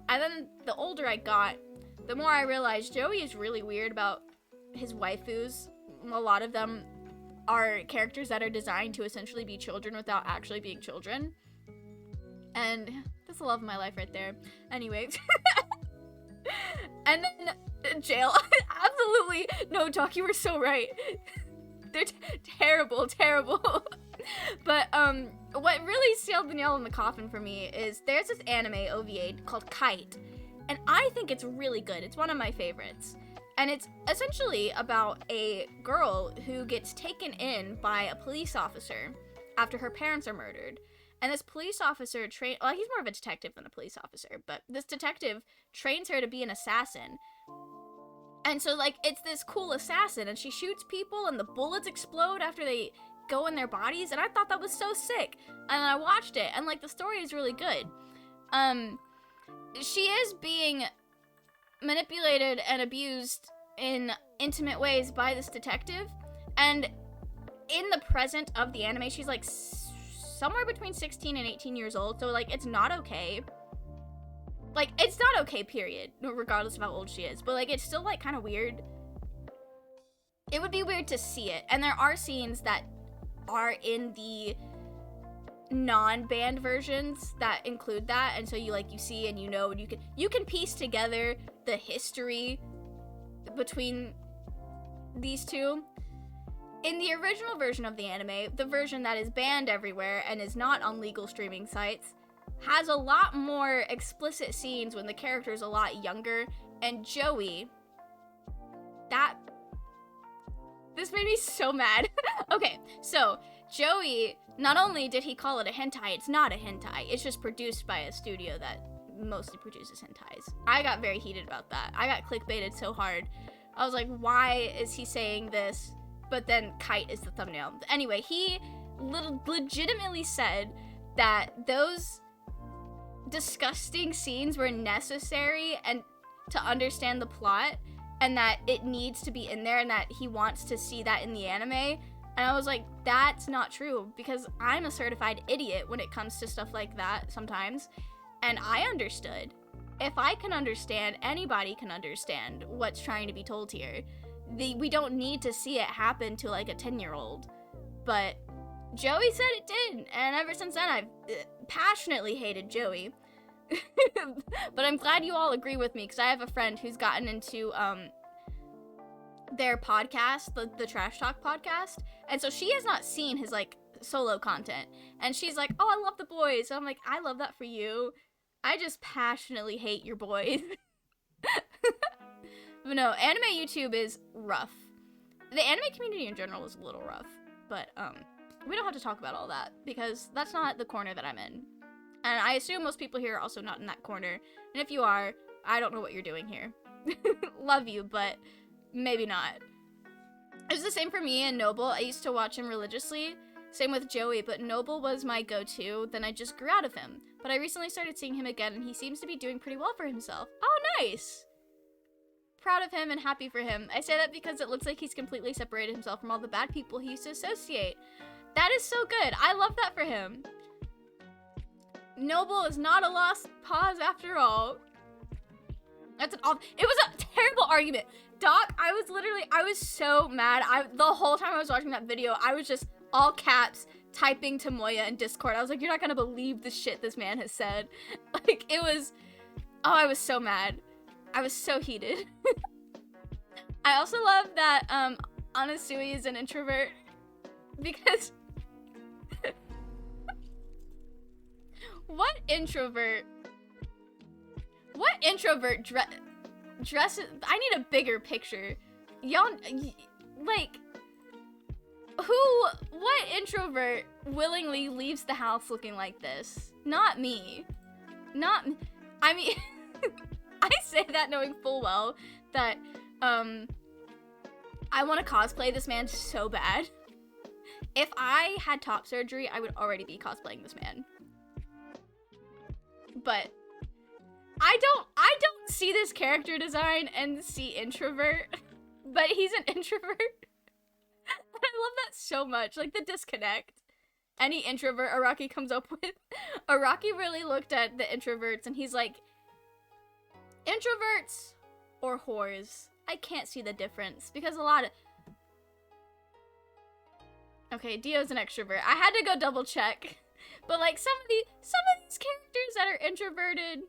And then the older I got, the more I realized Joey is really weird about his waifus. A lot of them are characters that are designed to essentially be children without actually being children. And that's the love of my life right there. Anyway. And then jail. Absolutely. No, Doc, you were so right. They're terrible. But what really sealed the nail in the coffin for me is there's this anime OVA called Kite, and I think it's really good. It's one of my favorites. And it's essentially about a girl who gets taken in by a police officer after her parents are murdered. And this police officer he's more of a detective than a police officer, but this detective trains her to be an assassin. And so, like, it's this cool assassin, and she shoots people, and the bullets explode after they go in their bodies, and I thought that was so sick. And I watched it, and, like, the story is really good. She is being manipulated and abused in intimate ways by this detective, and in the present of the anime, she's, like, somewhere between 16 and 18 years old, so, like, it's not okay. Like, it's not okay, period, regardless of how old she is, but, like, it's still, like, kind of weird. It would be weird to see it, and there are scenes that are in the non-banned versions that include that, and so you see and you know, and you can piece together the history between these two. In the original version of the anime, the version that is banned everywhere and is not on legal streaming sites, has a lot more explicit scenes when the character is a lot younger, and Joey, this made me so mad. Okay, so Joey, not only did he call it a hentai, it's not a hentai, it's just produced by a studio that mostly produces hentais. I got very heated about that. I got clickbaited so hard. I was like, why is he saying this? But then Kite is the thumbnail. Anyway, he legitimately said that those disgusting scenes were necessary and to understand the plot, and that it needs to be in there, and that he wants to see that in the anime. And I was like, that's not true, because I'm a certified idiot when it comes to stuff like that sometimes, and I understood. If I can understand, anybody can understand what's trying to be told here. We don't need to see it happen to like a 10-year-old, but Joey said it did, and ever since then I've passionately hated Joey. But I'm glad you all agree with me, because I have a friend who's gotten into their podcast, the Trash Talk podcast, and so she has not seen his like solo content, and she's like, oh, I love the boys. So I'm like, I love that for you. I just passionately hate your boys. But no, anime YouTube is rough. The anime community in general is a little rough, but we don't have to talk about all that, because that's not the corner that I'm in. And I assume most people here are also not in that corner. And if you are, I don't know what you're doing here. Love you, but maybe not. It's the same for me and Noble. I used to watch him religiously. Same with Joey, but Noble was my go-to. Then I just grew out of him. But I recently started seeing him again, and he seems to be doing pretty well for himself. Oh, nice! Proud of him and happy for him. I say that because it looks like he's completely separated himself from all the bad people he used to associate. That is so good. I love that for him. Noble is not a lost cause after all. It was a terrible argument. Doc, I was so mad. The whole time I was watching that video, I was just all caps, typing to Moya in Discord. I was like, you're not gonna believe the shit this man has said. Like, it was... Oh, I was so mad. I was so heated. I also love that, Anasui is an introvert. Because... What introvert dresses... I need a bigger picture. Y'all... Like... What introvert willingly leaves the house looking like this? Not me. I mean, I say that knowing full well that, I want to cosplay this man so bad. If I had top surgery, I would already be cosplaying this man. But I don't see this character design and see introvert, but he's an introvert. I love that so much, like the disconnect. Any introvert Araki comes up with. Araki really looked at the introverts and he's like, introverts or whores? I can't see the difference because a lot of... Okay, Dio's an extrovert. I had to go double check. But like some of these characters that are introverted,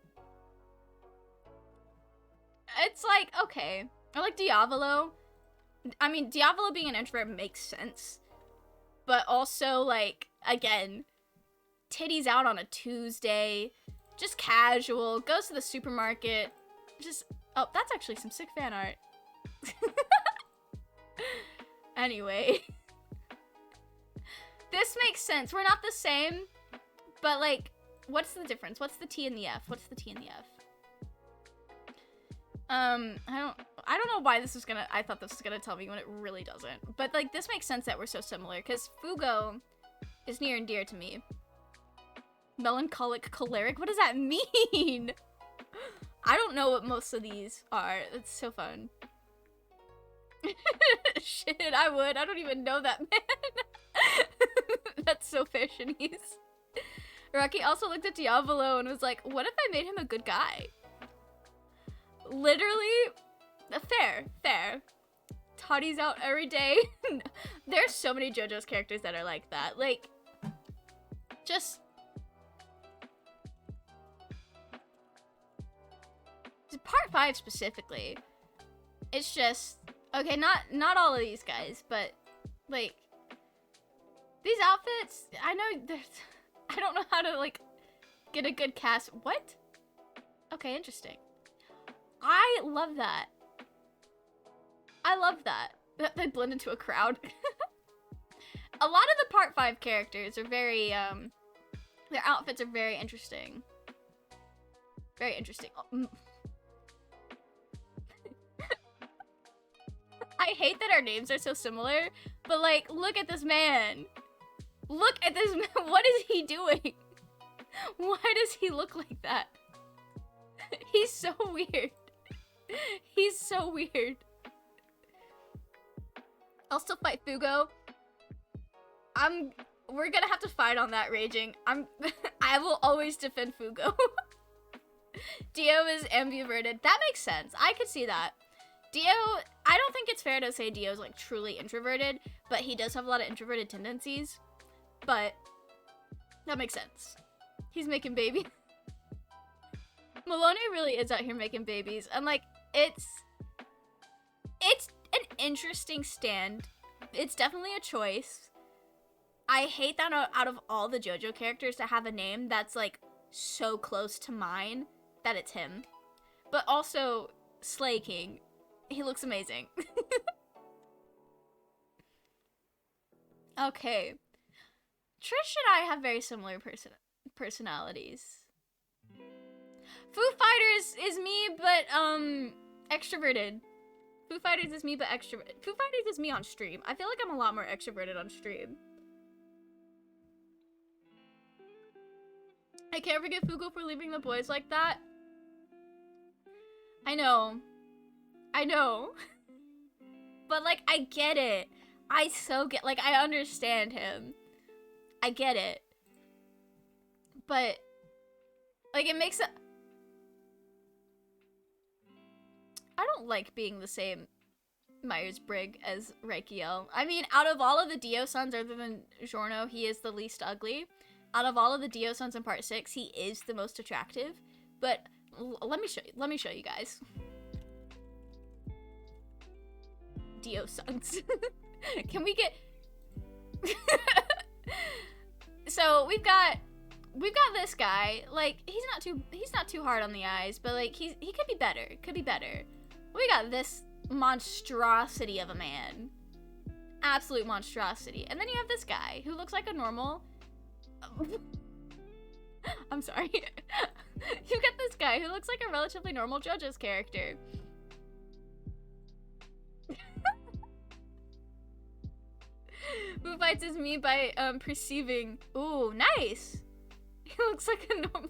it's like, okay. Or like Diavolo. I mean, Diavolo being an introvert makes sense. But also, like, again, titties out on a Tuesday, just casual, goes to the supermarket, just... Oh, that's actually some sick fan art. Anyway. This makes sense. We're not the same, but, like, what's the difference? What's the T and the F? What's the T and the F? I don't know why this was gonna... I thought this was gonna tell me when it really doesn't. But, like, this makes sense that we're so similar, because Fugo is near and dear to me. Melancholic choleric? What does that mean? I don't know what most of these are. It's so fun. Shit, I would. I don't even know that man. That's so fashionese. Rocky also looked at Diavolo and was like, what if I made him a good guy? Literally, fair. Toddy's out every day. There's so many JoJo's characters that are like that. Like, just... Part 5 specifically. It's just... Okay, not all of these guys, but, like... These outfits, I know there's... I don't know how to, like, get a good cast. What? Okay, interesting. I love that. I love that. They blend into a crowd. A lot of the Part 5 characters are very, their outfits are very interesting. Very interesting. I hate that our names are so similar, but, like, look at this man. Look at this man. What is he doing? Why does he look like that? He's so weird. He's so weird. I'll still fight Fugo. We're gonna have to fight on that, Raging. I will always defend Fugo. Dio is ambiverted. That makes sense. I could see that. Dio, I don't think it's fair to say Dio's, like, truly introverted, but he does have a lot of introverted tendencies. But that makes sense. He's making babies. Maloney really is out here making babies, and, like, it's an interesting stand. It's definitely a choice. I hate that out of all the JoJo characters to have a name that's, like, so close to mine that it's him. But also, Slay King. He looks amazing. Okay. Trish and I have very similar personalities. Foo Fighters is me, but, extroverted. Foo Fighters is me, but extroverted. Foo Fighters is me on stream. I feel like I'm a lot more extroverted on stream. I can't forget Fugo for leaving the boys like that. I know. But, like, I get it. I so get, like, I understand him. I get it. But, like, it makes it... I don't like being the same Myers-Briggs as Reikiel. I mean, out of all of the Dio sons other than Giorno, he is the least ugly. Out of all of the Dio sons in part 6, he is the most attractive. But let me show you guys. Dio sons. Can we get So we've got this guy. Like, he's not too hard on the eyes, but like he could be better. Could be better. We got this monstrosity of a man. Absolute monstrosity. And then you have this guy who looks like a normal I'm sorry. You get this guy who looks like a relatively normal JoJo's character. Who fights as me by perceiving. Ooh, nice. He looks like a normal.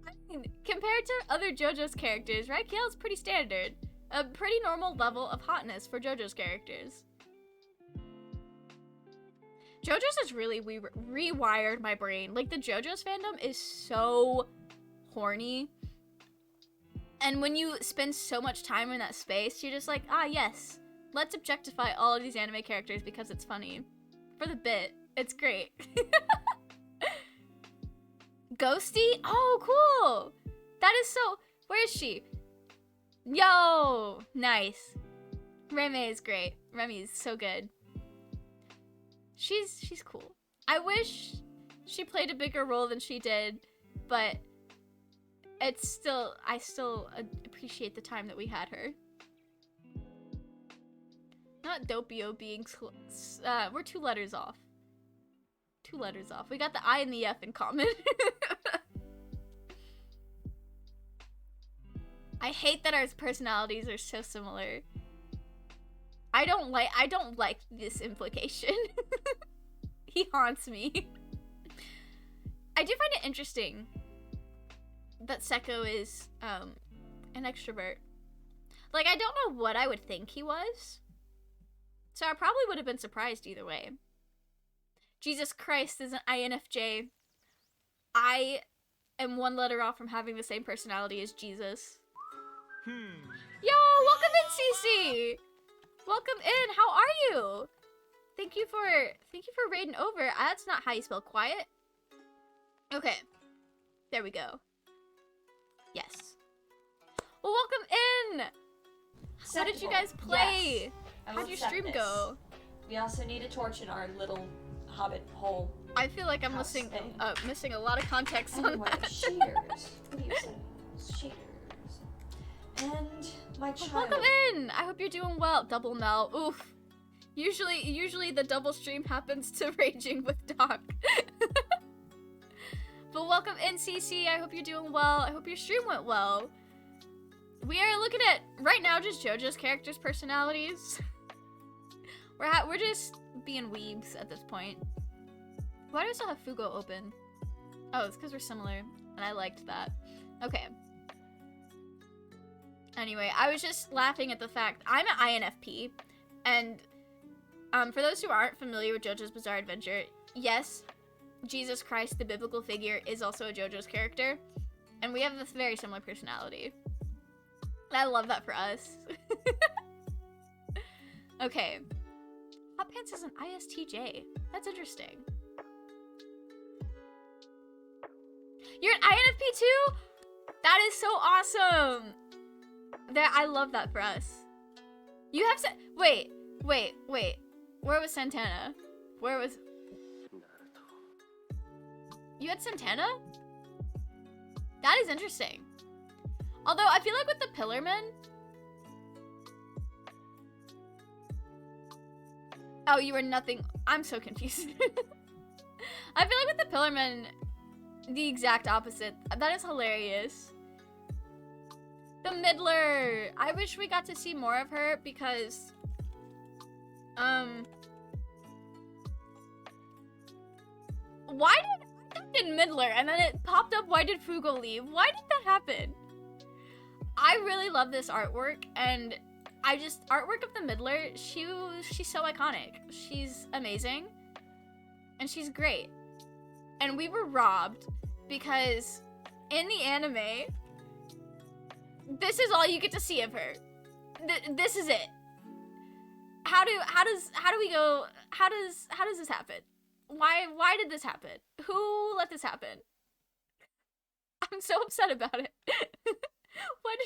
I mean, compared to other JoJo's characters, Reikiel's pretty standard. A pretty normal level of hotness for JoJo's characters. JoJo's has really rewired my brain. Like, the JoJo's fandom is so horny. And when you spend so much time in that space, you're just like, ah, yes. Let's objectify all of these anime characters because it's funny. For the bit. It's great. Ghosty? Oh, cool! That is so... Where is she? Yo! Nice. Reme is great. Remy is so good. She's cool. I wish she played a bigger role than she did, but I still appreciate the time that we had her. Not Doppio being we're 2 letters off. 2 letters off. We got the I and the F in common. I hate that our personalities are so similar. I don't like this implication. He haunts me. I do find it interesting that Seko is an extrovert. Like, I don't know what I would think he was. So I probably would have been surprised either way. Jesus Christ is an INFJ. I am 1 letter off from having the same personality as Jesus. Yo, welcome in, Cece! Welcome in. How are you? Thank you for raiding over. That's not how you spell quiet. Okay. There we go. Yes. Well, welcome in. What did you guys play? Yes. How'd your stream go? We also need a torch in our little hobbit hole. I feel like I'm missing a lot of context on What that. shaders? What do you say? Shaders. And my child. Welcome in. I hope you're doing well. Double Mel. Oof. Usually the double stream happens to Raging with Doc. But welcome in, CC. I hope you're doing well. I hope your stream went well. We are looking at right now just JoJo's characters' personalities. We're just being weebs at this point. Why do I still have Fugo open? Oh, it's because we're similar, and I liked that. Okay. Anyway, I was just laughing at the fact I'm an INFP, and for those who aren't familiar with JoJo's Bizarre Adventure, yes, Jesus Christ, the biblical figure, is also a JoJo's character, and we have this very similar personality. I love that for us. Okay. Hot Pants is an ISTJ. That's interesting. You're an INFP too? That is so awesome. I love that for us. You have wait. Where was Santana? Where was... You had Santana? That is interesting. Although, I feel like with the Pillarmen... Oh, you were nothing... I'm so confused. I feel like with the Pillarmen, the exact opposite. That is hilarious. The Midler! I wish we got to see more of her because... Why did... I typed in Midler and then it popped up, why did Fugo leave? Why did that happen? I really love this artwork, and artwork of the Midler, she's so iconic. She's amazing, and she's great. And we were robbed, because in the anime, this is all you get to see of her. This is it. How does this happen? Why did this happen? Who let this happen? I'm so upset about it. What?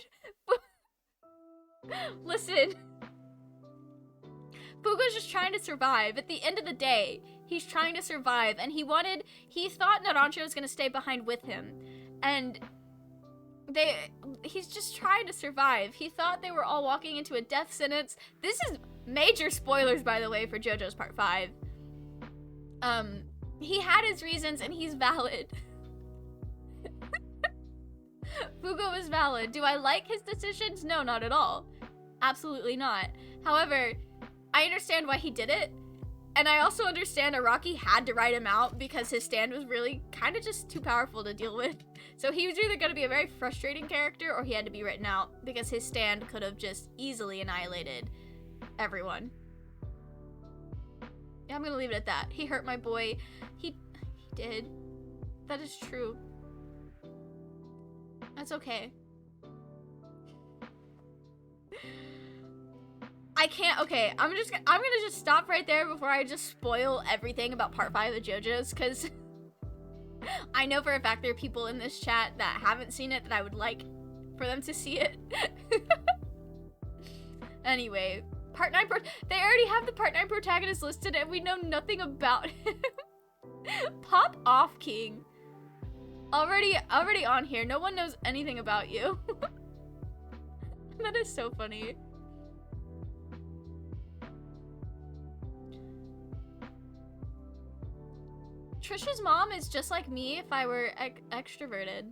Listen. Fugo's just trying to survive. At the end of the day, he's trying to survive, and he thought Naranjo was gonna stay behind with him, and he's just trying to survive. He thought they were all walking into a death sentence. This is major spoilers, by the way, for JoJo's Part 5. He had his reasons, and he's valid. Fugo is valid. Do I like his decisions? No, not at all. Absolutely not. However, I understand why he did it, and I also understand Araki had to write him out because his stand was really kind of just too powerful to deal with. So he was either going to be a very frustrating character or he had to be written out because his stand could have just easily annihilated everyone. Yeah, I'm going to leave it at that. He hurt my boy. He did. That is true. That's okay. I can't, okay, I'm gonna just stop right there before I just spoil everything about Part 5 of JoJo's, because I know for a fact there are people in this chat that haven't seen it that I would like for them to see it. Anyway, Part 9, they already have the Part 9 protagonist listed and we know nothing about him. Pop off, King. Already on here. No one knows anything about you. That is so funny. Trisha's mom is just like me if I were extroverted.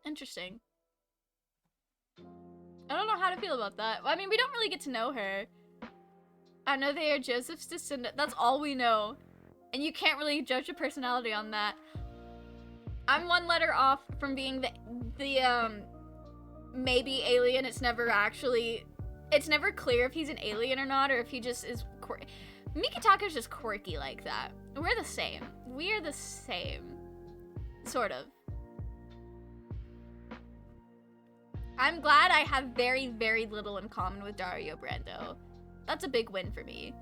Interesting. I don't know how to feel about that. I mean, we don't really get to know her. I know they are Joseph's descendant. That's all we know. And you can't really judge a personality on that. I'm one letter off from being the maybe alien. It's never clear if he's an alien or not, or if he just is quirky. Mikitako's just quirky like that. We're the same. We're the same. Sort of. I'm glad I have very, very little in common with Dario Brando. That's a big win for me.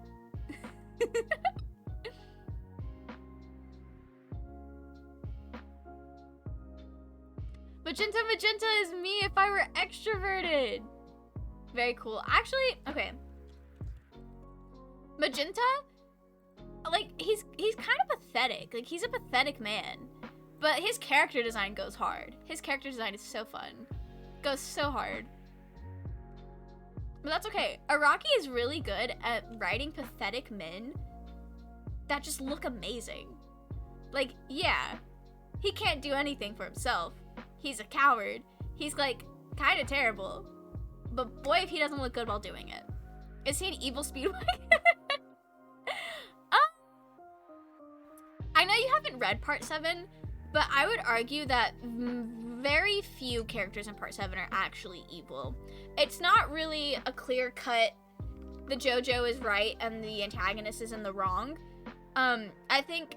Magenta is me if I were extroverted. Very cool. Actually, okay. Magenta, like, he's kind of pathetic. Like, he's a pathetic man. But his character design goes hard. His character design is so fun. Goes so hard. But that's okay. Araki is really good at writing pathetic men that just look amazing. Like, yeah, he can't do anything for himself. He's a coward. He's, like, kind of terrible. But boy, if he doesn't look good while doing it. Is he an evil Speedwagon? I know you haven't read Part 7, but I would argue that very few characters in Part 7 are actually evil. It's not really a clear cut, the JoJo is right and the antagonist is in the wrong. I think,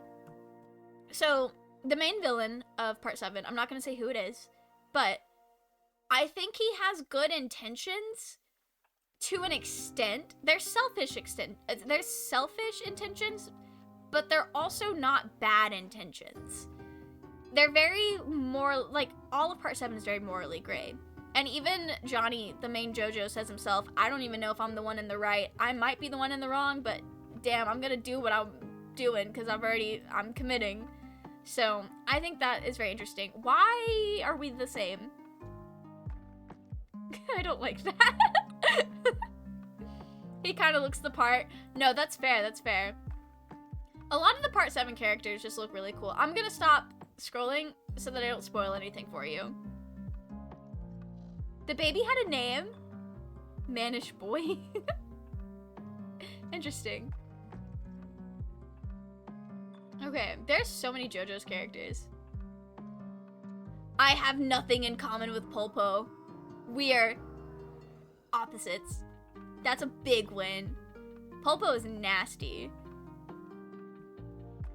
so the main villain of Part 7, I'm not going to say who it is, but I think he has good intentions to an extent. They're selfish intentions, but they're also not bad intentions. They're very like, all of Part 7 is very morally gray. And even Johnny, the main JoJo, says himself, I don't even know if I'm the one in the right. I might be the one in the wrong, but damn, I'm gonna do what I'm doing because I'm committing. So I think that is very interesting. Why are we the same? I don't like that. He kind of looks the part. No, that's fair, that's fair. A lot of the Part 7 characters just look really cool. I'm gonna stop scrolling so that I don't spoil anything for you. The baby had a name? Mannish Boy. Interesting. Okay, there's so many JoJo's characters. I have nothing in common with Polpo. We are opposites. That's a big win. Polpo is nasty.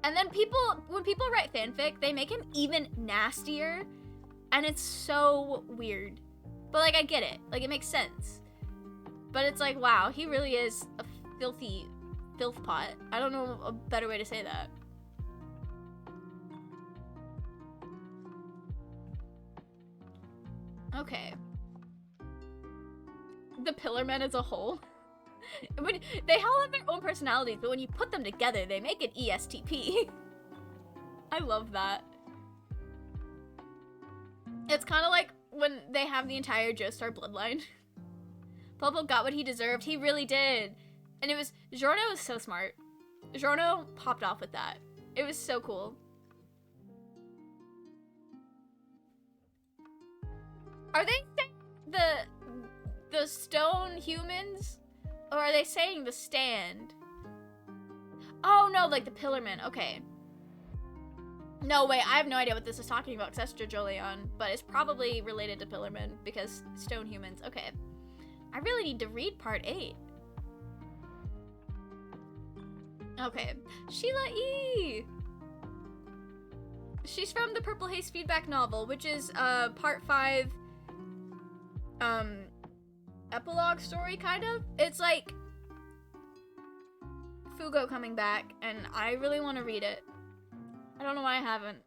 And then when people write fanfic, they make him even nastier, and it's so weird. But, like, I get it. Like, it makes sense. But it's like, wow, he really is a filthy filth pot. I don't know a better way to say that. Okay. The Pillarmen as a whole. They all have their own personalities, but when you put them together, they make an ESTP. I love that. It's kind of like when they have the entire Joestar bloodline. Popo got what he deserved. He really did. And it was... Giorno was so smart. Giorno popped off with that. It was so cool. Are they saying the stone humans? Or are they saying the stand? Oh no, like the Pillarmen. Okay. No, wait, I have no idea what this is talking about because that's Jojo Leon, but it's probably related to Pillarmen because stone humans. Okay. I really need to read part 8. Okay. Sheila E! She's from the Purple Haze feedback novel, which is part 5 epilogue story, kind of. It's like Fugo coming back, and I really want to read it. I don't know why I haven't.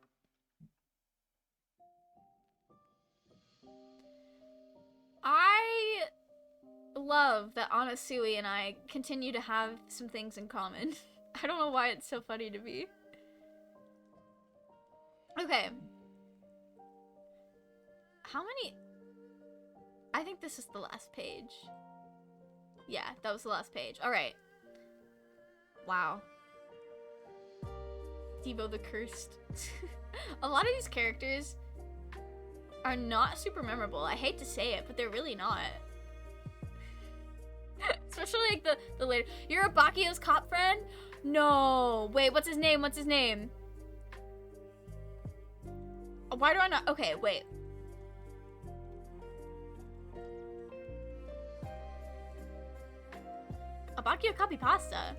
I love that Anasui and I continue to have some things in common. I don't know why it's so funny to me. Okay. How many... I think this is the last page. Yeah, that was the last page. Alright. Wow. Devo the Cursed. A lot of these characters are not super memorable. I hate to say it, but they're really not. Especially like the later. You're a Bakio's cop friend? No. Wait, what's his name? What's his name? Why do I not? Okay, wait. Bakio copy pasta.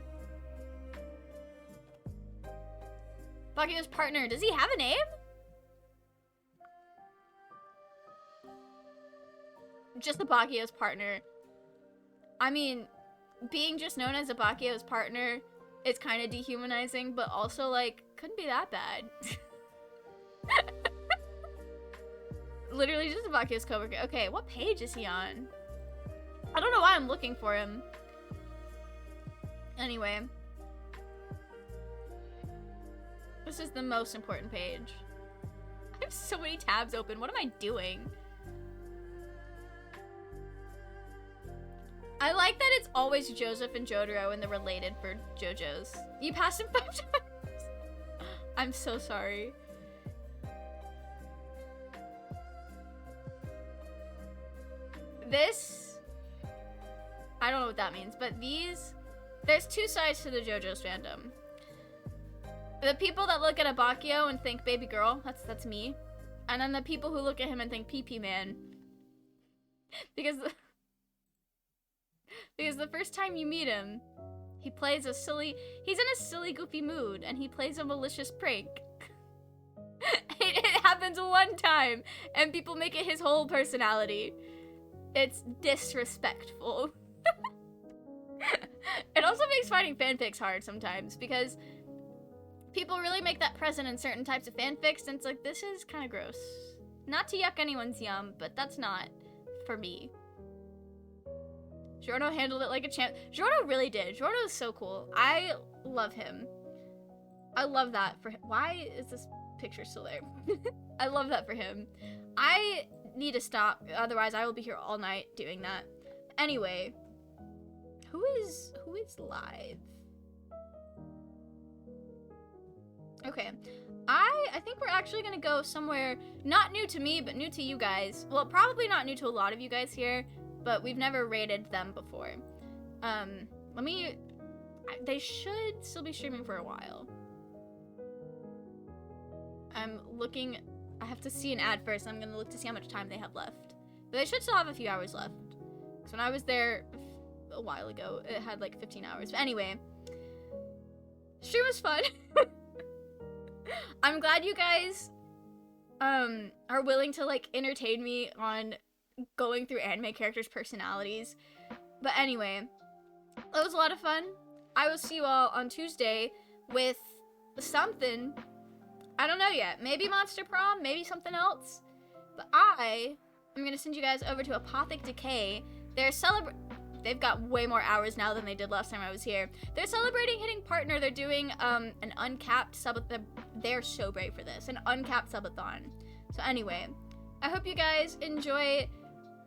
Bakio's partner. Does he have a name? Just the Bakio's partner. I mean, being just known as a Bakio's partner is kind of dehumanizing, but also, like, couldn't be that bad. Literally just a Bakio's coworker. Okay, what page is he on? I don't know why I'm looking for him. Anyway. This is the most important page. I have so many tabs open. What am I doing? I like that it's always Joseph and Jotaro and the related for JoJo's. You passed him 5 times. I'm so sorry. This... I don't know what that means, but these... There's 2 sides to the JoJo's fandom. The people that look at Abakio and think baby girl, that's me. And then the people who look at him and think pee-pee man. Because the first time you meet him, he's in a silly goofy mood and he plays a malicious prank. It happens one time and people make it his whole personality. It's disrespectful. It also makes finding fanfics hard sometimes because people really make that present in certain types of fanfics, and it's like, this is kind of gross. Not to yuck anyone's yum, but that's not for me. Giorno handled it like a champ. Giorno really did. Giorno is so cool. I love him. I love that for him. Why is this picture still there? I love that for him. I need to stop, otherwise I will be here all night doing that. Anyway, who is live? Okay, I think we're actually gonna go somewhere not new to me, but new to you guys. Well, probably not new to a lot of you guys here, but we've never rated them before. They should still be streaming for a while. I'm looking, I have to see an ad first. I'm gonna look to see how much time they have left. But they should still have a few hours left. Because when I was there a while ago, it had like 15 hours. But anyway, stream was fun. I'm glad you guys are willing to like entertain me on going through anime characters' personalities. But anyway, that was a lot of fun. I will see you all on Tuesday with something. I don't know yet. Maybe Monster Prom, maybe something else. But I'm gonna send you guys over to Apothic Decay. They've got way more hours now than they did last time I was here. They're celebrating hitting partner. They're doing an uncapped they're so brave for this, an uncapped subathon. So anyway, I hope you guys enjoy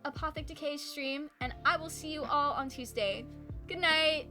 Apothic Decay's stream, and I will see you all on Tuesday. Good night.